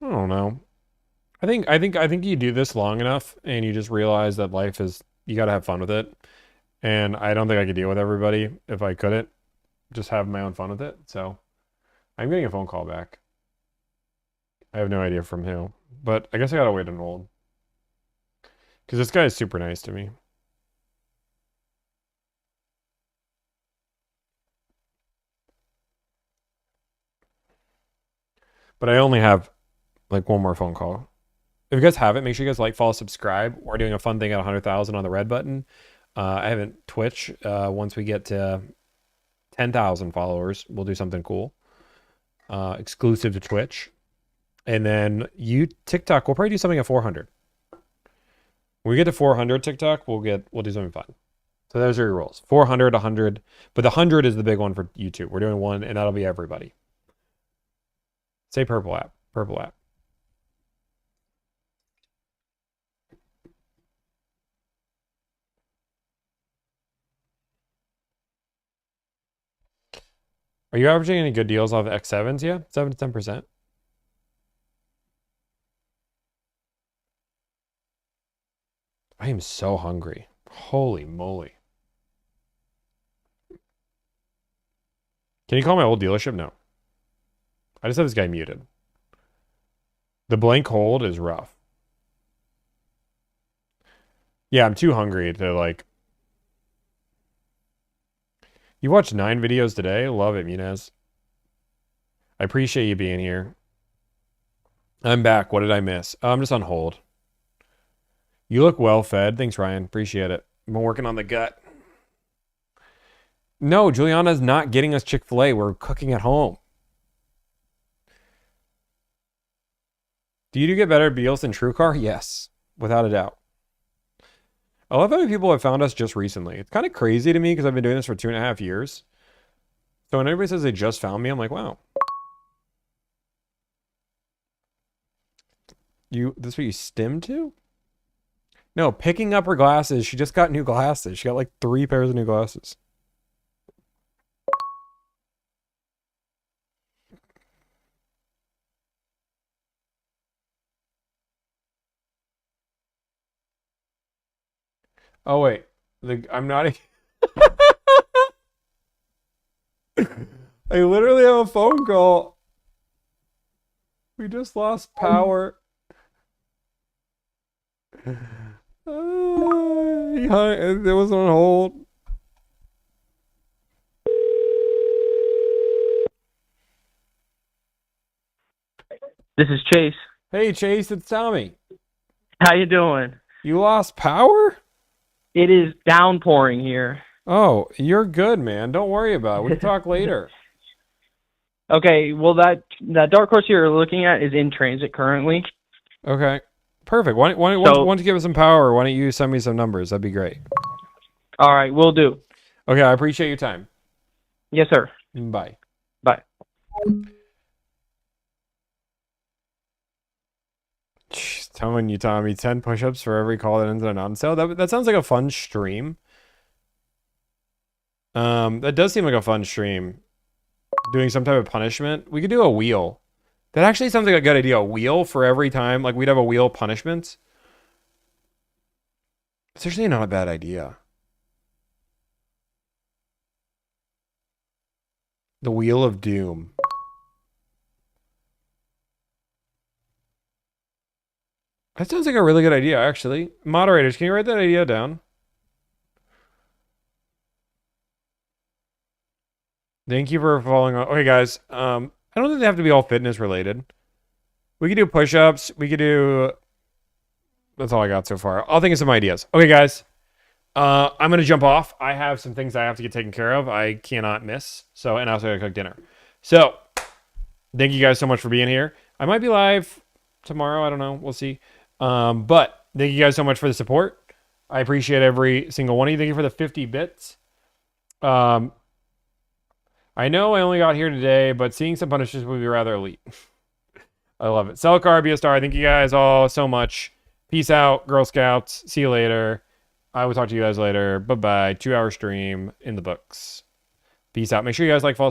I don't know. I think you do this long enough, and you just realize that life is you got to have fun with it. And I don't think I could deal with everybody if I couldn't just have my own fun with it. So I'm getting a phone call back. I have no idea from who, but I guess I gotta wait and hold. Because this guy is super nice to me. But I only have like one more phone call. If you guys have it, make sure you guys like, follow, subscribe. We're doing a fun thing at 100,000 on the red button. I haven't Twitch. Once we get to 10,000 followers, we'll do something cool. Exclusive to Twitch. And then TikTok, we'll probably do something at 400. When we get to 400 TikTok, we'll do something fun. So those are your rules. 400, 100. But the 100 is the big one for YouTube. We're doing one, and that'll be everybody. Say purple app. Purple app. Are you averaging any good deals off the X7s? Yeah, 7 to 10%. I am so hungry. Holy moly. Can you call my old dealership? No. I just have this guy muted. The blank hold is rough. Yeah, I'm too hungry to like... You watched 9 videos today? Love it, Munez. I appreciate you being here. I'm back. What did I miss? I'm just on hold. You look well fed. Thanks, Ryan. Appreciate it. I've been working on the gut. No, Juliana's not getting us Chick-fil-A. We're cooking at home. Do you get better deals than TrueCar? Yes, without a doubt. I love how many people have found us just recently. It's kind of crazy to me because I've been doing this for 2.5 years. So when everybody says they just found me, I'm like, wow. This is what you stim to? No, picking up her glasses. She just got new glasses. She got like 3 pairs of new glasses. Oh wait, I'm not. I literally have a phone call. We just lost power. It was on hold. This is Chase. Hey, Chase, it's Tommy. How you doing? You lost power? It is downpouring here. Oh, you're good, man. Don't worry about it. We can talk later. Okay, well that dark horse you're looking at is in transit currently. Okay. Perfect. Why don't you give us some power? Why don't you send me some numbers? That'd be great. All right, will do. Okay, I appreciate your time. Yes, sir. Bye. Bye. Jeez, telling you, Tommy, 10 push-ups for every call that ends in a non-sale. That sounds like a fun stream. That does seem like a fun stream. Doing some type of punishment. We could do a wheel. That actually sounds like a good idea. A wheel for every time. Like, we'd have a wheel punishment. It's actually not a bad idea. The Wheel of Doom. That sounds like a really good idea, actually. Moderators, can you write that idea down? Thank you for following on. Okay, guys. I don't think they have to be all fitness related. We could do push-ups. We could do... That's all I got so far. I'll think of some ideas. Okay, guys. I'm going to jump off. I have some things I have to get taken care of. I cannot miss. So, and I also got to cook dinner. So, thank you guys so much for being here. I might be live tomorrow. I don't know. We'll see. But thank you guys so much for the support. I appreciate every single one of you. Thank you for the 50 bits. I know I only got here today, but seeing some punishments would be rather elite. I love it. Selcar, be a star. Thank you guys all so much. Peace out, Girl Scouts. See you later. I will talk to you guys later. Bye-bye. 2-hour stream in the books. Peace out. Make sure you guys like, follow,